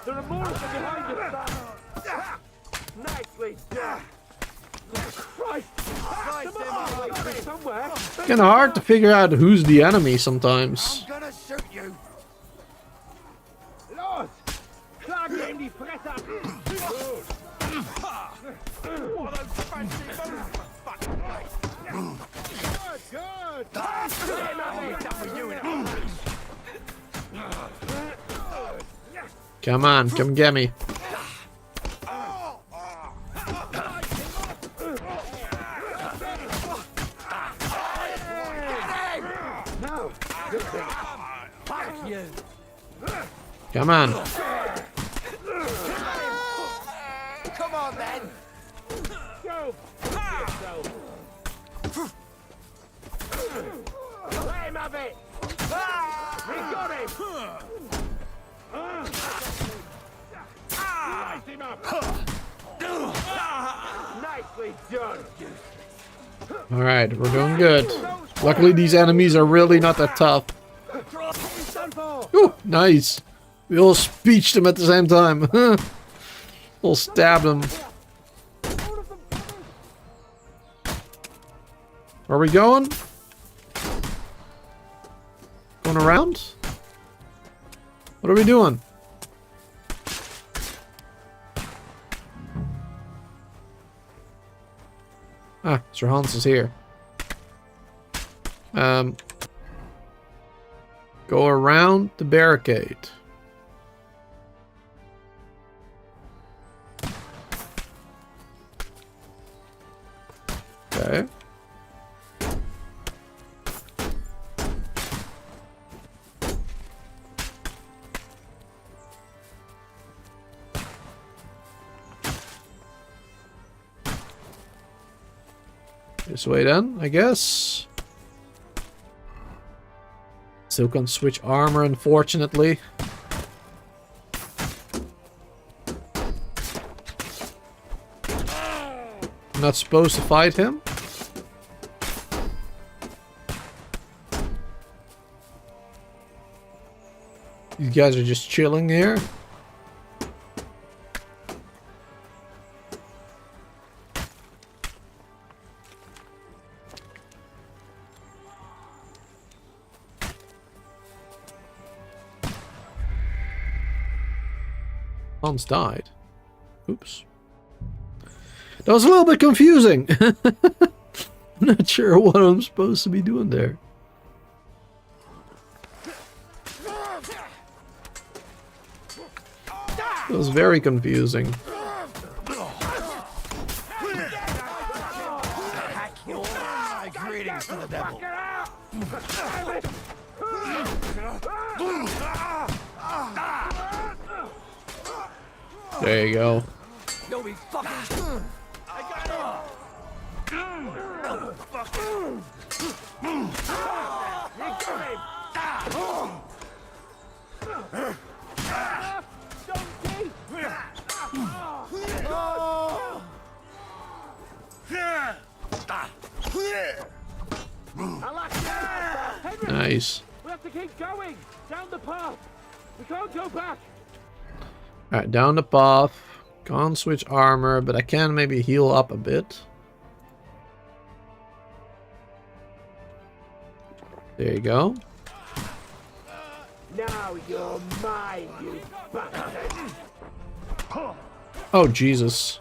There are more of them behind us, Sam! Nicely done! Christ! Somewhere! Kinda hard to figure out who's the enemy sometimes. I'm gonna shoot you. Los! Schlag ihm die Fresse ab! What a fancy move! Fuck. Good! Come on, come get me. Come on. Come on, then. Go! Let him have it! We got him! Light him up! Nicely done! Alright, we're doing good. Luckily these enemies are really not that tough. Ooh, nice. We all speeched them at the same time. We'll stab them. Where are we going? Going around? What are we doing? Ah, Sir Hans is here. Go around the barricade. Okay. This way then, I guess. Still can't switch armor, unfortunately. I'm not supposed to fight him. These guys are just chilling here. Hans died. Oops. That was a little bit confusing. I'm not sure what I'm supposed to be doing there. was very confusing. Greetings to the devil. There you go. You'll be fucking. I got Nice. We have to keep going down the path. We can't go back. Alright, down the path. Can't switch armor, but I can maybe heal up a bit. There you go. Now you're mine, you bastard. Oh, Jesus.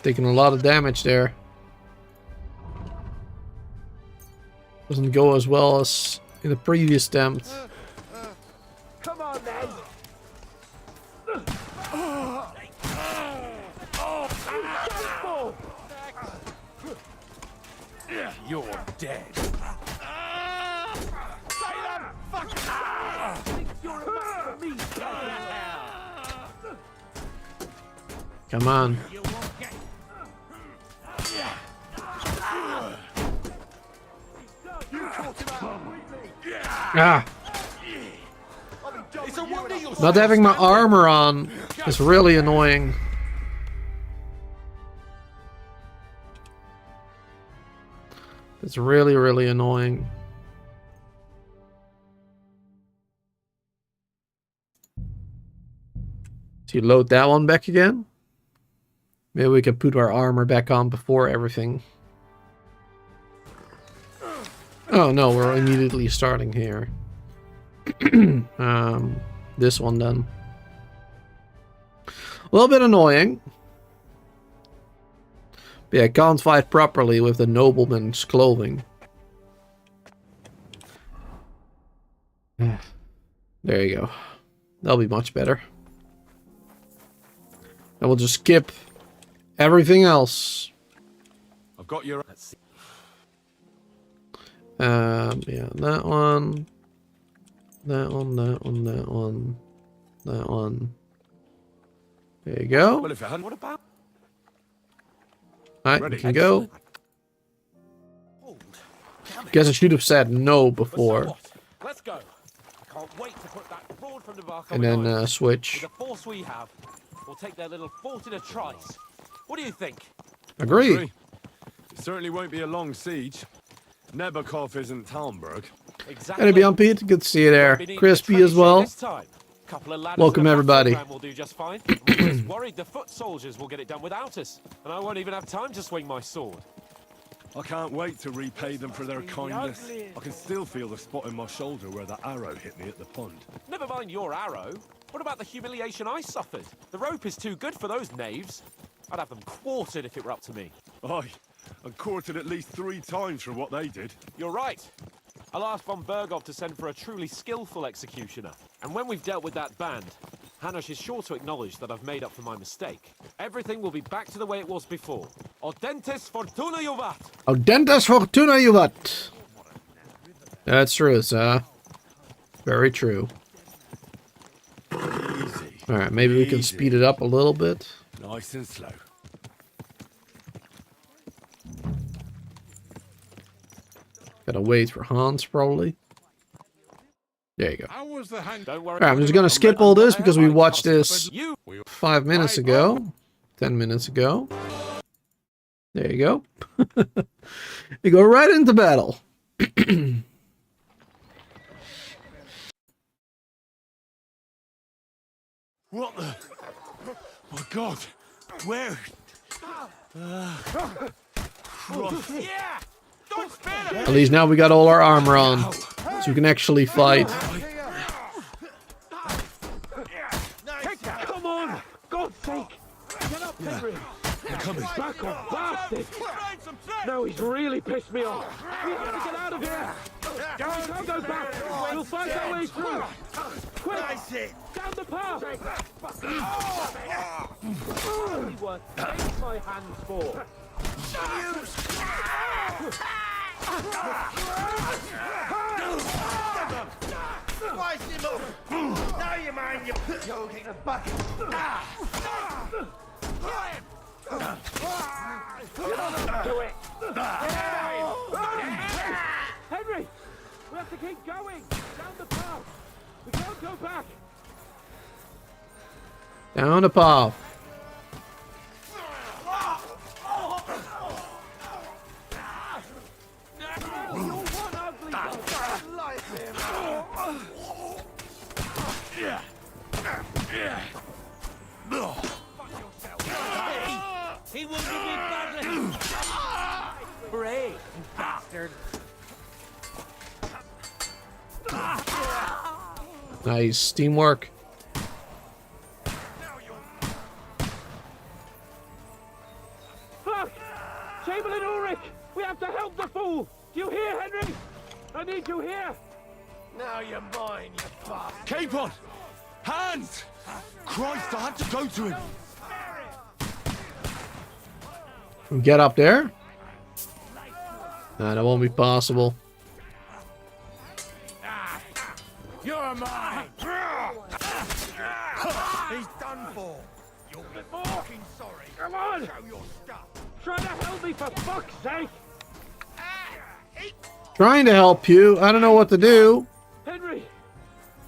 Taking a lot of damage there. Doesn't go as well as in the previous attempt. Come on, then. You're dead. Come on. Ah. Not having my armor on is really annoying. It's really, really annoying. So you load that one back again? Maybe we can put our armor back on before everything. Oh no, we're immediately starting here. This one then. A little bit annoying. But yeah, I can't fight properly with the nobleman's clothing. There you go. That'll be much better. And we'll just skip everything else. I've got your... Yeah, that one. That one, that one, that one. That one. There you go. Well, if it hadn't... What about... Alright, we can go. Guess I should have said no before. Let's go. I can't wait to put that fraud from the bar. And then switch. With the force we have, we'll take their little fort in a trice. What do you think? Agree. It certainly won't be a long siege. Nebakov isn't Talmberg. Exactly. Gonna be on Pete. Good to see you there. Crispy as well. Welcome everybody. Will do just fine. I'm always worried the foot soldiers will get it done without us, and I won't even have time to swing my sword. I can't wait to repay them for their kindness. I can still feel the spot in my shoulder where that arrow hit me at the pond. Never mind your arrow. What about the humiliation I suffered? The rope is too good for those knaves. I'd have them quartered if it were up to me. Aye, and quartered at least 3 times for what they did. You're right. I'll ask von Bergov to send for a truly skillful executioner. And when we've dealt with that band, Hanush is sure to acknowledge that I've made up for my mistake. Everything will be back to the way it was before. Audentes fortuna juvat! Audentes fortuna juvat! That's true, sir. Very true. Alright, maybe we can speed it up a little bit. Nice and slow. Gotta wait for Hans, probably. There you go. Don't worry. Alright, I'm just gonna skip all this because we watched this 5 minutes ago. 10 minutes ago. There you go. You go right into battle. What the? My God! Where? Yeah! Don't spin it! At least now we got all our armor on, so we can actually fight. Come on! God's sake! Get up, Henry! Back off, bastard! Now he's really pissed me off! We have to get out of here! Don't go back! We'll find our way through! Quick! Down the path! Only worth take my hands for! Slice him up! Now you mind you're joking the bucket! Do it! Henry! We have to keep going! Down the path! We can't go back! Down the path. He wounded me badly! Brave, you bastard! Nice teamwork. Fuck! Chamberlain Ulrich! We have to help the fool! Do you hear, Henry? I need you here! Now you're mine, you bastard! Capon! Hands! Christ, I had to go to him! Get up there? Nah, that won't be possible. You're mine! He's done for! You'll be fucking sorry! Come on! Show your stuff! Try to help me for fuck's sake! Trying to help you. I don't know what to do. Henry!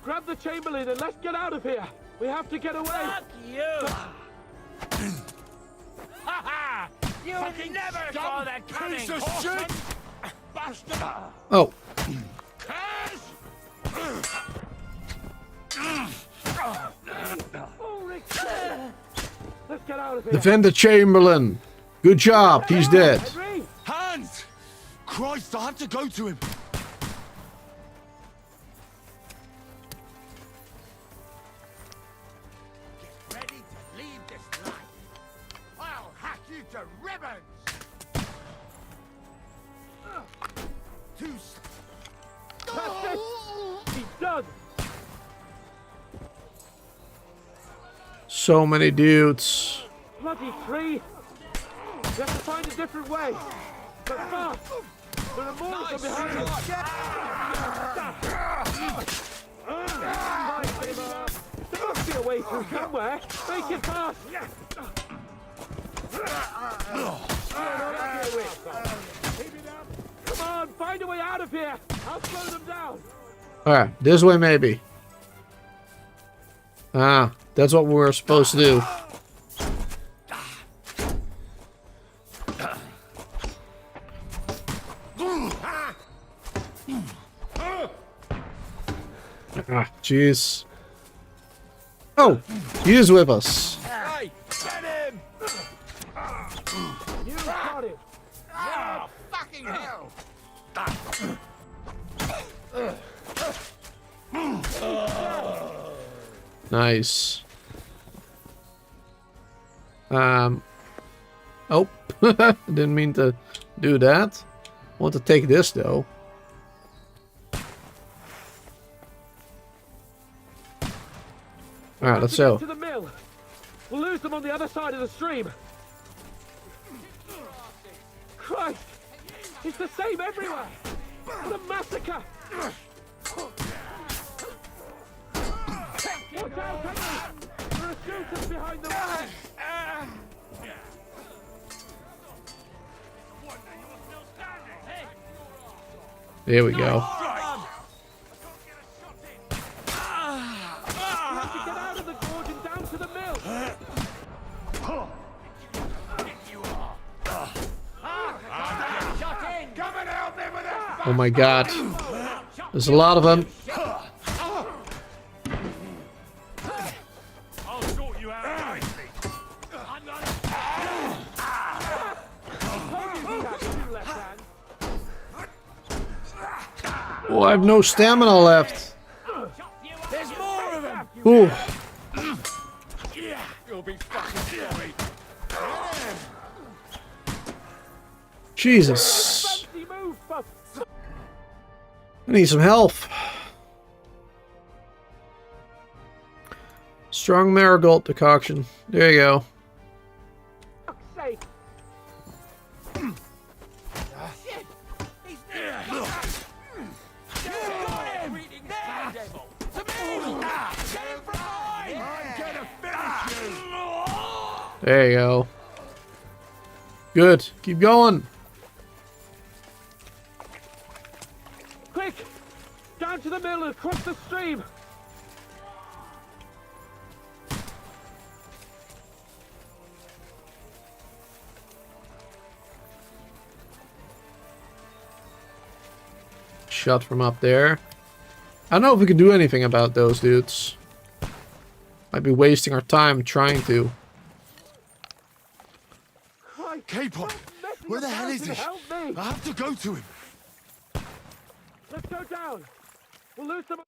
Grab the Chamberlain and let's get out of here! We have to get away! Fuck you! Ha ha! You would never saw that coming! Piece of shit! Bastard! Oh. Let's get out of here! Defend the Chamberlain. Good job. He's dead. Hands! Christ, I had to go to him! Ready to leave this life? I'll hack you to ribbons! That's it! He's done! So many dudes. Bloody tree! We have to find a different way! But fast! There are more of them behind us! There must be a way through somewhere! Make it fast! Come on, find a way out of here! I'll slow them down! Alright, this way maybe. Ah, that's what we were supposed to do. Ah, jeez. Oh, he is with us. Hey, get him! You got it! Oh, fucking hell! Nice. Oh, didn't mean to do that. Want to take this though. Alright, let's go. To the mill. We'll lose them on the other side of the stream. Christ! It's the same everywhere! What a massacre! Watch out, Henry! There are shooters behind the wall! There we go. Get out of the gorge and down to the mill! Oh my god. There's a lot of them. I'll sort you out. Oh, I have no stamina left. There's more of them! Ooh. You'll be fucking sorry. Jesus. I need some health. Strong marigold decoction. There you go. There you go. Good. Keep going. Quick! Down to the mill and across the stream! Shot from up there. I don't know if we can do anything about those dudes. Might be wasting our time trying to. Capon! Where the hell is he? I have to go to him. Let's go down. We'll lose them.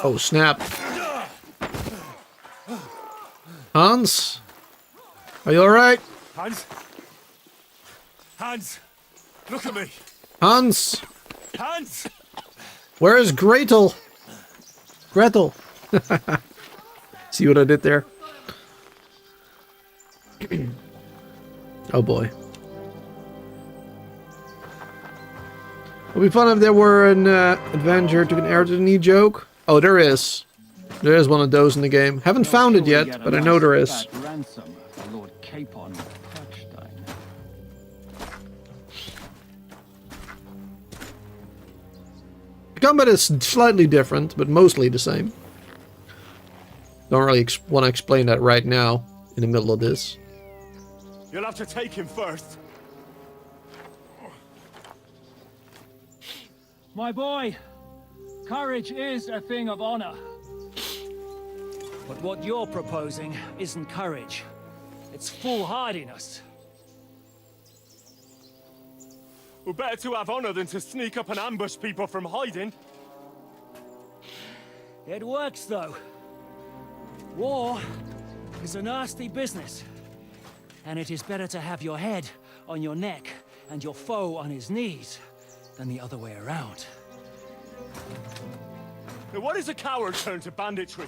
Oh, snap. Hans? Are you alright? Hans? Hans! Look at me! Hans! Hans! Where is Gretel? Gretel! See what I did there? Oh boy. It would be fun if there were an adventure to an air to the knee joke. Oh, there is. There is one of those in the game. Haven't found it yet, but I know there is. Ransom for Lord Capon Perchstein. The combat is slightly different, but mostly the same. Don't really want to explain that right now, in the middle of this. You'll have to take him first. My boy, courage is a thing of honor. But what you're proposing isn't courage. It's foolhardiness. We're better to have honor than to sneak up and ambush people from hiding. It works, though. War is a nasty business. And it is better to have your head on your neck and your foe on his knees than the other way around. Now, what is a coward turn to banditry?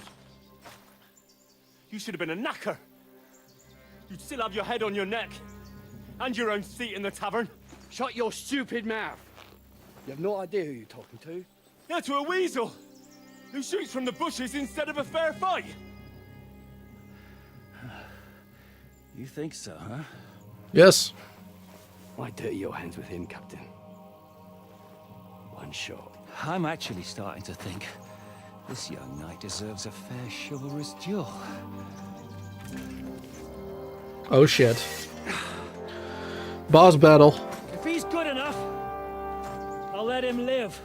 You should have been a knacker. You'd still have your head on your neck. And your own seat in the tavern. Shut your stupid mouth. You have no idea who you're talking to. Yeah, to a weasel. Who shoots from the bushes instead of a fair fight. You think so, huh? Yes. Why dirty your hands with him, Captain? One shot. I'm actually starting to think this young knight deserves a fair chivalrous duel. Oh shit. Boss battle. If he's good enough, I'll let him live.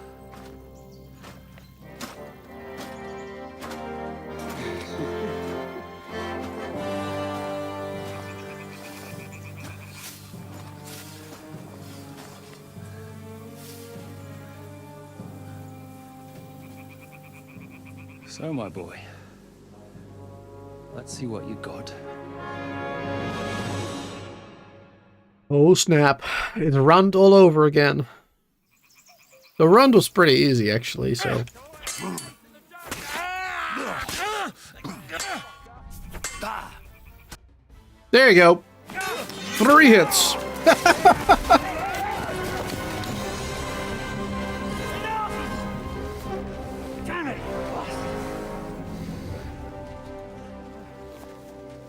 So, my boy, let's see what you got. Oh snap. It's run all over again. The run was pretty easy actually, so. There you go. 3 hits.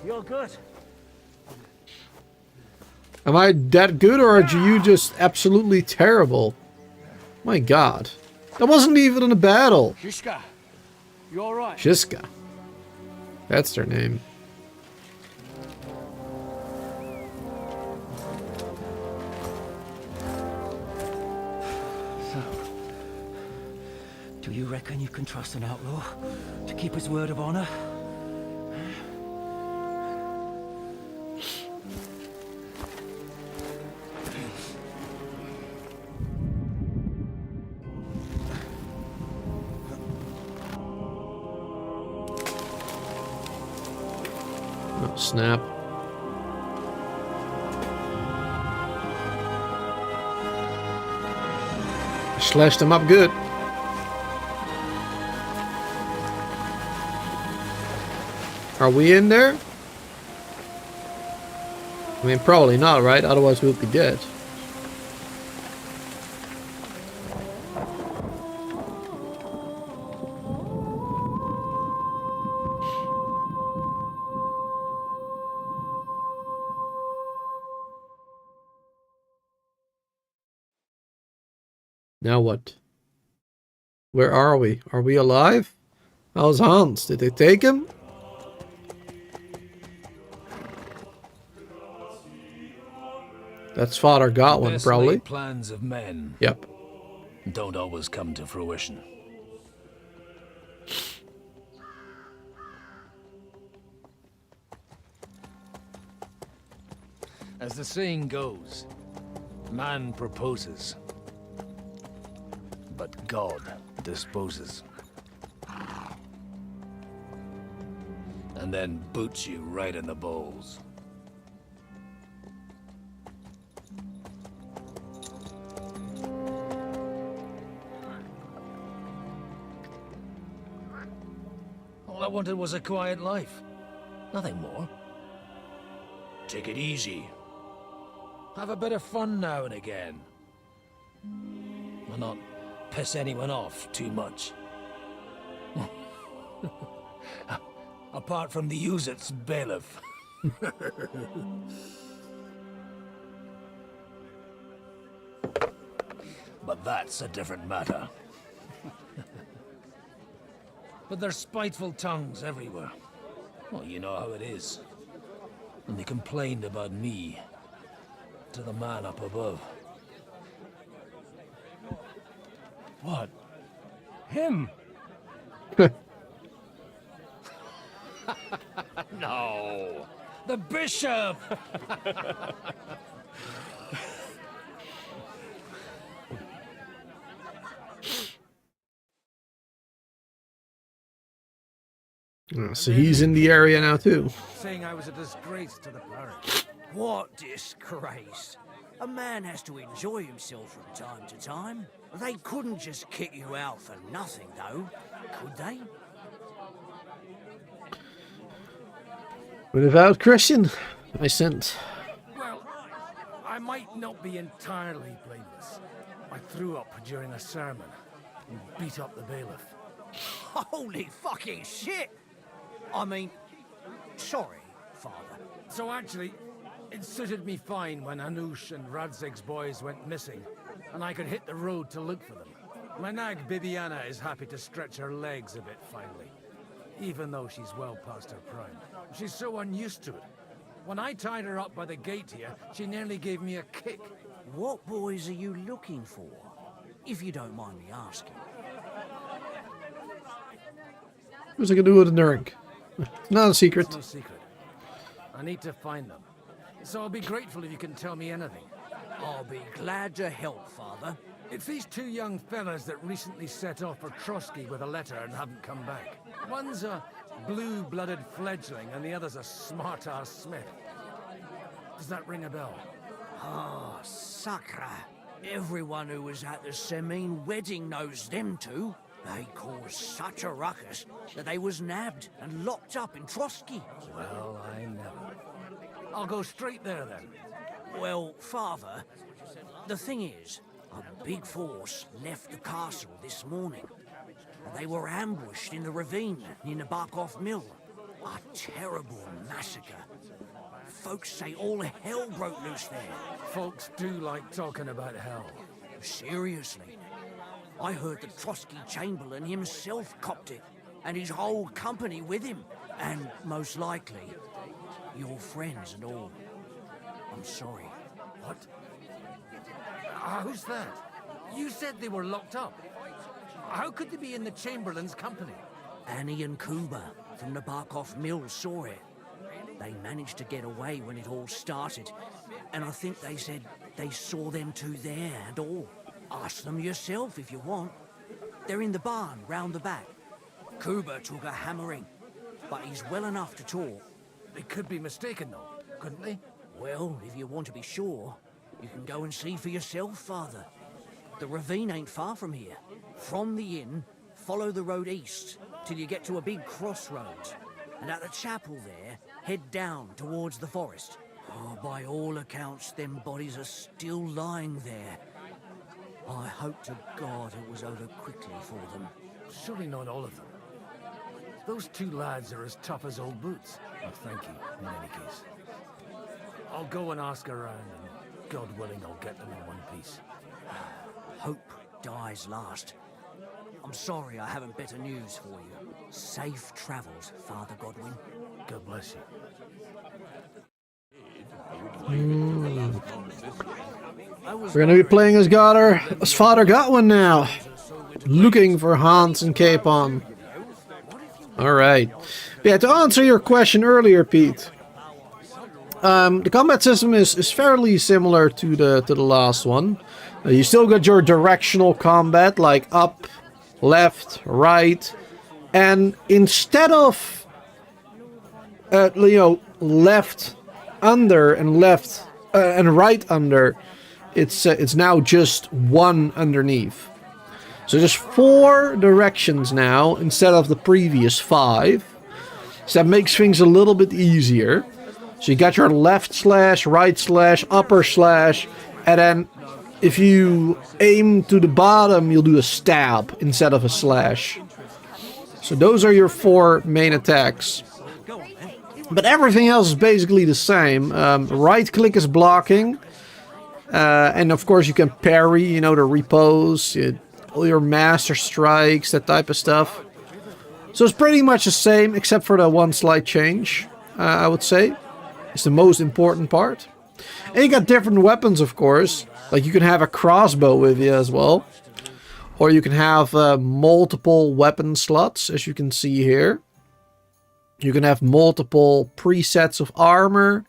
You're good. Am I that good or are you just absolutely terrible? My god. That wasn't even in a battle. Shishka, you alright? Shiska. That's their name. So, do you reckon you can trust an outlaw to keep his word of honor? Oh, snap. Slashed them up good. Are we in there? I mean, probably not, right? Otherwise we'll be dead. Now what? Where are we? Are we alive? How's Hans? Did they take him? That's Father Godwin, Best probably. laid plans of men. Yep. Don't always come to fruition. As the saying goes, man proposes, but God disposes. And then boots you right in the balls. All I wanted was a quiet life. Nothing more. Take it easy. Have a bit of fun now and again. And not piss anyone off too much. Apart from the use-its bailiff. But that's a different matter. But there's spiteful tongues everywhere. Well, you know how it is. And they complained about me to the man up above. What? Him? No. The bishop! So he's in the area now too. Saying I was a disgrace to the parish. What disgrace? A man has to enjoy himself from time to time. They couldn't just kick you out for nothing, though, could they? Without Christian, I sent. Well, I might not be entirely blameless. I threw up during a sermon and beat up the bailiff. Holy fucking shit! I mean, sorry, Father. So actually, it suited me fine when Anush and Radzig's boys went missing, and I could hit the road to look for them. My nag Bibiana is happy to stretch her legs a bit finally, even though she's well past her prime. She's so unused to it. When I tied her up by the gate here, she nearly gave me a kick. What boys are you looking for, if you don't mind me asking? What's I gonna do with the Nurg? Not a secret. It's no secret. I need to find them. So I'll be grateful if you can tell me anything. I'll be glad to help, Father. It's these two young fellas that recently set off for Trotsky with a letter and haven't come back. One's a blue-blooded fledgling and the other's a smart-ass smith. Does that ring a bell? Ah, Sakra. Everyone who was at the Semine wedding knows them two. They caused such a ruckus that they was nabbed and locked up in Trotsky. Well, I never. I'll go straight there then. Well, Father, the thing is, a big force left the castle this morning. They were ambushed in the ravine near the Barkov Mill. A terrible massacre. Folks say all hell broke loose there. Folks do like talking about hell. Seriously. I heard the Trotsky Chamberlain himself copped it, and his whole company with him. And most likely, your friends and all. I'm sorry. What? Who's that? You said they were locked up. How could they be in the Chamberlain's company? Annie and Kuba from the Barkov Mill saw it. They managed to get away when it all started, and I think they said they saw them two there and all. Ask them yourself if you want. They're in the barn round the back. Kuba took a hammering, but he's well enough to talk. They could be mistaken though, couldn't they? Well, if you want to be sure, you can go and see for yourself, Father. The ravine ain't far from here. From the inn, follow the road east till you get to a big crossroads. And at the chapel there, head down towards the forest. Oh, by all accounts, them bodies are still lying there. I hope to God it was over quickly for them. Surely not all of them. Those 2 lads are as tough as old boots. Oh, thank you, in any case. I'll go and ask around, and God willing, I'll get them in one piece. Hope dies last. I'm sorry I haven't better news for you. Safe travels, Father Godwin. God bless you. We're gonna be playing as Father Godwin now. Looking for Hans and Capon. Alright. Yeah, to answer your question earlier, Pete. The combat system is fairly similar to the last one. You still got your directional combat, like up, left, right, and instead of left under and left and right under, it's now just one underneath. So there's 4 directions now instead of the previous 5. So that makes things a little bit easier. So you got your left slash, right slash, upper slash, and then if you aim to the bottom, you'll do a stab instead of a slash. So those are your 4 main attacks. But everything else is basically the same. Right click is blocking. And of course you can parry, the repose, all your master strikes, that type of stuff. So it's pretty much the same, except for the one slight change, I would say. It's the most important part. And you got different weapons, of course. Like you can have a crossbow with you as well. Or you can have multiple weapon slots, as you can see here. You can have multiple presets of armor.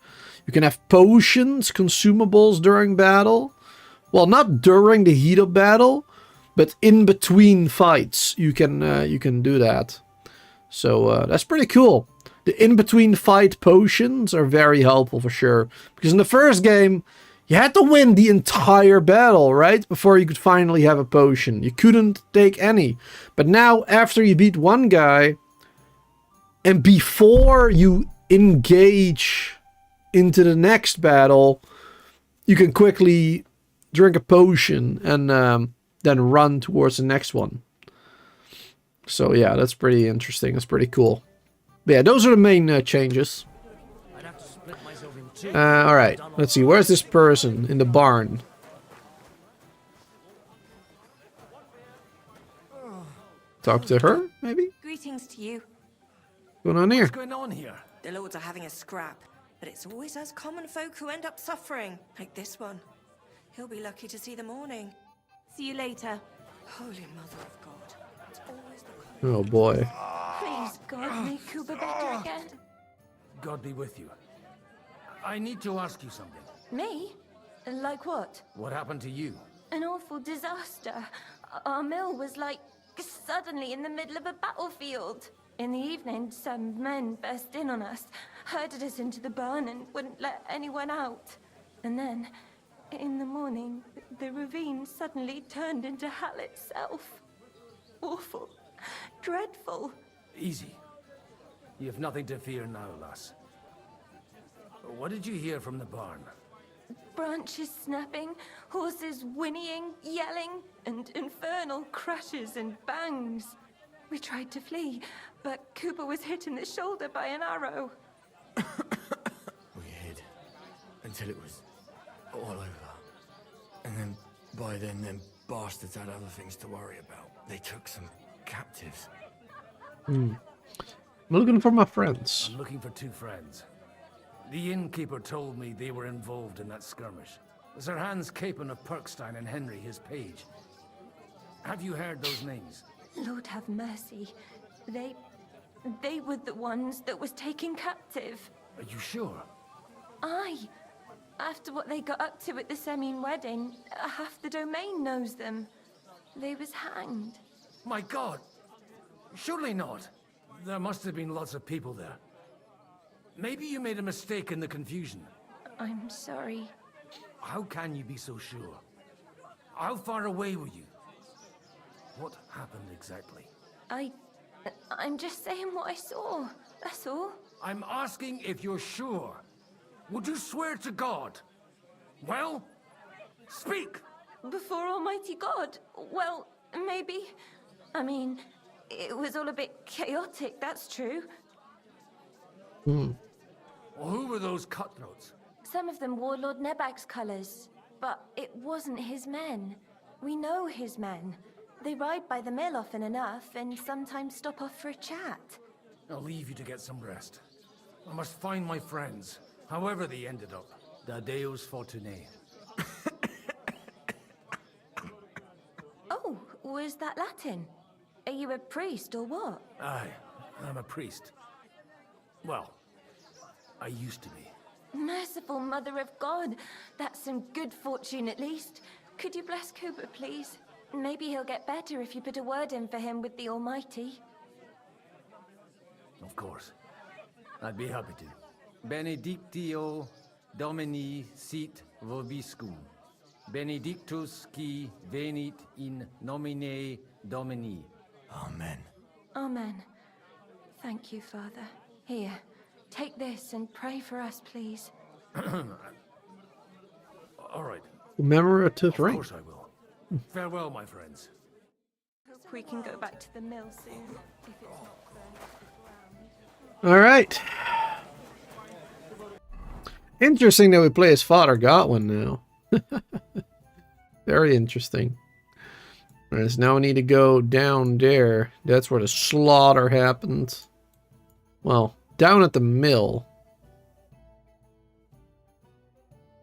You can have potions, consumables during battle. Well, not during the heat of battle, but in between fights, you can do that. So that's pretty cool. The in-between fight potions are very helpful for sure. Because in the first game, you had to win the entire battle, right? Before you could finally have a potion. You couldn't take any. But now, after you beat one guy, and before you engage into the next battle, you can quickly drink a potion and then run towards the next one. So yeah, that's pretty interesting. That's pretty cool. But yeah, those are the main changes. Alright, let's see. Where's this person? In the barn. Talk to her, maybe? Greetings to you. What's going on here? What's going on here? The lords are having a scrap, but it's always us common folk who end up suffering, like this one. He'll be lucky to see the morning. See you later. Holy Mother of God. It's always the Oh boy. Please, God, make Kuba better again. God be with you. I need to ask you something. Me? Like what? What happened to you? An awful disaster. Our mill was like suddenly in the middle of a battlefield. In the evening, some men burst in on us, herded us into the barn and wouldn't let anyone out. And then, in the morning, the ravine suddenly turned into hell itself. Awful. Dreadful. Easy. You have nothing to fear now, lass. What did you hear from the barn? Branches snapping, horses whinnying, yelling, and infernal crashes and bangs. We tried to flee, but Cooper was hit in the shoulder by an arrow. We hid until it was all over. And then, by then, them bastards had other things to worry about. They took some captives. I'm looking for my friends. I'm looking for 2 friends. The innkeeper told me they were involved in that skirmish. Sir Hans Capon of Perkstein and Henry, his page. Have you heard those names? Lord have mercy. They were the ones that was taken captive. Are you sure? Aye. After what they got up to at the Semine wedding, half the domain knows them. They was hanged. My God! Surely not. There must have been lots of people there. Maybe you made a mistake in the confusion. I'm sorry. How can you be so sure? How far away were you? What happened exactly? I'm just saying what I saw. That's all. I'm asking if you're sure. Would you swear to God? Well, speak! Before Almighty God? Well, maybe. I mean, it was all a bit chaotic, that's true. Well, who were those cutthroats? Some of them wore Lord Nebag's colours, but it wasn't his men. We know his men. They ride by the mill often enough, and sometimes stop off for a chat. I'll leave you to get some rest. I must find my friends, however they ended up. Da Deus Fortunae. Oh, was that Latin? Are you a priest or what? Aye, I'm a priest. Well, I used to be. Merciful Mother of God. That's some good fortune at least. Could you bless Cooper, please? Maybe he'll get better if you put a word in for him with the Almighty. Of course. I'd be happy to. Benedictio Domini sit vobiscum. Benedictus qui venit in nomine Domini. Amen. Amen. Thank you, Father. Here, take this and pray for us, please. All right. Commemorative ring. Of course I will. Farewell, my friends. Hope we can go back to the mill soon, if it's not burned. All right. Interesting that we play as Father Godwin now. Very interesting. There's no need to go down there. That's where the slaughter happens. Well, down at the mill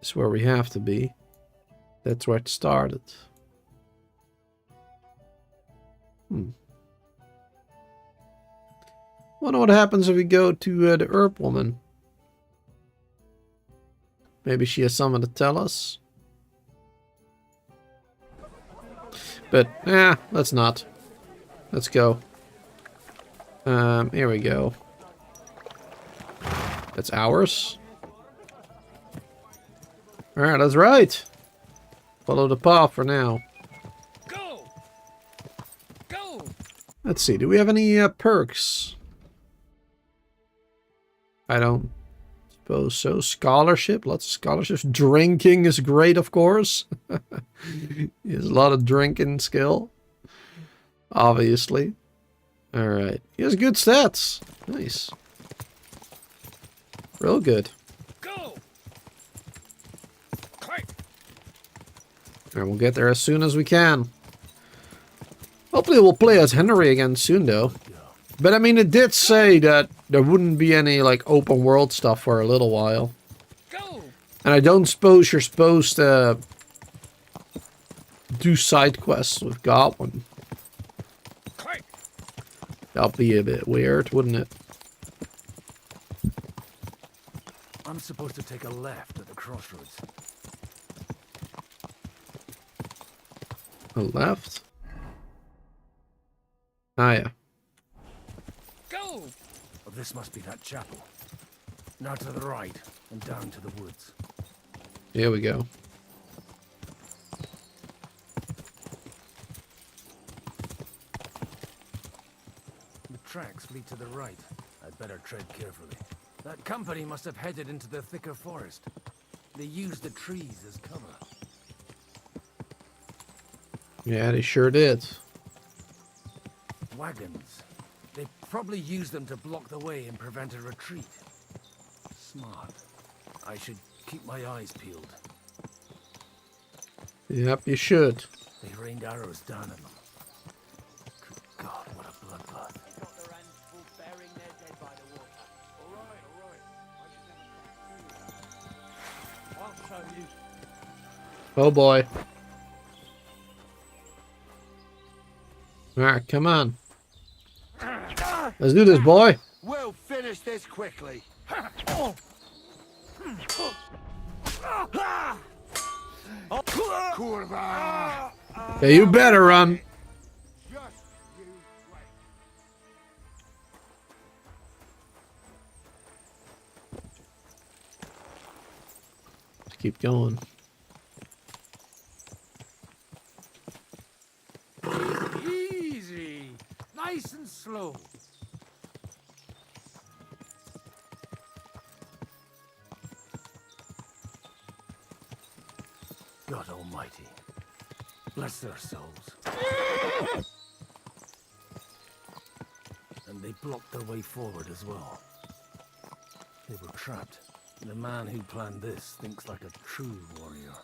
is where we have to be. That's where it started. Wonder what happens if we go to the herb woman. Maybe she has something to tell us. But, let's not. Let's go. Here we go. That's ours. Alright, that's right. Follow the path for now. Go! Go! Let's see, do we have any perks? I don't suppose so. Scholarship, lots of scholarships. Drinking is great, of course. He has a lot of drinking skill. Obviously. Alright. He has good stats. Nice. Real good. Go! Alright, we'll get there as soon as we can. Hopefully we'll play as Henry again soon, though. But I mean, it did say that there wouldn't be any, like, open world stuff for a little while. Go! And I don't suppose you're supposed to do side quests with Godwin. That'd be a bit weird, wouldn't it? I'm supposed to take a left at the crossroads. A left? Ah, yeah. Go! Well, this must be that chapel. Now to the right and down to the woods. Here we go. The tracks lead to the right. I'd better tread carefully. That company must have headed into the thicker forest. They used the trees as cover. Yeah, they sure did. Wagons. They probably used them to block the way and prevent a retreat. Smart. I should keep my eyes peeled. Yep, you should. They rained arrows down at them. Good God, what a bloodbath. Oh boy. Alright, come on. Let's do this, boy. We'll finish this quickly. Kurva! Yeah, you better run. Let's keep going. Nice and slow. God Almighty, bless their souls. And they blocked their way forward as well. They were trapped. The man who planned this thinks like a true warrior.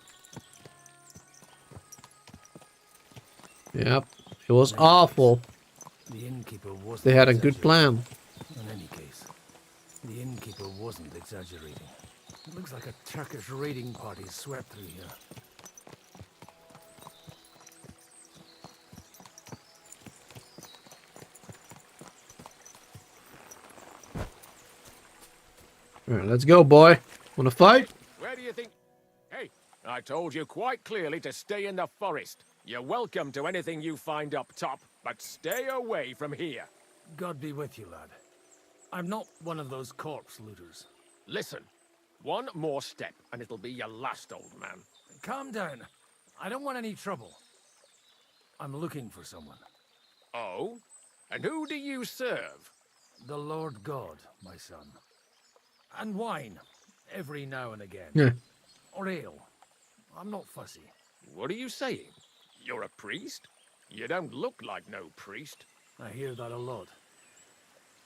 Yep, it was awful. The innkeeper wasn't They had a good exaggerating. plan. In any case, the innkeeper wasn't exaggerating. It looks like a Turkish raiding party swept through here. Alright, let's go, boy. Wanna fight? Where do you think... Hey, I told you quite clearly to stay in the forest. You're welcome to anything you find up top, but stay away from here. God be with you, lad. I'm not one of those corpse looters. Listen, one more step and it'll be your last, old man. Calm down. I don't want any trouble. I'm looking for someone. Oh? And who do you serve? The Lord God, my son. And wine, every now and again. Yeah. Or ale. I'm not fussy. What are you saying? You're a priest? You don't look like no priest. I hear that a lot.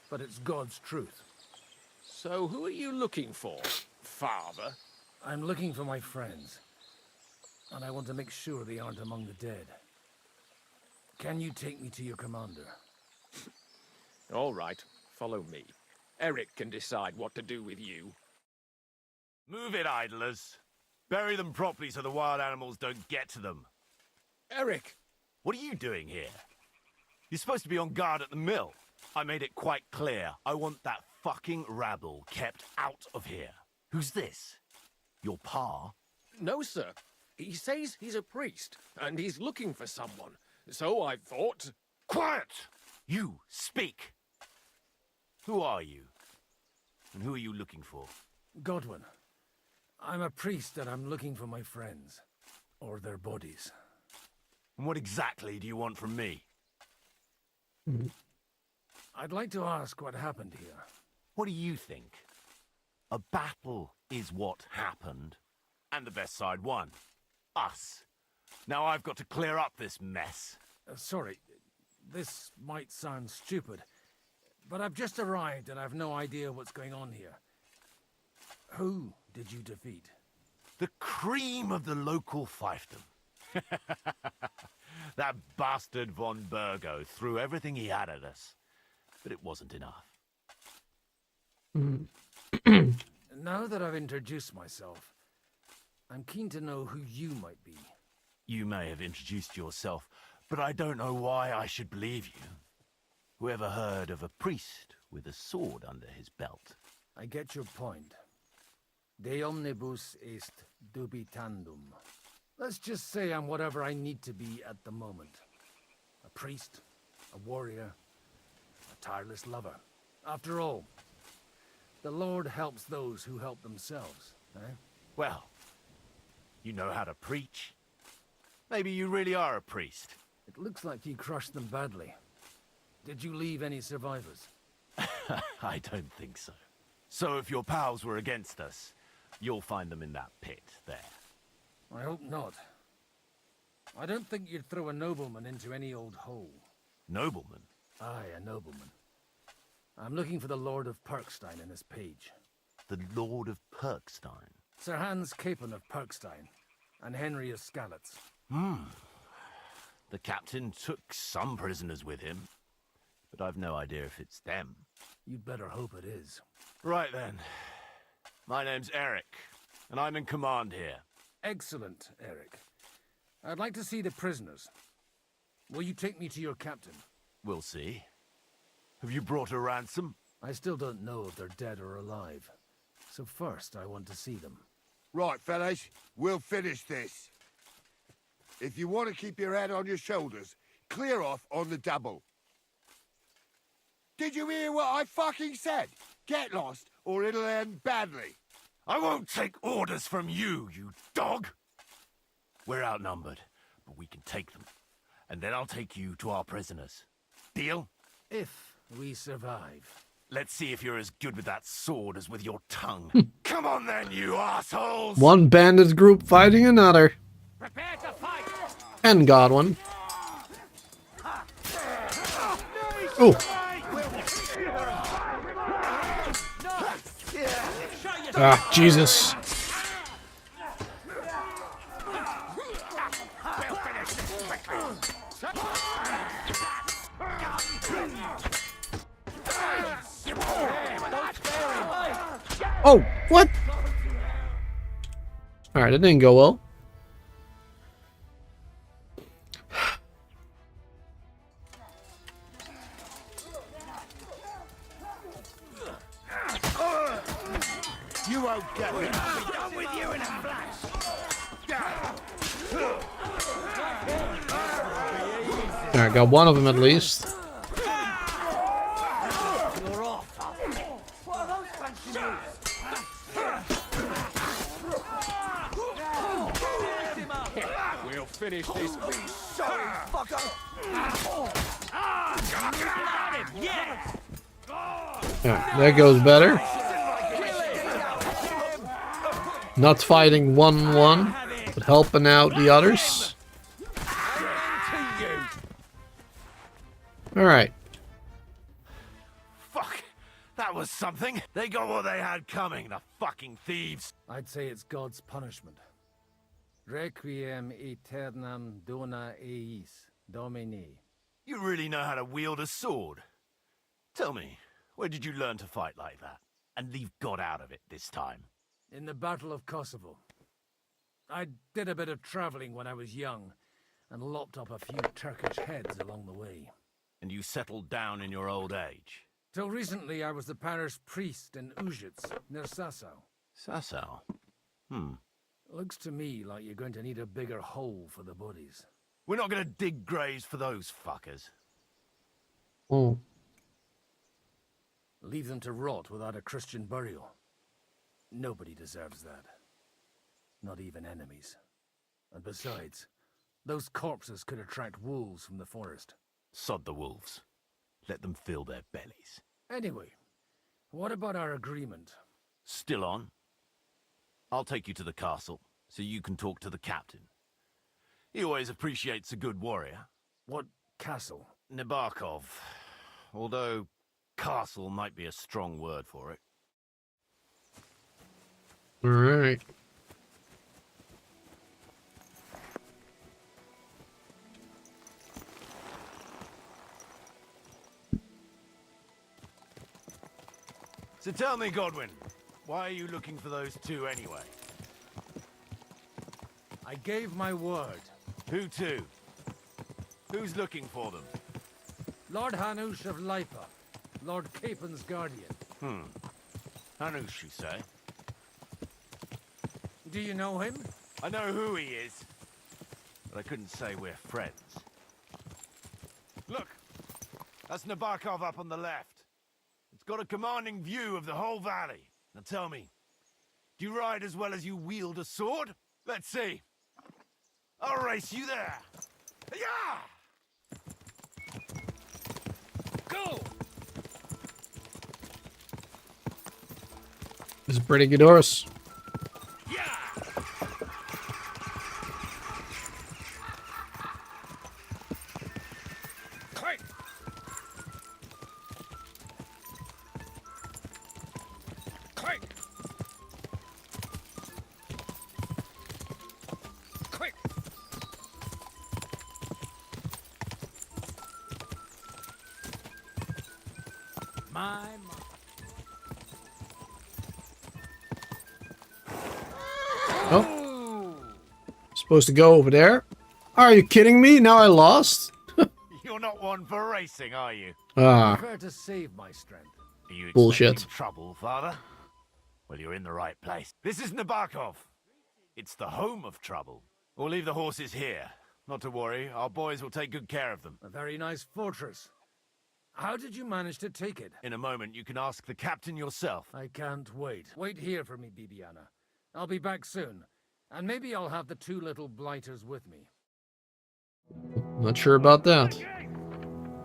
But it's God's truth. So who are you looking for, father? I'm looking for my friends. And I want to make sure they aren't among the dead. Can you take me to your commander? All right, follow me. Eric can decide what to do with you. Move it, idlers. Bury them properly so the wild animals don't get to them. Eric! What are you doing here? You're supposed to be on guard at the mill. I made it quite clear. I want that fucking rabble kept out of here. Who's this? Your pa? No, sir. He says he's a priest, and he's looking for someone. So I thought... Quiet! You, speak! Who are you? And who are you looking for? Godwin. I'm a priest and I'm looking for my friends. Or their bodies. And what exactly do you want from me? I'd like to ask what happened here. What do you think? A battle is what happened. And the best side won. Us. Now I've got to clear up this mess. Sorry, this might sound stupid, but I've just arrived and I've no idea what's going on here. Who did you defeat? The cream of the local fiefdom. That bastard von Burgo threw everything he had at us, but it wasn't enough. Now that I've introduced myself, I'm keen to know who you might be. You may have introduced yourself, but I don't know why I should believe you. Whoever heard of a priest with a sword under his belt? I get your point. De omnibus est dubitandum. Let's just say I'm whatever I need to be at the moment. A priest, a warrior, a tireless lover. After all, the Lord helps those who help themselves, eh? Well, you know how to preach. Maybe you really are a priest. It looks like you crushed them badly. Did you leave any survivors? I don't think so. So if your pals were against us, you'll find them in that pit there. I hope not. I don't think you'd throw a nobleman into any old hole. Nobleman? Aye, a nobleman. I'm looking for the Lord of Perkstein in this page. The Lord of Perkstein? Sir Hans Capon of Perkstein, and Henry of Skalitz. The captain took some prisoners with him, but I've no idea if it's them. You'd better hope it is. Right then. My name's Eric, and I'm in command here. Excellent, Eric. I'd like to see the prisoners. Will you take me to your captain? We'll see. Have you brought a ransom? I still don't know if they're dead or alive. So first, I want to see them. Right, fellas, we'll finish this. If you want to keep your head on your shoulders, clear off on the double. Did you hear what I fucking said? Get lost, or it'll end badly. I won't take orders from you, you dog! We're outnumbered, but we can take them. And then I'll take you to our prisoners. Deal? If we survive. Let's see if you're as good with that sword as with your tongue. Come on then, you assholes! One bandit group fighting another. Prepare to fight! And Godwin. Oh. Ah, Jesus. Oh, what? Alright, it didn't go well. You won't get me. I'll be done with you in a flash. Alright, got one of them at least. You're off. What are those fancy moves? We'll finish this. Sorry, fucker. Yes! Alright, that goes better. Not fighting 1-1, but helping out the others. Alright. Fuck. That was something. They got what they had coming, the fucking thieves. I'd say it's God's punishment. Requiem aeternam dona eis, Domini. You really know how to wield a sword. Tell me, where did you learn to fight like that? And leave God out of it this time? In the Battle of Kosovo. I did a bit of traveling when I was young, and lopped up a few Turkish heads along the way. And you settled down in your old age? Till recently I was the parish priest in Ujits, near Sasau. Sasau? Looks to me like you're going to need a bigger hole for the bodies. We're not gonna dig graves for those fuckers. Oh. Leave them to rot without a Christian burial. Nobody deserves that. Not even enemies. And besides, those corpses could attract wolves from the forest. Sod the wolves. Let them fill their bellies. Anyway, what about our agreement? Still on? I'll take you to the castle, so you can talk to the captain. He always appreciates a good warrior. What castle? Nabokov. Although, castle might be a strong word for it. Alright. So tell me, Godwin, why are you looking for those two anyway? I gave my word. Who to? Who's looking for them? Lord Hanush of Lipa, Lord Capen's guardian. Hanush, you say? Do you know him? I know who he is, but I couldn't say we're friends. Look, that's Nabokov up on the left. It's got a commanding view of the whole valley. Now tell me, do you ride as well as you wield a sword? Let's see. I'll race you there. Yeah! Go! This is a pretty good horse. Oh. Supposed to go over there? Are you kidding me? Now I lost? You're not one for racing, are you? Ah. I prefer to save my strength. Are you Bullshit. expecting trouble, father? Well, you're in the right place. This is Nabokov. It's the home of trouble. We'll leave the horses here. Not to worry, our boys will take good care of them. A very nice fortress. How did you manage to take it? In a moment, you can ask the captain yourself. I can't wait. Wait here for me, Bibiana. I'll be back soon. And maybe I'll have the two little blighters with me. Not sure about that.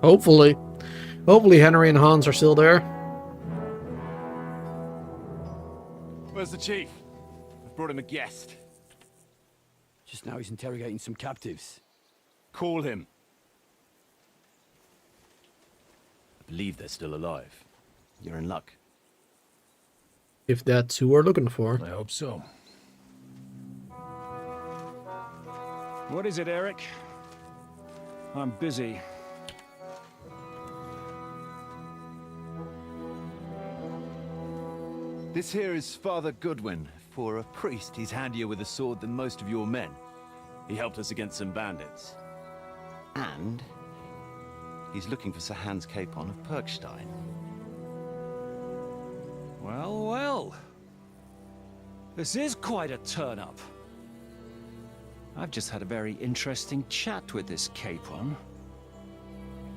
Hopefully. Hopefully Henry and Hans are still there. Where's the chief? I've brought him a guest. Just now he's interrogating some captives. Call him. I believe they're still alive. You're in luck. If that's who we're looking for. I hope so. What is it, Eric? I'm busy. This here is Father Goodwin. For a priest, he's handier with a sword than most of your men. He helped us against some bandits. And he's looking for Sir Hans Capon of Perkstein. Well, well. This is quite a turn-up. I've just had a very interesting chat with this Capon.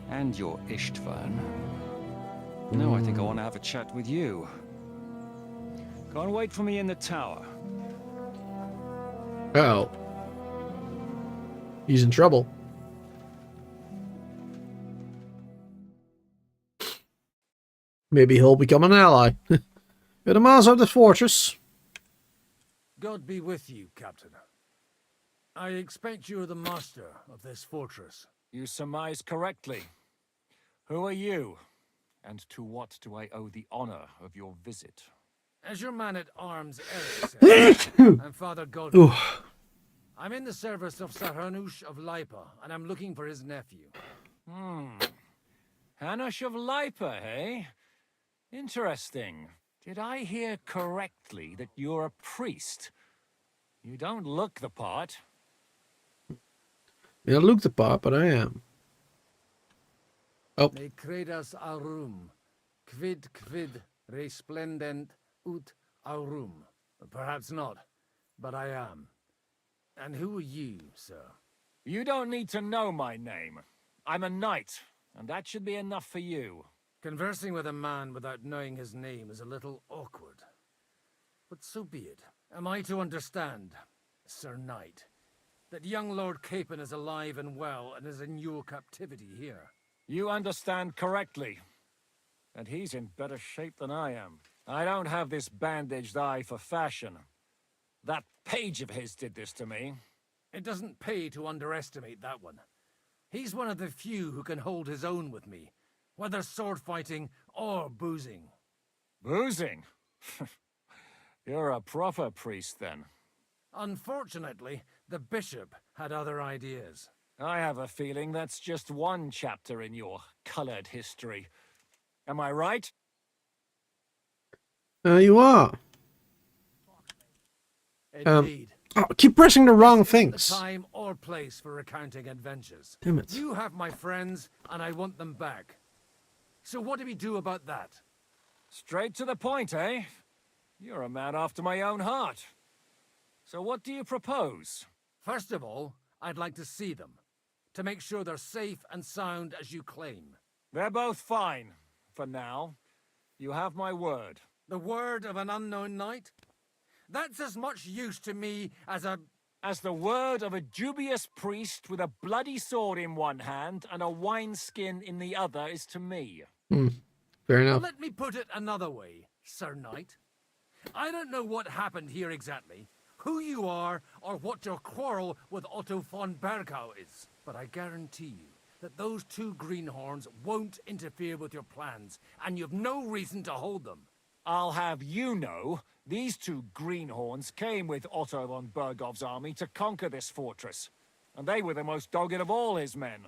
And your Ishtvan. Now I think I want to have a chat with you. Go and wait for me in the tower. Oh. He's in trouble. Maybe he'll become an ally. You're the master of the fortress. God be with you, Captain. I expect you're the master of this fortress. You surmise correctly. Who are you? And to what do I owe the honor of your visit? As your man-at-arms Eric said, I'm Father Godwin. I'm in the service of Sir Hanush of Lipa, and I'm looking for his nephew. Hanush of Lipa, eh? Interesting. Did I hear correctly that you're a priest? You don't look the part. I look the part, but I am. Oh. Ne credas aurum, quid resplendent ut aurum. Perhaps not, but I am. And who are you, sir? You don't need to know my name. I'm a knight, and that should be enough for you. Conversing with a man without knowing his name is a little awkward. But so be it. Am I to understand, Sir Knight, that young Lord Capon is alive and well and is in your captivity here? You understand correctly. And he's in better shape than I am. I don't have this bandaged eye for fashion. That page of his did this to me. It doesn't pay to underestimate that one. He's one of the few who can hold his own with me, whether sword fighting or boozing. Boozing? You're a proper priest, then. Unfortunately, the bishop had other ideas. I have a feeling that's just one chapter in your colored history. Am I right? You are. Indeed. Oh, keep pressing the wrong The things. time or place for recounting adventures. Damn it. You have my friends, and I want them back. So what do we do about that? Straight to the point, eh? You're a man after my own heart. So what do you propose? First of all, I'd like to see them, to make sure they're safe and sound as you claim. They're both fine, for now. You have my word. The word of an unknown knight? That's as much use to me as the word of a dubious priest with a bloody sword in one hand and a wineskin in the other is to me. Fair enough. Let me put it another way, Sir Knight. I don't know what happened here exactly, who you are, or what your quarrel with Otto von Bergau is. But I guarantee you that those two greenhorns won't interfere with your plans, and you've no reason to hold them. I'll have you know, these two greenhorns came with Otto von Bergov's army to conquer this fortress. And they were the most dogged of all his men.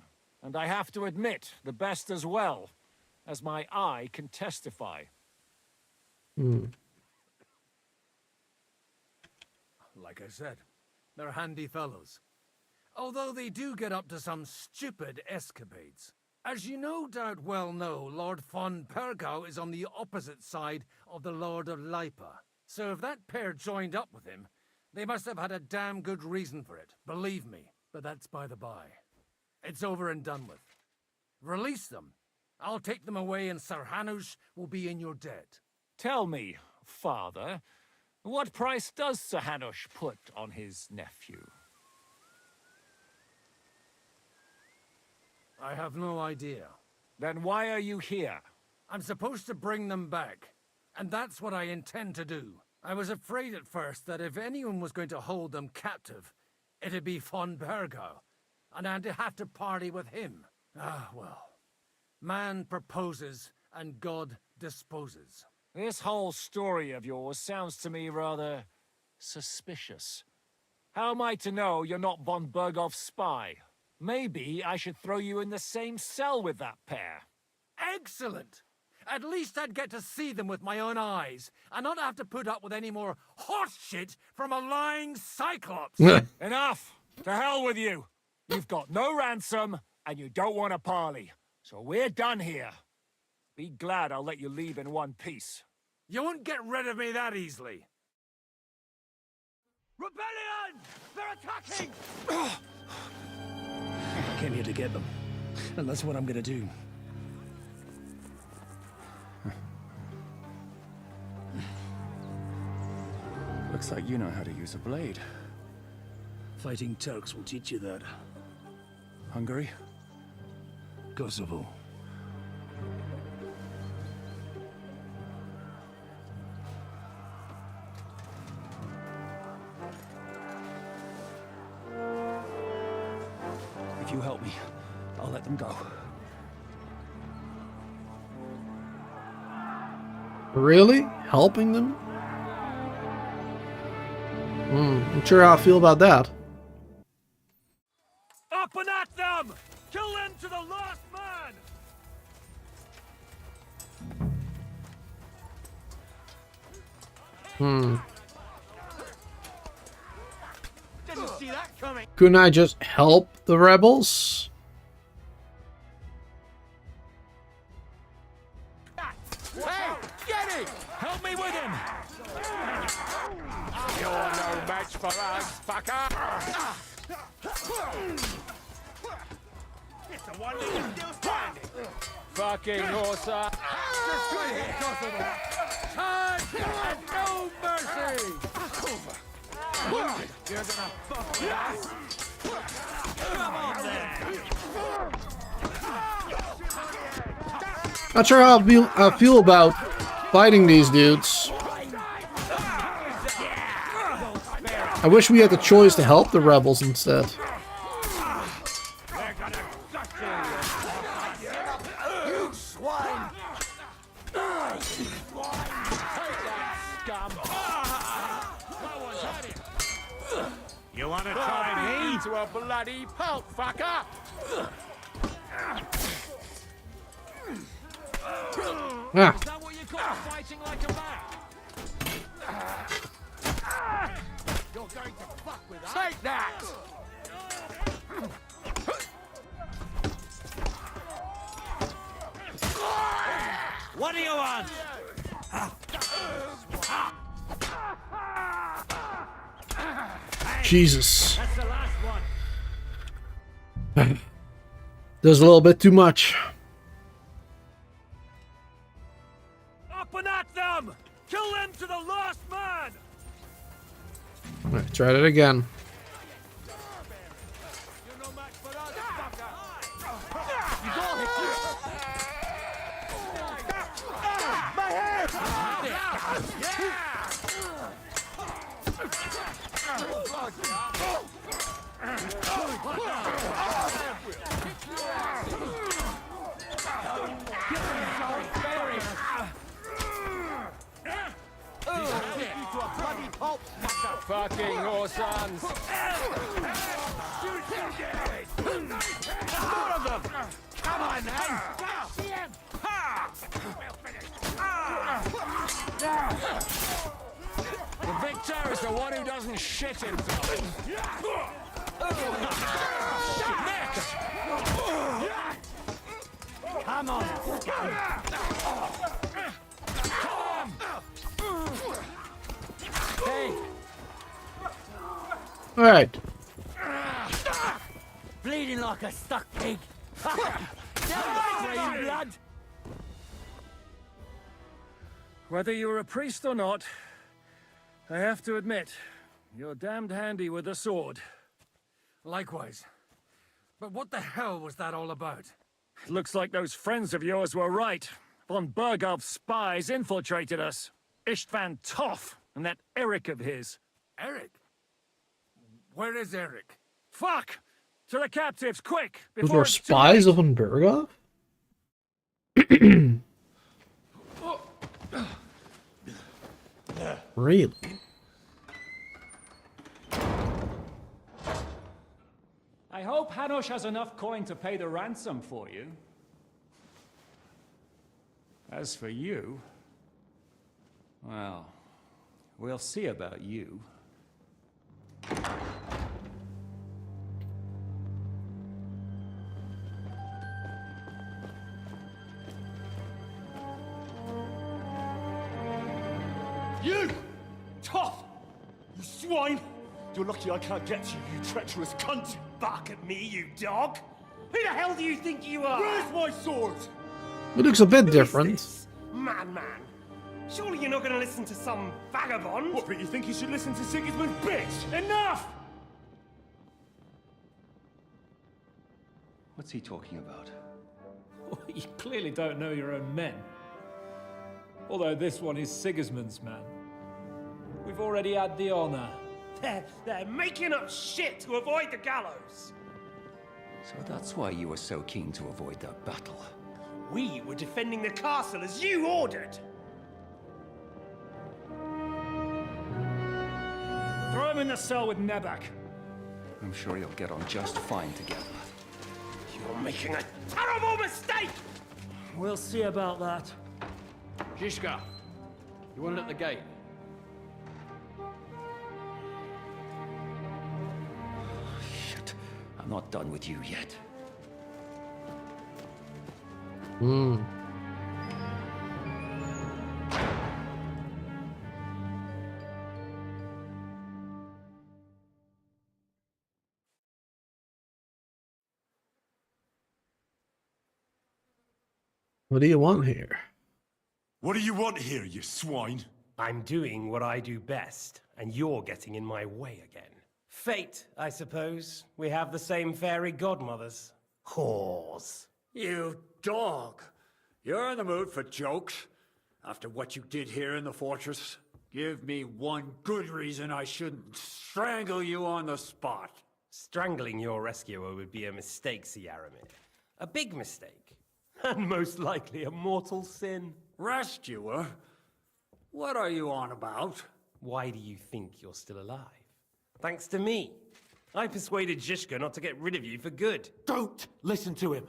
And I have to admit, the best as well, as my eye can testify. Like I said, they're handy fellows. Although they do get up to some stupid escapades. As you no doubt well know, Lord von Bergau is on the opposite side of the Lord of Lipa. So if that pair joined up with him, they must have had a damn good reason for it, believe me. But that's by the by. It's over and done with. Release them. I'll take them away and Sir Hanush will be in your debt. Tell me, Father, what price does Sir Hanush put on his nephew? I have no idea. Then why are you here? I'm supposed to bring them back, and that's what I intend to do. I was afraid at first that if anyone was going to hold them captive, it'd be von Bergo, and I'd have to party with him. Ah, well. Man proposes, and God disposes. This whole story of yours sounds to me rather suspicious. How am I to know you're not von Bergov's spy? Maybe I should throw you in the same cell with that pair. Excellent! At least I'd get to see them with my own eyes, and not have to put up with any more horse shit from a lying cyclops. Enough! To hell with you! You've got no ransom, and you don't want a parley. So we're done here. Be glad I'll let you leave in one piece. You won't get rid of me that easily. Rebellion! They're attacking! I came here to get them, and that's what I'm gonna do. Looks like you know how to use a blade. Fighting Turks will teach you that. Hungary? Kosovo. If you help me, I'll let them go. Really? Helping them? I'm sure how I feel about that. Up and at them! Kill them to the last man! Didn't see that coming. Couldn't I just help the rebels? Hey, get him! Help me with him! You're no match for us, fucker! It's the one that's still standing. Fucking horse. Just good hit, Kosovo! Charge and no mercy! You're gonna fuck with us. Come on there! Not sure how I feel about fighting these dudes. I wish we had the choice to help the rebels instead. You swine! You wanna try me? To a bloody pulp, fucker! Ah. Is that what you call fighting like a man? You're going to fuck with us. Take that! What do you want? Jesus. That's the last one. There's a little bit too much. Up and at them! Kill them to the last man! Alright, try it again. My head! Fucking horsons! More of them! Come on, man! The victor is the one who doesn't shit himself. Next! Come on, scum! Hey! Alright. Bleeding like a stuck pig! Drain blood! Whether you're a priest or not, I have to admit, you're damned handy with a sword. Likewise. But what the hell was that all about? It looks like those friends of yours were right. Von Bergov's spies infiltrated us. Istvan Toth and that Eric of his. Eric? Where is Eric? Fuck! To the captives, quick! Those Before were it's too spies late. of Bergov? Really? I hope Hanush has enough coin to pay the ransom for you. As for you, well, we'll see about you. You! Tough! You swine! You're lucky I can't get you, you treacherous cunt! Bark at me, you dog! Who the hell do you think you are? Where's my sword? It looks a bit different. Man. Surely you're not going to listen to some vagabond? What, but you think you should listen to Sigismund's bitch? Enough! What's he talking about? You clearly don't know your own men. Although this one is Sigismund's man. We've already had the honor. They're making up shit to avoid the gallows. So that's why you were so keen to avoid that battle. We were defending the castle as you ordered. Throw him in the cell with Nebak. I'm sure you'll get on just fine together. You're making a terrible mistake! We'll see about that. Zhishka, you want it at the gate? Shit, I'm not done with you yet. What do you want here? What do you want here, you swine? I'm doing what I do best, and you're getting in my way again. Fate, I suppose. We have the same fairy godmothers. Whores. You dog! You're in the mood for jokes? After what you did here in the fortress? Give me one good reason I shouldn't strangle you on the spot. Strangling your rescuer would be a mistake, Yaramir. A big mistake. And most likely a mortal sin. Rescuer? What are you on about? Why do you think you're still alive? Thanks to me. I persuaded Zhishka not to get rid of you for good. Don't listen to him.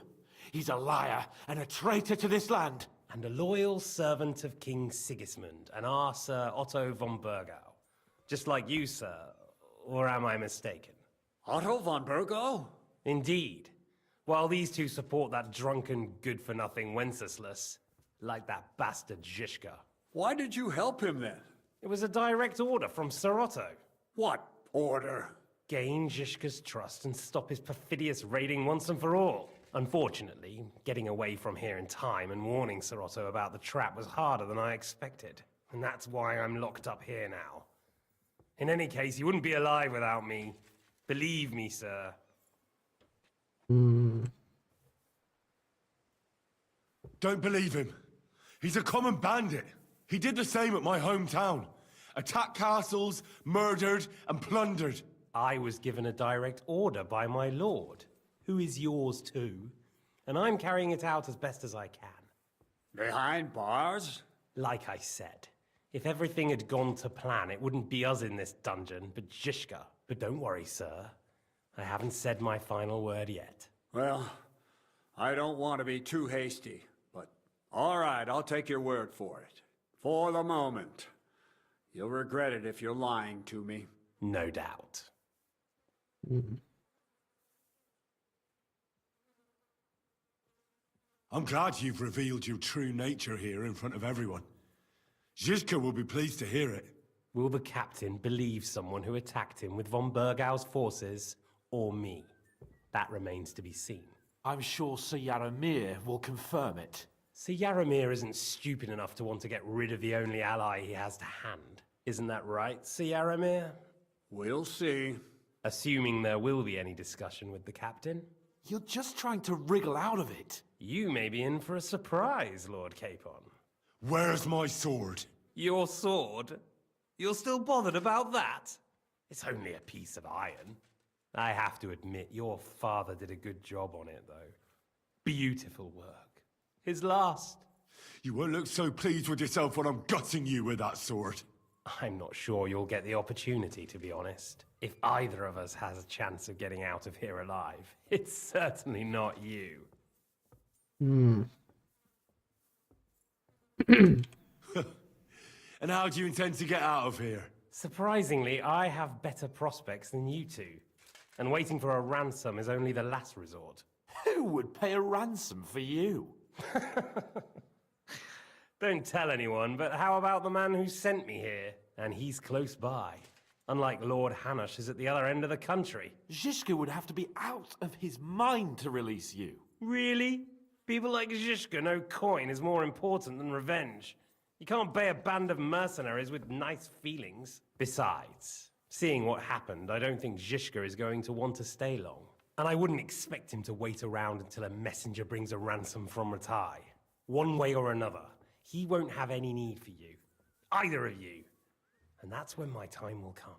He's a liar and a traitor to this land. And a loyal servant of King Sigismund and our Sir Otto von Bergau. Just like you, sir. Or am I mistaken? Otto von Bergau? Indeed. While these two support that drunken, good-for-nothing Wenceslas, like that bastard Zhishka. Why did you help him then? It was a direct order from Sir Otto. What order? Gain Zhishka's trust and stop his perfidious raiding once and for all. Unfortunately, getting away from here in time and warning Sir Otto about the trap was harder than I expected. And that's why I'm locked up here now. In any case, you wouldn't be alive without me. Believe me, sir. Don't believe him. He's a common bandit. He did the same at my hometown. Attacked castles, murdered, and plundered. I was given a direct order by my lord, who is yours too, and I'm carrying it out as best as I can. Behind bars? Like I said, if everything had gone to plan, it wouldn't be us in this dungeon, but Zhishka. But don't worry, sir. I haven't said my final word yet. Well, I don't want to be too hasty, but all right, I'll take your word for it. For the moment. You'll regret it if you're lying to me. No doubt. I'm glad you've revealed your true nature here in front of everyone. Zhishka will be pleased to hear it. Will the captain believe someone who attacked him with von Bergau's forces, or me? That remains to be seen. I'm sure Sir Yaramir will confirm it. Sir Yaramir isn't stupid enough to want to get rid of the only ally he has to hand. Isn't that right, Sir Yaramir? We'll see. Assuming there will be any discussion with the captain. You're just trying to wriggle out of it. You may be in for a surprise, Lord Capon. Where's my sword? Your sword? You're still bothered about that? It's only a piece of iron. I have to admit, your father did a good job on it, though. Beautiful work. His last. You won't look so pleased with yourself when I'm gutting you with that sword. I'm not sure you'll get the opportunity, to be honest. If either of us has a chance of getting out of here alive, it's certainly not you. And how do you intend to get out of here? Surprisingly, I have better prospects than you two. And waiting for a ransom is only the last resort. Who would pay a ransom for you? Don't tell anyone, but how about the man who sent me here? And he's close by. Unlike Lord Hanush is at the other end of the country. Zhishka would have to be out of his mind to release you. Really? People like Zhishka know coin is more important than revenge. You can't pay a band of mercenaries with nice feelings. Besides, seeing what happened, I don't think Zhishka is going to want to stay long. And I wouldn't expect him to wait around until a messenger brings a ransom from Ratai. One way or another, he won't have any need for you. Either of you. And that's when my time will come.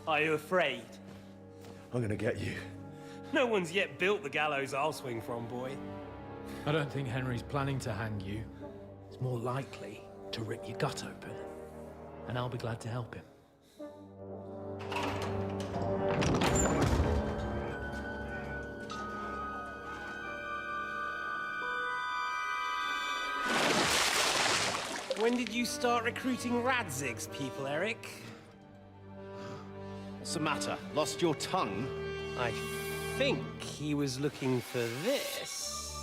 Are you afraid? I'm gonna get you. No one's yet built the gallows I'll swing from, boy. I don't think Henry's planning to hang you. It's more likely to rip your gut open. And I'll be glad to help him. When did you start recruiting Radzig's people, Eric? What's the matter? Lost your tongue? I think he was looking for this.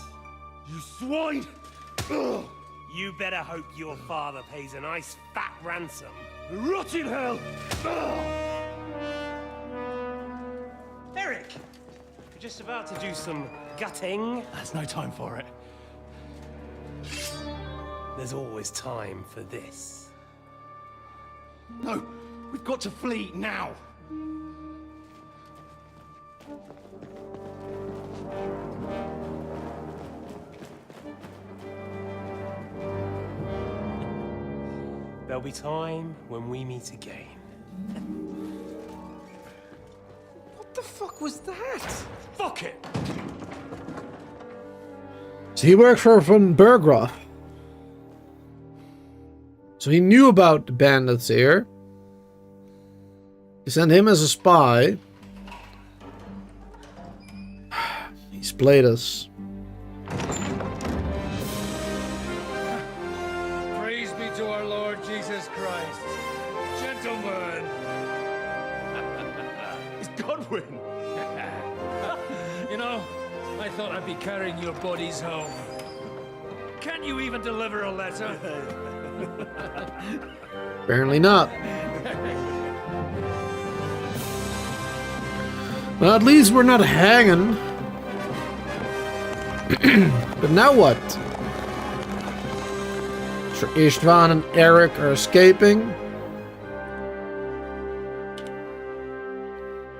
You swine! Ugh. You better hope your father pays a nice fat ransom. Rot in hell! Eric! We're just about to do some gutting. There's no time for it. There's always time for this. No, we've got to flee now. There'll be time when we meet again. What the fuck was that? Fuck it! So he worked for von Berggraf. So he knew about the bandits here. They sent him as a spy. He's played us. Praise be to our Lord Jesus Christ. Gentlemen! It's Godwin! You know, I thought I'd be carrying your bodies home. Can't you even deliver a letter? Apparently not. Well, at least we're not hanging. But now what? Istvan and Eric are escaping.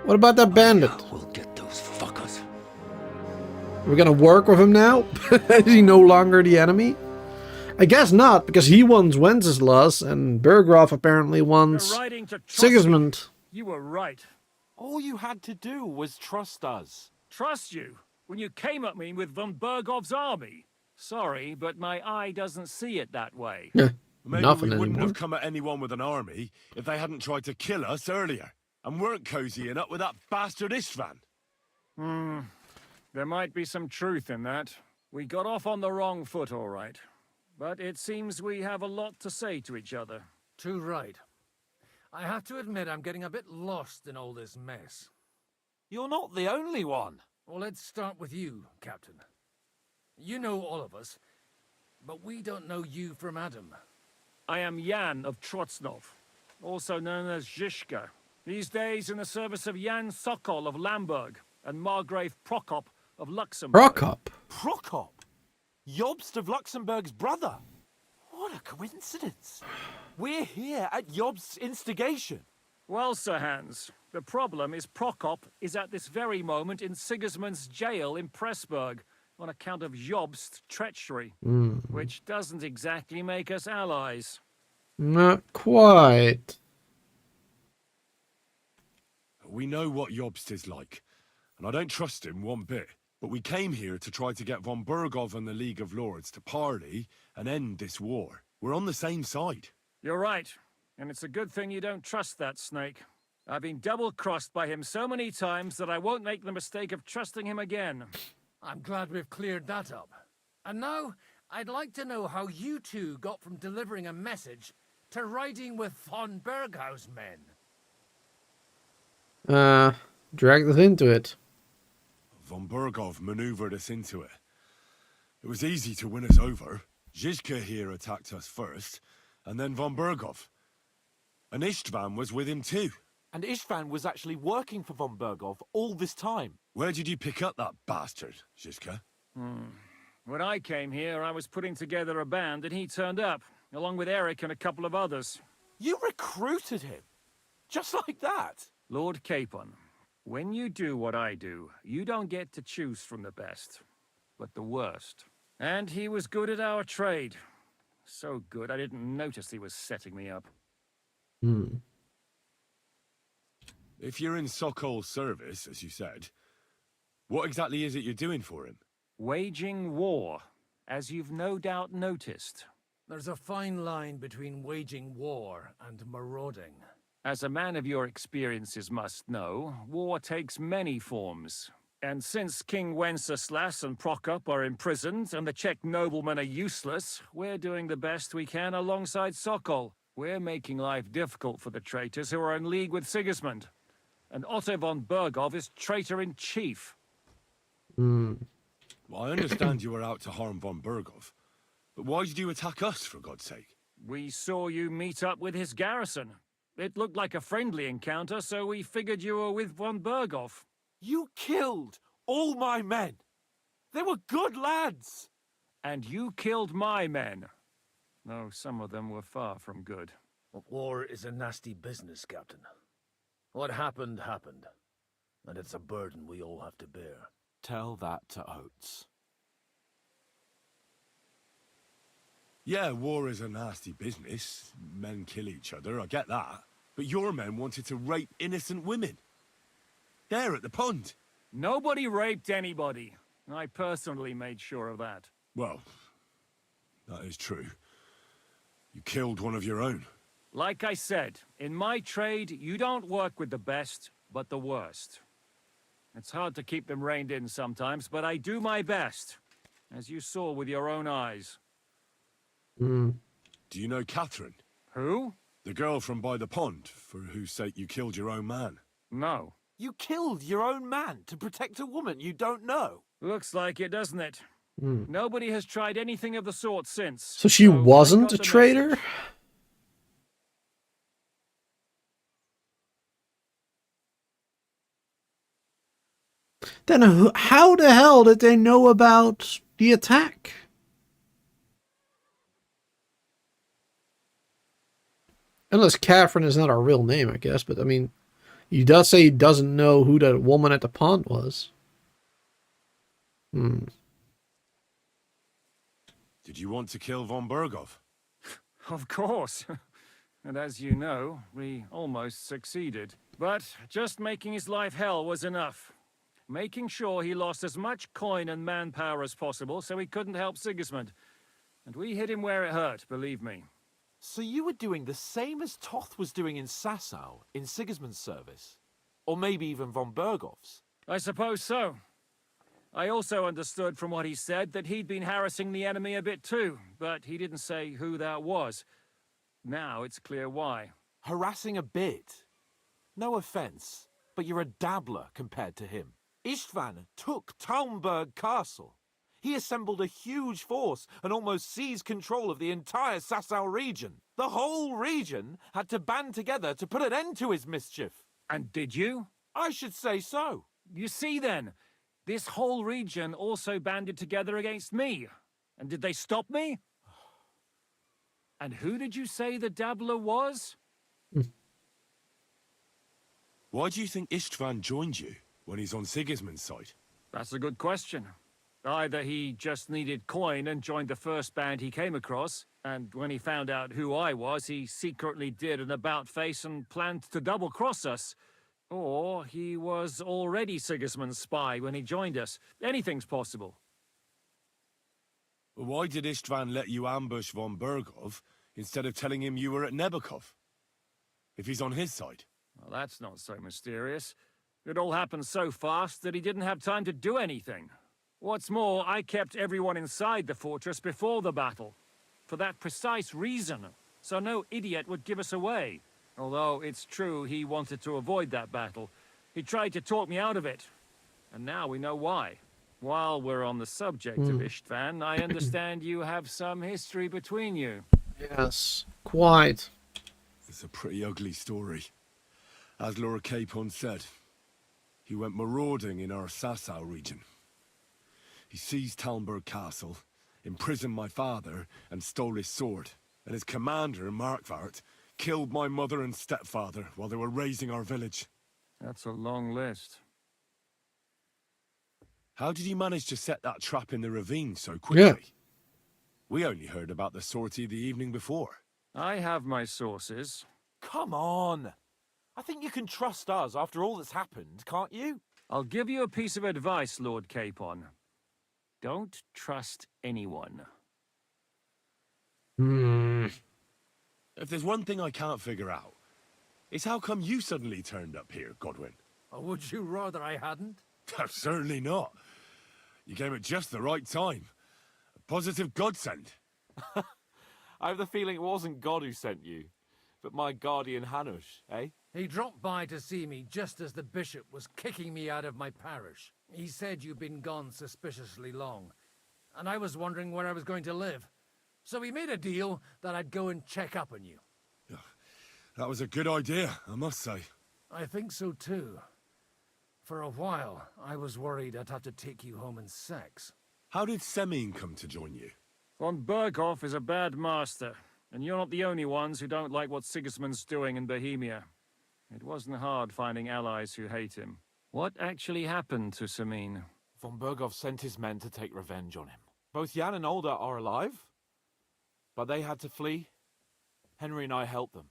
What about that bandit? We'll get those fuckers. We're gonna work with him now? Is he no longer the enemy? I guess not, because he wants Wenceslas, and Berggraf apparently wants Sigismund. You were right. All you had to do was trust us. Trust you? When you came at me with von Bergov's army? Sorry, but my eye doesn't see it that way. Maybe Nothing we wouldn't anymore. have come at anyone with an army if they hadn't tried to kill us earlier, and weren't cozying up with that bastard Istvan. There might be some truth in that. We got off on the wrong foot, all right. But it seems we have a lot to say to each other. Too right. I have to admit I'm getting a bit lost in all this mess. You're not the only one. Well, let's start with you, Captain. You know all of us, but we don't know you from Adam. I am Jan of Trotsnov, also known as Zhishka. These days in the service of Jan Sokol of Lamberg and Margrave Prokop of Luxembourg. Prokop? Prokop? Jobst of Luxembourg's brother? What a coincidence. We're here at Yob's instigation. Well, Sir Hans, the problem is Prokop is at this very moment in Sigismund's jail in Pressburg on account of Job's treachery, which doesn't exactly make us allies. Not quite. We know what Jobst is like, and I don't trust him one bit. But we came here to try to get von Bergov and the League of Lords to parley and end this war. We're on the same side. You're right, and it's a good thing you don't trust that snake. I've been double-crossed by him so many times that I won't make the mistake of trusting him again. I'm glad we've cleared that up. And now, I'd like to know how you two got from delivering a message to riding with von Berghaus' men. Dragged us into it. Von Bergov maneuvered us into it. It was easy to win us over. Zizka here attacked us first, and then von Bergov. And Istvan was with him too. And Istvan was actually working for von Bergov all this time. Where did you pick up that bastard, Zizka? When I came here, I was putting together a band, and he turned up, along with Eric and a couple of others. You recruited him? Just like that? Lord Capon, when you do what I do, you don't get to choose from the best, but the worst. And he was good at our trade. So good, I didn't notice he was setting me up. If you're in Sokol's service, as you said, what exactly is it you're doing for him? Waging war, as you've no doubt noticed. There's a fine line between waging war and marauding. As a man of your experiences must know, war takes many forms. And since King Wenceslas and Prokop are imprisoned and the Czech noblemen are useless, we're doing the best we can alongside Sokol. We're making life difficult for the traitors who are in league with Sigismund. And Otto von Bergov is traitor-in-chief. Well, I understand you were out to harm von Bergov. But why did you attack us, for God's sake? We saw you meet up with his garrison. It looked like a friendly encounter, so we figured you were with von Bergov. You killed all my men. They were good lads. And you killed my men. Though some of them were far from good. War is a nasty business, Captain. What happened, happened. And it's a burden we all have to bear. Tell that to Oates. Yeah, war is a nasty business. Men kill each other, I get that. But your men wanted to rape innocent women. There at the pond. Nobody raped anybody. I personally made sure of that. Well, that is true. You killed one of your own. Like I said, in my trade, you don't work with the best, but the worst. It's hard to keep them reined in sometimes, but I do my best, as you saw with your own eyes. Do you know Catherine? Who? The girl from by the pond, for whose sake you killed your own man. No. You killed your own man to protect a woman you don't know. Looks like it, doesn't it? Nobody has tried anything of the sort since. So she wasn't a traitor? Then how the hell did they know about the attack? Unless Catherine is not our real name, I guess. But, I mean, he does say he doesn't know who that woman at the pond was. Did you want to kill von Bergov? Of course. And as you know, we almost succeeded. But just making his life hell was enough. Making sure he lost as much coin and manpower as possible so he couldn't help Sigismund. And we hit him where it hurt, believe me. So you were doing the same as Toth was doing in Sasau, in Sigismund's service? Or maybe even von Bergov's? I suppose so. I also understood from what he said that he'd been harassing the enemy a bit too, but he didn't say who that was. Now it's clear why. Harassing a bit? No offense, but you're a dabbler compared to him. Istvan took Talmberg Castle. He assembled a huge force and almost seized control of the entire Sasau region. The whole region had to band together to put an end to his mischief. And did you? I should say so. You see then, this whole region also banded together against me. And did they stop me? And who did you say the dabbler was? Why do you think Istvan joined you when he's on Sigismund's side? That's a good question. Either he just needed coin and joined the first band he came across, and when he found out who I was, he secretly did an about-face and planned to double-cross us. Or he was already Sigismund's spy when he joined us. Anything's possible. Why did Istvan let you ambush von Bergov instead of telling him you were at Nebukov? If he's on his side. Well, that's not so mysterious. It all happened so fast that he didn't have time to do anything. What's more, I kept everyone inside the fortress before the battle. For that precise reason, so no idiot would give us away. Although it's true he wanted to avoid that battle. He tried to talk me out of it. And now we know why. While we're on the subject of Istvan, I understand you have some history between you. Yes, quite. It's a pretty ugly story. As Lord Capon said, he went marauding in our Sasau region. He seized Talmberg Castle, imprisoned my father, and stole his sword. And his commander, Markvart, killed my mother and stepfather while they were raising our village. That's a long list. How did you manage to set that trap in the ravine so quickly? Yeah. We only heard about the sortie the evening before. I have my sources. Come on! I think you can trust us after all that's happened, can't you? I'll give you a piece of advice, Lord Capon. Don't trust anyone. If there's one thing I can't figure out, it's how come you suddenly turned up here, Godwin? Or would you rather I hadn't? Certainly not. You came at just the right time. A positive godsend. I have the feeling it wasn't God who sent you, but my guardian Hanush, eh? He dropped by to see me just as the bishop was kicking me out of my parish. He said you'd been gone suspiciously long, and I was wondering where I was going to live. So we made a deal that I'd go and check up on you. That was a good idea, I must say. I think so too. For a while, I was worried I'd have to take you home in sex. How did Semine come to join you? Von Berghoff is a bad master, and you're not the only ones who don't like what Sigismund's doing in Bohemia. It wasn't hard finding allies who hate him. What actually happened to Semine? Von Berghoff sent his men to take revenge on him. Both Jan and Olda are alive, but they had to flee. Henry and I helped them.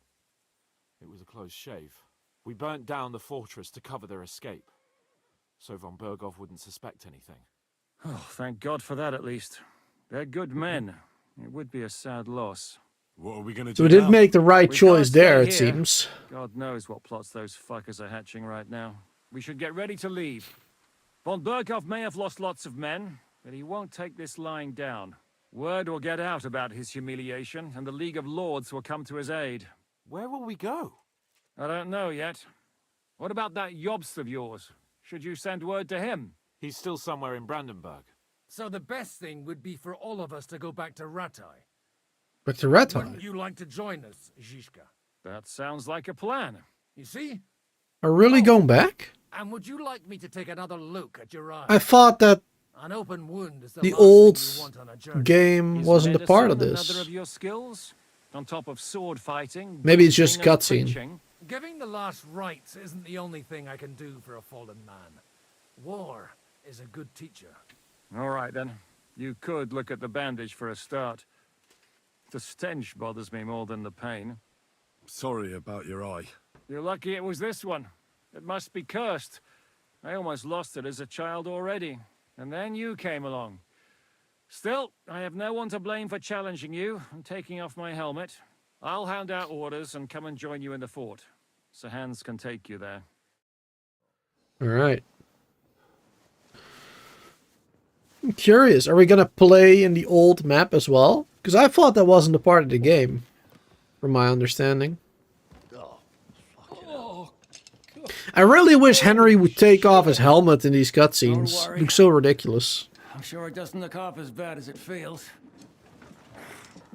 It was a close shave. We burnt down the fortress to cover their escape, so Von Berghoff wouldn't suspect anything. Oh, thank God for that, at least. They're good men. It would be a sad loss. What are we gonna do So we did now? make the right We choice can't there, stay it here. seems. God knows what plots those fuckers are hatching right now. We should get ready to leave. Von Berghoff may have lost lots of men, but he won't take this lying down. Word will get out about his humiliation, and the League of Lords will come to his aid. Where will we go? I don't know yet. What about that Jobst of yours? Should you send word to him? He's still somewhere in Brandenburg. So the best thing would be for all of us to go back to Ratai. But the red Wouldn't you like to join us, Zizka? That sounds like a plan. You see? Are really going back? And would you like me to take another look at your eyes? I thought that An open wound is the last old thing you want on a journey. game Is wasn't a part of medicine this. Another of your skills? On top of sword fighting? Maybe it's just preaching and cutscene. preaching? Giving the last rites isn't the only thing I can do for a fallen man. War is a good teacher. All right, then. You could look at the bandage for a start. The stench bothers me more than the pain. Sorry about your eye. You're lucky it was this one. It must be cursed. I almost lost it as a child already. And then you came along. Still, I have no one to blame for challenging you and taking off my helmet. I'll hand out orders and come and join you in the fort. Sir Hans can take you there. All right. I'm curious. Are we gonna play in the old map as well? Because I thought that wasn't a part of the game, from my understanding. I really wish Henry would take off his helmet in these cutscenes. Don't worry. Looks so ridiculous. I'm sure it doesn't look half as bad as it feels.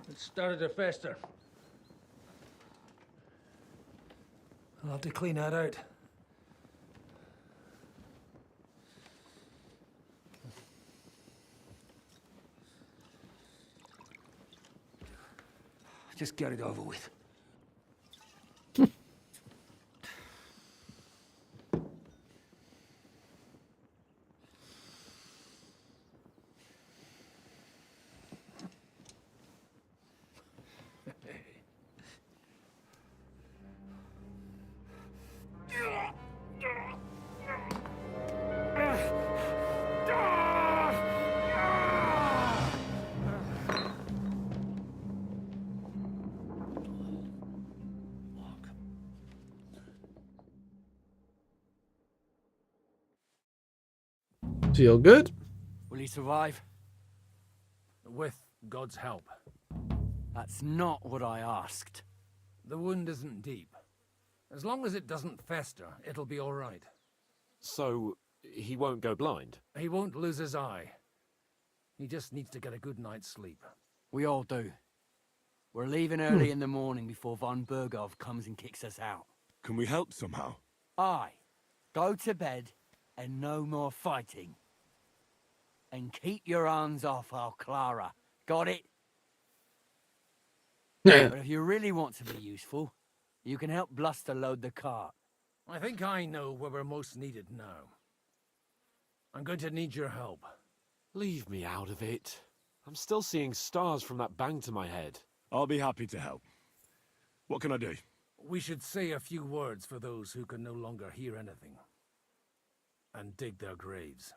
It started to fester. I'll have to clean that out. Just get it over with. Feel good? Will he survive? With God's help. That's not what I asked. The wound isn't deep. As long as it doesn't fester, it'll be all right. So, he won't go blind? He won't lose his eye. He just needs to get a good night's sleep. We all do. We're leaving early in the morning before von Bergov comes and kicks us out. Can we help somehow? Aye. Go to bed and no more fighting. And keep your hands off our Clara. Got it? Yeah. But if you really want to be useful, you can help Bluster load the cart. I think I know where we're most needed now. I'm going to need your help. Leave me out of it. I'm still seeing stars from that bang to my head. I'll be happy to help. What can I do? We should say a few words for those who can no longer hear anything. And dig their graves.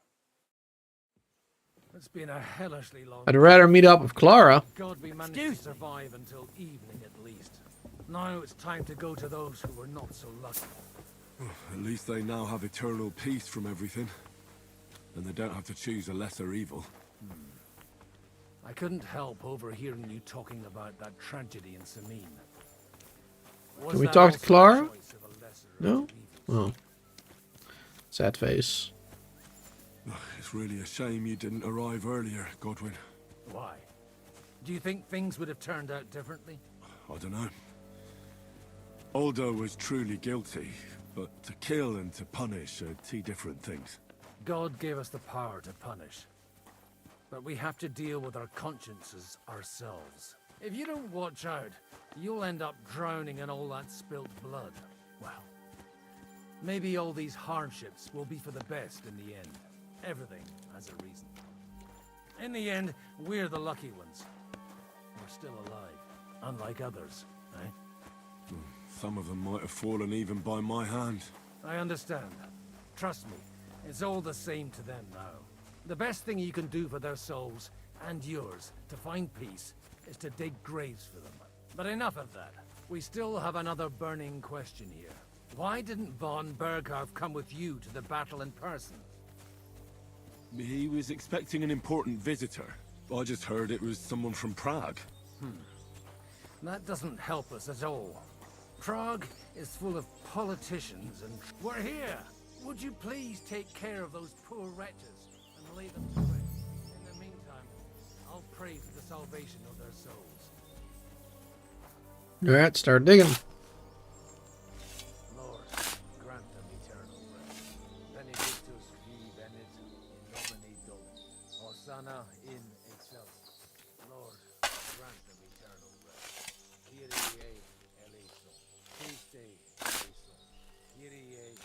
It's been a hellishly long... I'd rather meet up with Clara. God, we managed to survive until evening at least. Now it's time to go to those who were not so lucky. At least they now have eternal peace from everything. And they don't have to choose a lesser evil. I couldn't help overhearing you talking about that tragedy in Samine. Can we talk to Clara? No? Oh. Sad face. It's really a shame you didn't arrive earlier, Godwin. Why? Do you think things would have turned out differently? I don't know. Aldo was truly guilty, but to kill and to punish are two different things. God gave us the power to punish. But we have to deal with our consciences ourselves. If you don't watch out, you'll end up drowning in all that spilt blood. Well, maybe all these hardships will be for the best in the end. Everything has a reason. In the end, we're the lucky ones. We're still alive, unlike others, eh? Some of them might have fallen even by my hand. I understand. Trust me, it's all the same to them now. The best thing you can do for their souls, and yours, to find peace, is to dig graves for them. But enough of that. We still have another burning question here. Why didn't von Berghoff come with you to the battle in person? He was expecting an important visitor. I just heard it was someone from Prague. That doesn't help us at all. Prague is full of politicians and... We're here! Would you please take care of those poor wretches and lay them to rest? In the meantime, I'll pray for the salvation of their souls. Alright, start digging. Lord, grant them eternal rest. Benedictus vi venit in nomine Domini. Hosanna in excelsis. Lord, grant them eternal rest. Kyrie eleison. Christe eleison. Kyrie eleison.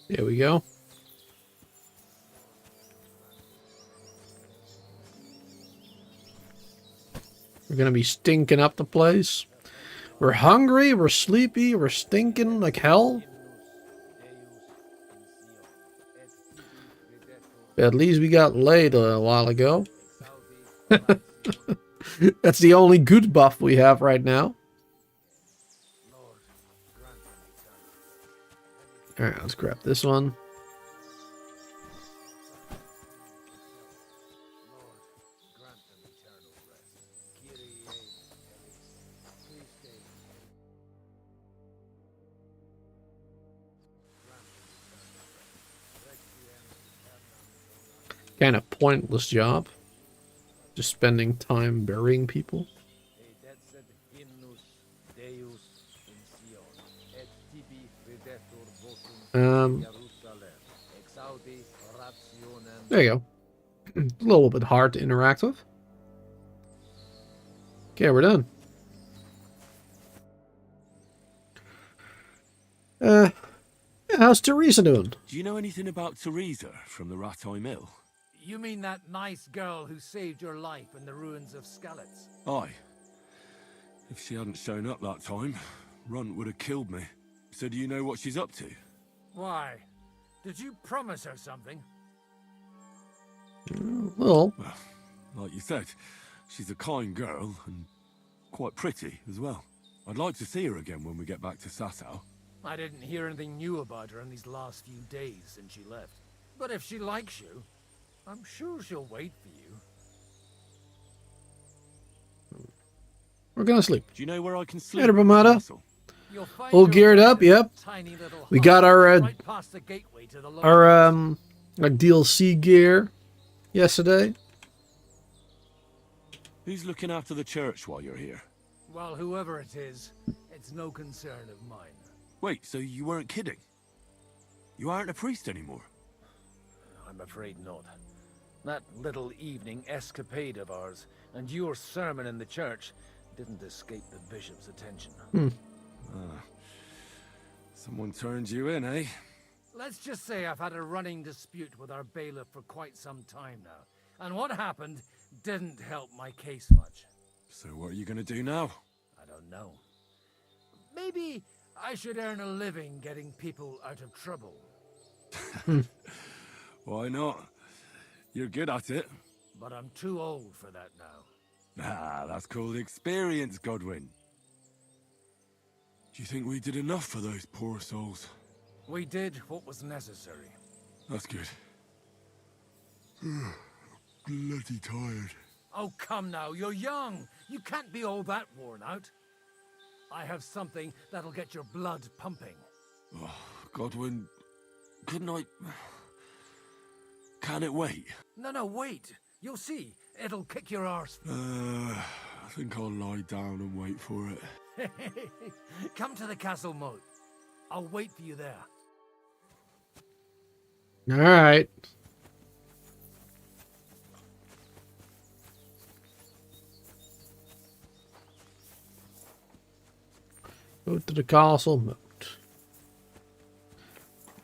There we go. We're gonna be stinking up the place. We're hungry, we're sleepy, we're stinking like hell. But at least we got laid a while ago. That's the only good buff we have right now. Alright, let's grab this one. Kind of pointless job. Just spending time burying people. There you go. A little bit hard to interact with. Okay, we're done. How's Teresa doing? Do you know anything about Teresa from the Rattay Mill? You mean that nice girl who saved your life in the ruins of Skalitz? Aye. If she hadn't shown up that time, Runt would have killed me. So do you know what she's up to? Why? Did you promise her something? Well, like you said, she's a kind girl and quite pretty as well. I'd like to see her again when we get back to Sasau. I didn't hear anything new about her in these last few days since she left. But if she likes you, I'm sure she'll wait for you. we're gonna sleep. Do you know where I can sleep? Later, Bamada. You'll find All your geared way up, to yep. a tiny little We hut got our right past the gateway to the our DLC gear yesterday. Who's looking after the church while you're here? Well, whoever it is, it's no concern of mine. Wait, so you weren't kidding? You aren't a priest anymore? I'm afraid not. That little evening escapade of ours and your sermon in the church didn't escape the bishop's attention. Someone turned you in, eh? Let's just say I've had a running dispute with our bailiff for quite some time now. And what happened didn't help my case much. So what are you gonna do now? I don't know. Maybe I should earn a living getting people out of trouble. Why not? You're good at it. But I'm too old for that now. Ah, that's called experience, Godwin. Do you think we did enough for those poor souls? We did what was necessary. That's good. Bloody tired. Oh, come now, you're young. You can't be all that worn out. I have something that'll get your blood pumping. Oh, Godwin, couldn't I... Can it wait? No, wait. You'll see. It'll kick your arse. I think I'll lie down and wait for it. Come to the castle moat. I'll wait for you there. All right. Go to the castle moat.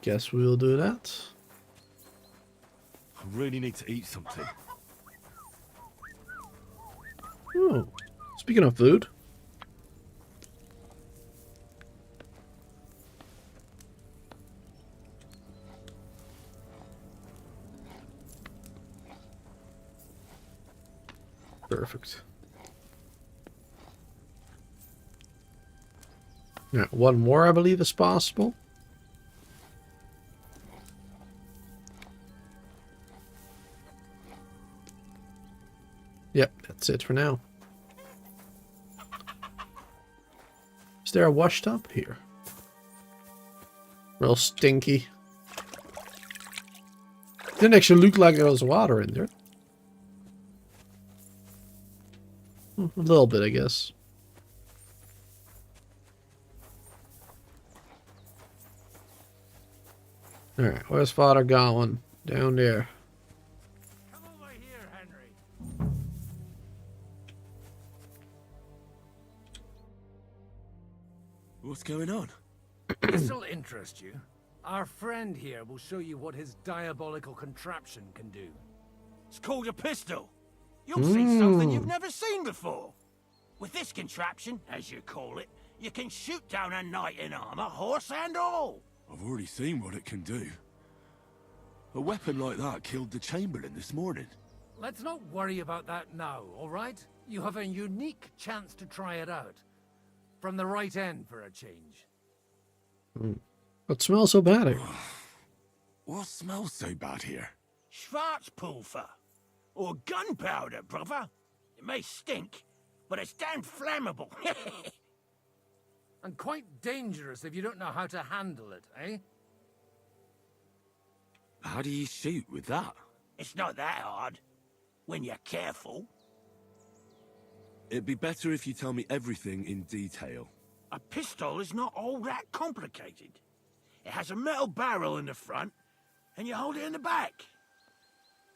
Guess we'll do that. I really need to eat something. Oh, speaking of food. Perfect. Now, one more, I believe, is possible. Yep, that's it for now. Is there a wash tub here? Real stinky. Didn't actually look like there was water in there. A little bit, I guess. Alright, where's Father going? Down there. Come over here, Henry. What's going on? This'll interest you. Our friend here will show you what his diabolical contraption can do. It's called a pistol. You'll see something you've never seen before. With this contraption, as you call it, you can shoot down a knight in armor, horse and all. I've already seen what it can do. A weapon like that killed the Chamberlain this morning. Let's not worry about that now, all right? You have a unique chance to try it out. From the right end for a change. What smells so bad here? What smells so bad here? Schwarzpulver. Or gunpowder, brother. It may stink, but it's damn flammable. And quite dangerous if you don't know how to handle it, eh? How do you shoot with that? It's not that hard, when you're careful. It'd be better if you tell me everything in detail. A pistol is not all that complicated. It has a metal barrel in the front, and you hold it in the back.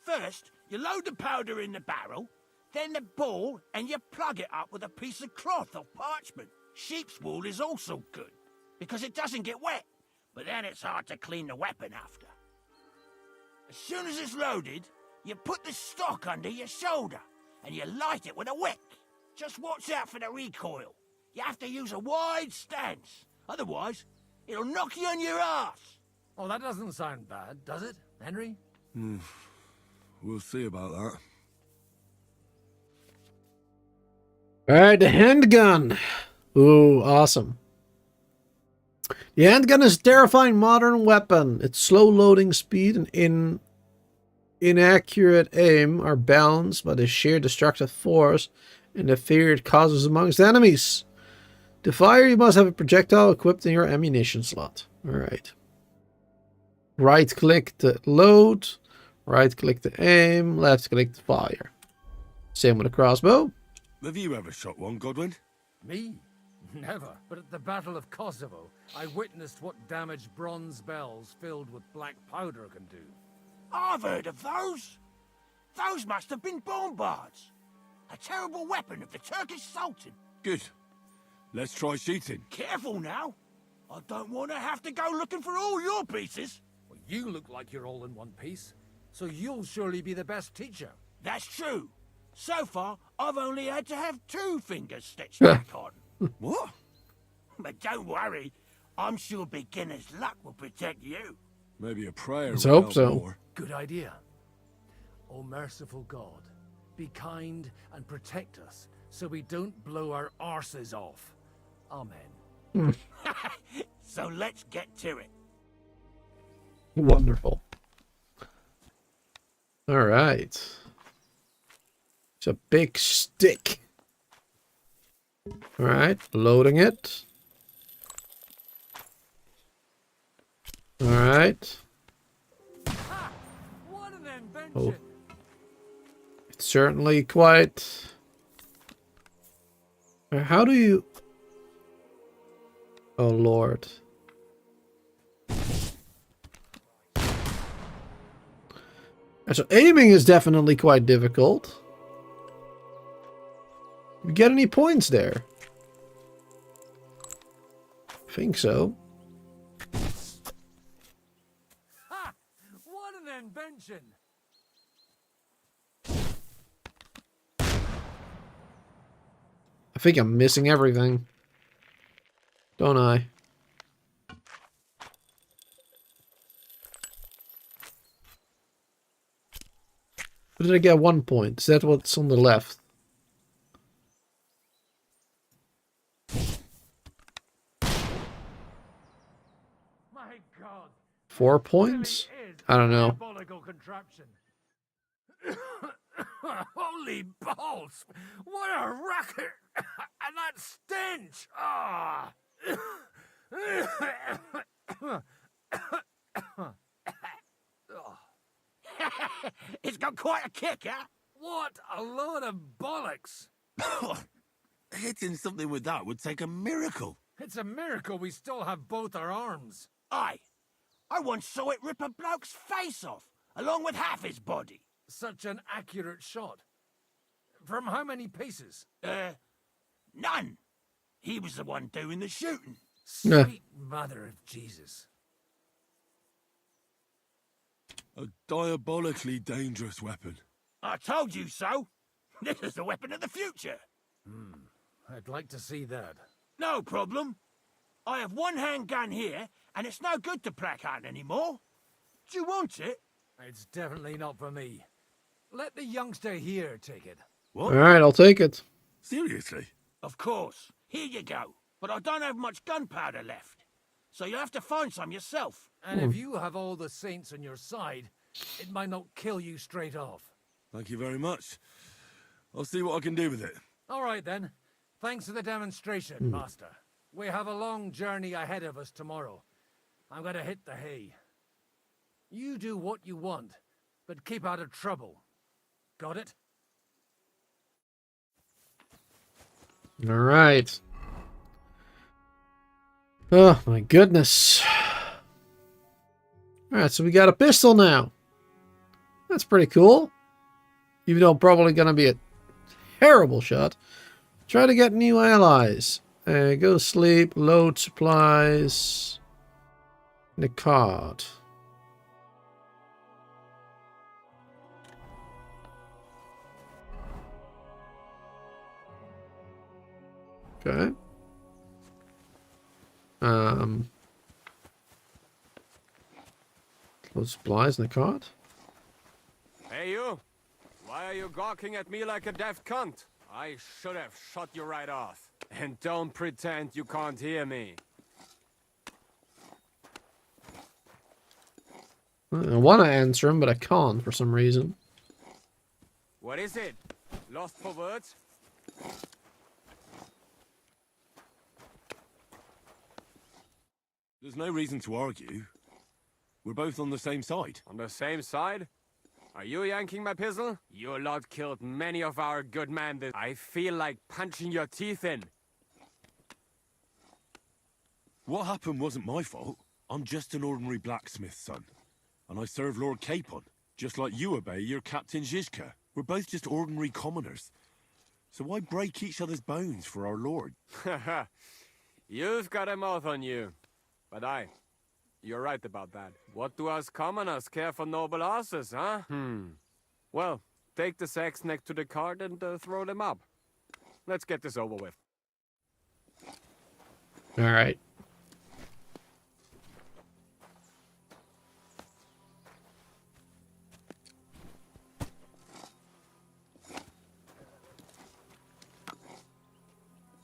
First, you load the powder in the barrel, then the ball, and you plug it up with a piece of cloth or parchment. Sheep's wool is also good, because it doesn't get wet, but then it's hard to clean the weapon after. As soon as it's loaded, you put the stock under your shoulder, and you light it with a wick. Just watch out for the recoil. You have to use a wide stance, otherwise it'll knock you on your ass. Oh, that doesn't sound bad, does it, Henry? We'll see about that. Alright, the handgun. Ooh, awesome. The handgun is a terrifying modern weapon. Its slow loading speed and inaccurate aim are balanced by the sheer destructive force and the fear it causes amongst enemies. To fire, you must have a projectile equipped in your ammunition slot. Alright. Right-click to load. Right-click to aim. Left-click to fire. Same with a crossbow. Have you ever shot one, Godwin? Me? Never. But at the Battle of Kosovo, I witnessed what damage bronze bells filled with black powder can do. I've heard of those. Those must have been bombards. A terrible weapon of the Turkish Sultan. Good. Let's try shooting. Careful now. I don't want to have to go looking for all your pieces. Well, you look like you're all in one piece, so you'll surely be the best teacher. That's true. So far, I've only had to have 2 fingers stitched back on. What? But don't worry. I'm sure beginner's luck will protect you. Maybe a prayer. Let's hope so. More. Good idea. O merciful God, be kind and protect us so we don't blow our arses off. Amen. So let's get to it. Wonderful. Alright. It's a big stick. Alright, loading it. Alright. What an invention! Oh. It's certainly quite... How do you... Oh, Lord. So aiming is definitely quite difficult. You get any points there? I think so. Ha! What an invention! I think I'm missing everything. Don't I? Or did I get 1 point? Is that what's on the left? My God. 4 points? I don't know. Diabolical contraption. Holy balls! What a racket! And that stench! Ah! It's got quite a kick, huh? What a load of bollocks! Hitting something with that would take a miracle. It's a miracle we still have both our arms. Aye. I once saw it rip a bloke's face off, along with half his body. Such an accurate shot. From how many paces? None. He was the one doing the shooting. Sweet mother of Jesus. A diabolically dangerous weapon. I told you so. This is the weapon of the future. I'd like to see that. No problem. I have one handgun here, and it's no good to placard anymore. Do you want it? It's definitely not for me. Let the youngster here take it. What? Alright, I'll take it. Seriously? Of course. Here you go. But I don't have much gunpowder left. So you have to find some yourself. And if you have all the saints on your side, it might not kill you straight off. Thank you very much. I'll see what I can do with it. All right, then. Thanks for the demonstration, Master. We have a long journey ahead of us tomorrow. I'm going to hit the hay. You do what you want, but keep out of trouble. Got it? Alright. Oh, my goodness. Alright, so we got a pistol now. That's pretty cool. Even though probably gonna be a terrible shot. Try to get new allies. Go to sleep, load supplies. The card. Okay. Load supplies in the cart. Hey, you! Why are you gawking at me like a deaf cunt? I should have shot you right off. And don't pretend you can't hear me. I want to answer him, but I can't for some reason. What is it? Lost for words? There's no reason to argue. We're both on the same side. On the same side? Are you yanking my pistol? Your lot killed many of our good men. I feel like punching your teeth in. What happened wasn't my fault. I'm just an ordinary blacksmith's son. And I serve Lord Capon, just like you obey your Captain Zizka. We're both just ordinary commoners. So why break each other's bones for our lord? You've got a mouth on you. But you're right about that. What do us commoners care for noble horses, huh? Well, take the sacks next to the cart and throw them up. Let's get this over with. Alright.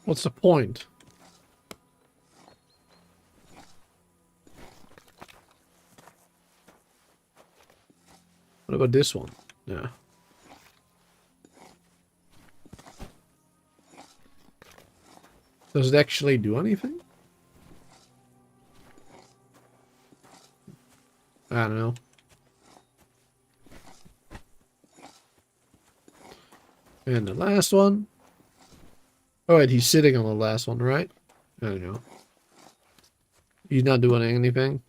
What's the point? What about this one? Yeah. Does it actually do anything? I don't know. And the last one. Oh, wait, he's sitting on the last one, right? I don't know. He's not doing anything.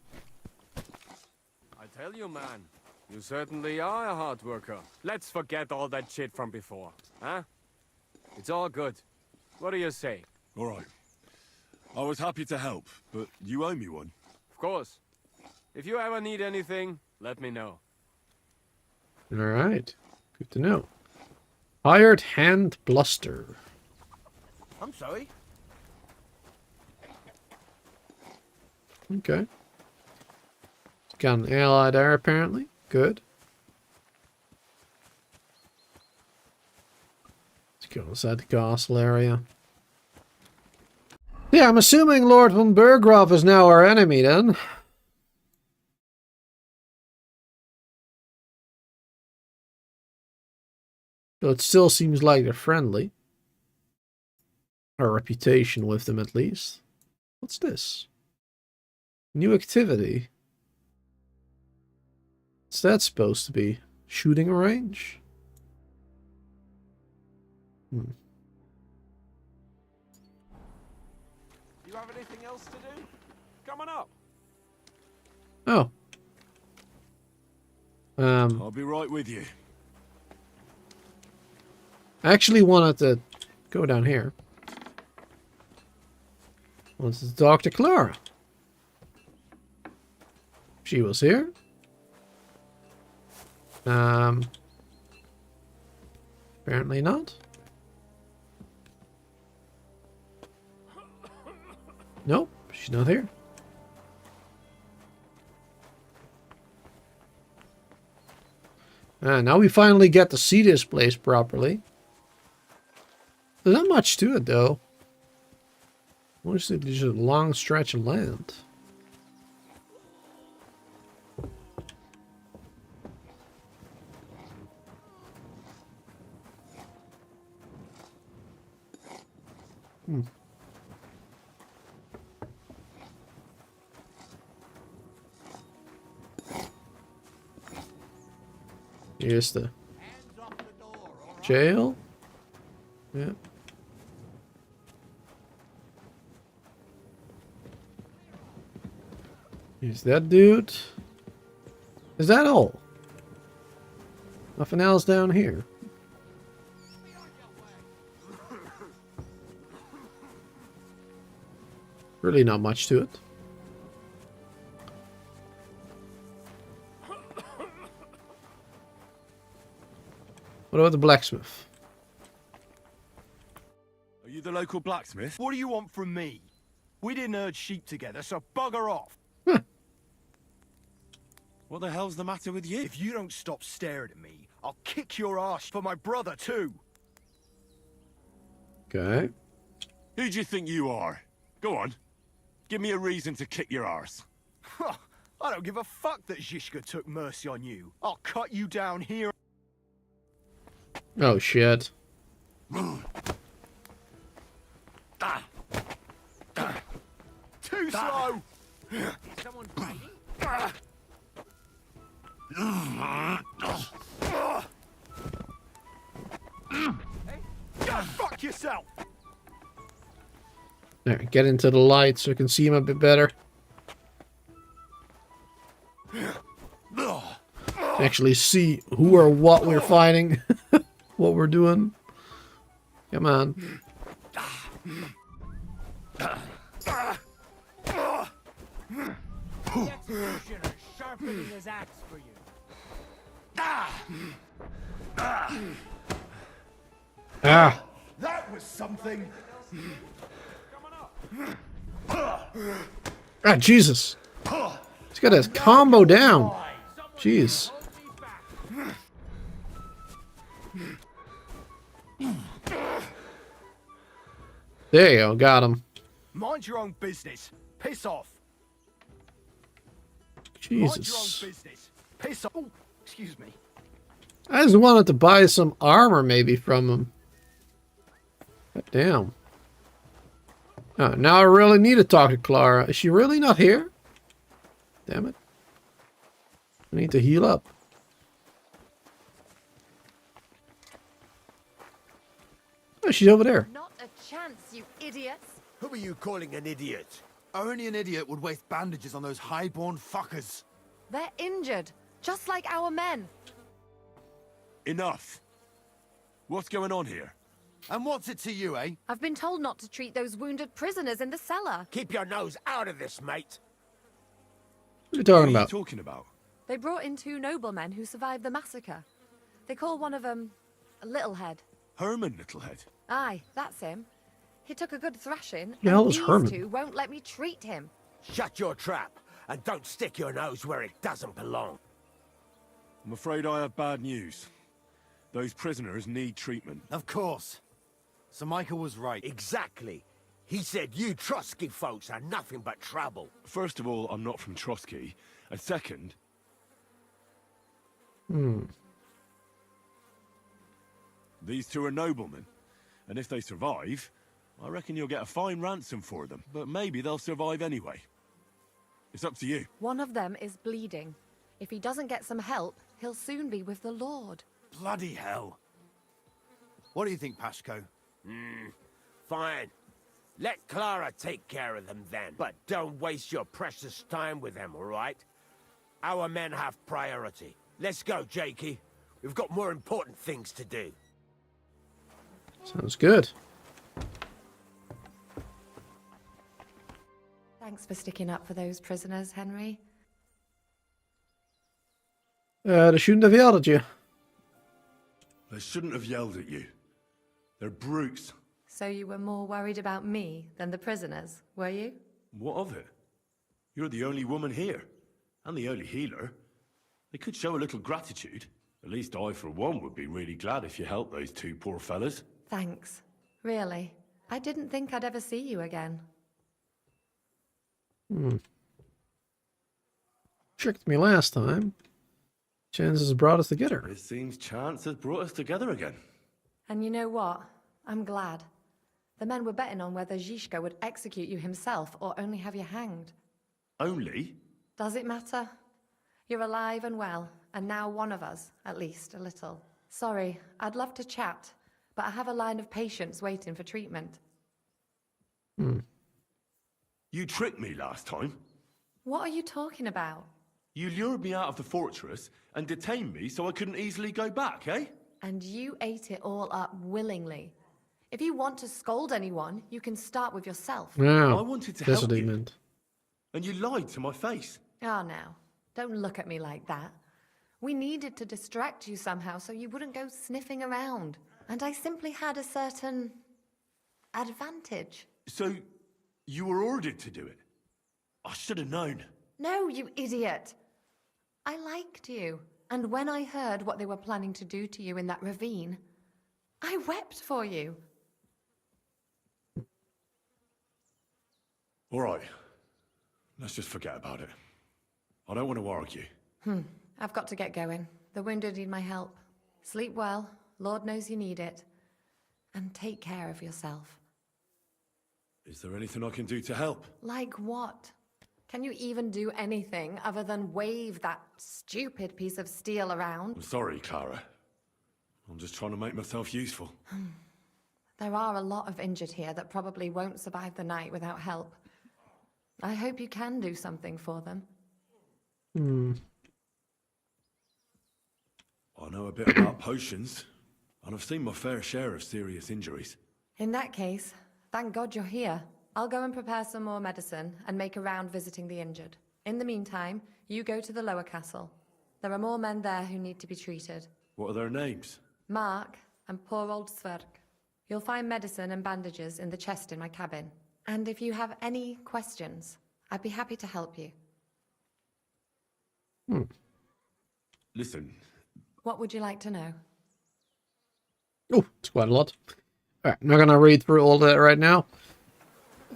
I tell you, man. You certainly are a hard worker. Let's forget all that shit from before, huh? It's all good. What do you say? All right. I was happy to help, but you owe me one. Of course. If you ever need anything, let me know. All right. Good to know. Hired hand bluster. I'm sorry. Okay. Got an ally there, apparently. Good. Let's go inside the castle area. Yeah, I'm assuming Lord von Berggraf is now our enemy, then. So it still seems like they're friendly. Our reputation with them, at least. What's this? New activity. What's that supposed to be? Shooting range? Do you have anything else to do? Come on up. Oh. I'll be right with you. I actually wanted to go down here. Wanted to talk to Clara. She was here. Apparently not. Nope, she's not here. Now we finally get to see this place properly. There's not much to it, though. Mostly just a long stretch of land. Here's the jail. Yeah. Here's that dude. Is that all? Nothing else down here. Really not much to it. What about the blacksmith? Are you the local blacksmith? What do you want from me? We didn't herd sheep together, so bugger off. What the hell's the matter with you? If you don't stop staring at me, I'll kick your ass for my brother too. Okay. Who do you think you are? Go on. Give me a reason to kick your arse. I don't give a fuck that Zhishka took mercy on you. I'll cut you down here. Oh shit. Too slow. Someone fighting? Go fuck yourself. There, get into the light so I can see him a bit better. Actually see who or what we're fighting. What we're doing. Come on. The executioner sharpening his axe for you. Ah! That was something. Ah, Jesus. He's got his combo down. Jeez. There you go, got him. Mind your own business. Piss off. Jesus. Mind your own business. Piss off. Oh, excuse me. I just wanted to buy some armor maybe from him. God damn. Oh, now I really need to talk to Clara. Is she really not here? Damn it. I need to heal up. Oh, she's over there. Not a chance, you idiots. Who are you calling an idiot? Only an idiot would waste bandages on those highborn fuckers. They're injured, just like our men. Enough. What's going on here? And what's it to you, eh? I've been told not to treat those wounded prisoners in the cellar. Keep your nose out of this, mate. What are you talking about? Talking about? They brought in 2 noblemen who survived the massacre. They call one of them Littlehead. Herman Littlehead. Aye, that's him. He took a good thrashing, The hell and is these Herman? 2 won't let me treat him. Shut your trap, and don't stick your nose where it doesn't belong. I'm afraid I have bad news. Those prisoners need treatment. Of course. Sir Michael was right. Exactly. He said you Trotsky folks are nothing but trouble. First of all, I'm not from Trotsky. And second... These 2 are noblemen. And if they survive, I reckon you'll get a fine ransom for them. But maybe they'll survive anyway. It's up to you. One of them is bleeding. If he doesn't get some help, he'll soon be with the Lord. Bloody hell. What do you think, Pashko? Fine. Let Clara take care of them then. But don't waste your precious time with them, all right? Our men have priority. Let's go, Jakey. We've got more important things to do. Sounds good. Thanks for sticking up for those prisoners, Henry. They shouldn't have yelled at you. They shouldn't have yelled at you. They're brutes. So you were more worried about me than the prisoners, were you? What of it? You're the only woman here. And the only healer. They could show a little gratitude. At least I, for one, would be really glad if you helped those 2 poor fellas. Thanks. Really. I didn't think I'd ever see you again. Tricked me last time. Chances brought us together. It seems chance has brought us together again. And you know what? I'm glad. The men were betting on whether Zhishka would execute you himself or only have you hanged. Only? Does it matter? You're alive and well, and now one of us, at least a little. Sorry, I'd love to chat, but I have a line of patients waiting for treatment. You tricked me last time. What are you talking about? You lured me out of the fortress and detained me so I couldn't easily go back, eh? And you ate it all up willingly. If you want to scold anyone, you can start with yourself. Yeah, I wanted to that's help what he you. meant. And you lied to my face. Ah, now, don't look at me like that. We needed to distract you somehow so you wouldn't go sniffing around. And I simply had a certain advantage. So, you were ordered to do it? I should have known. No, you idiot. I liked you. And when I heard what they were planning to do to you in that ravine, I wept for you. All right. Let's just forget about it. I don't want to argue. I've got to get going. The wounded need my help. Sleep well. Lord knows you need it. And take care of yourself. Is there anything I can do to help? Like what? Can you even do anything other than wave that stupid piece of steel around? I'm sorry, Clara. I'm just trying to make myself useful. There are a lot of injured here that probably won't survive the night without help. I hope you can do something for them. I know a bit about potions, and I've seen my fair share of serious injuries. In that case, thank God you're here. I'll go and prepare some more medicine and make a round visiting the injured. In the meantime, you go to the lower castle. There are more men there who need to be treated. What are their names? Mark and poor old Sverk. You'll find medicine and bandages in the chest in my cabin. And if you have any questions, I'd be happy to help you. Listen. What would you like to know? Oh, it's quite a lot. All right, I'm not gonna read through all that right now.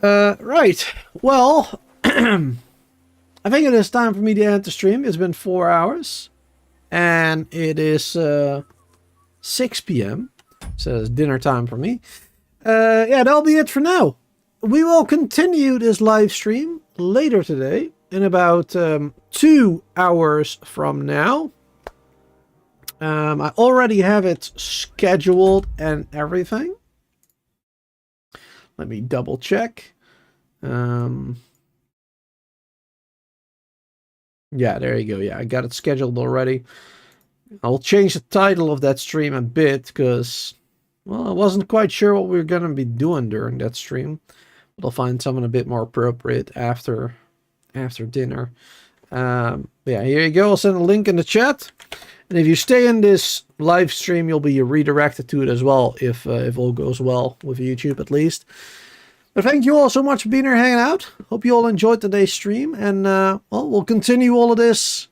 Right. Well, I think it is time for me to end the stream. It's been 4 hours, and it is 6 p.m. So it's dinner time for me. Yeah, that'll be it for now. We will continue this live stream later today in about 2 hours from now. I already have it scheduled and everything. Let me double check. Yeah, there you go. Yeah, I got it scheduled already. I'll change the title of that stream a bit because, well, I wasn't quite sure what we were going to be doing during that stream. But I'll find something a bit more appropriate after dinner. Yeah, here you go. I'll send a link in the chat. And if you stay in this live stream, you'll be redirected to it as well, if all goes well with YouTube at least. But thank you all so much for being here hanging out. Hope you all enjoyed today's stream. And, well, we'll continue all of this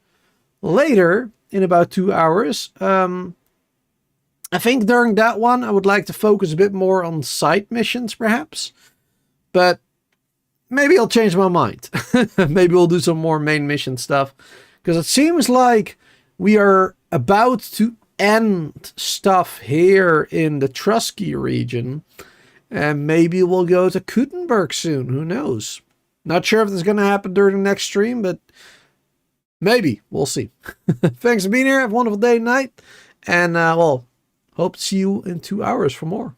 later in about 2 hours. I think during that one, I would like to focus a bit more on side missions, perhaps. But maybe I'll change my mind. Maybe we'll do some more main mission stuff. Because it seems like we are about to end stuff here in the Strategie region. And maybe we'll go to Kuttenberg soon. Who knows? Not sure if this is going to happen during the next stream, but maybe. We'll see. Thanks for being here. Have a wonderful day and night. And, well, hope to see you in 2 hours for more.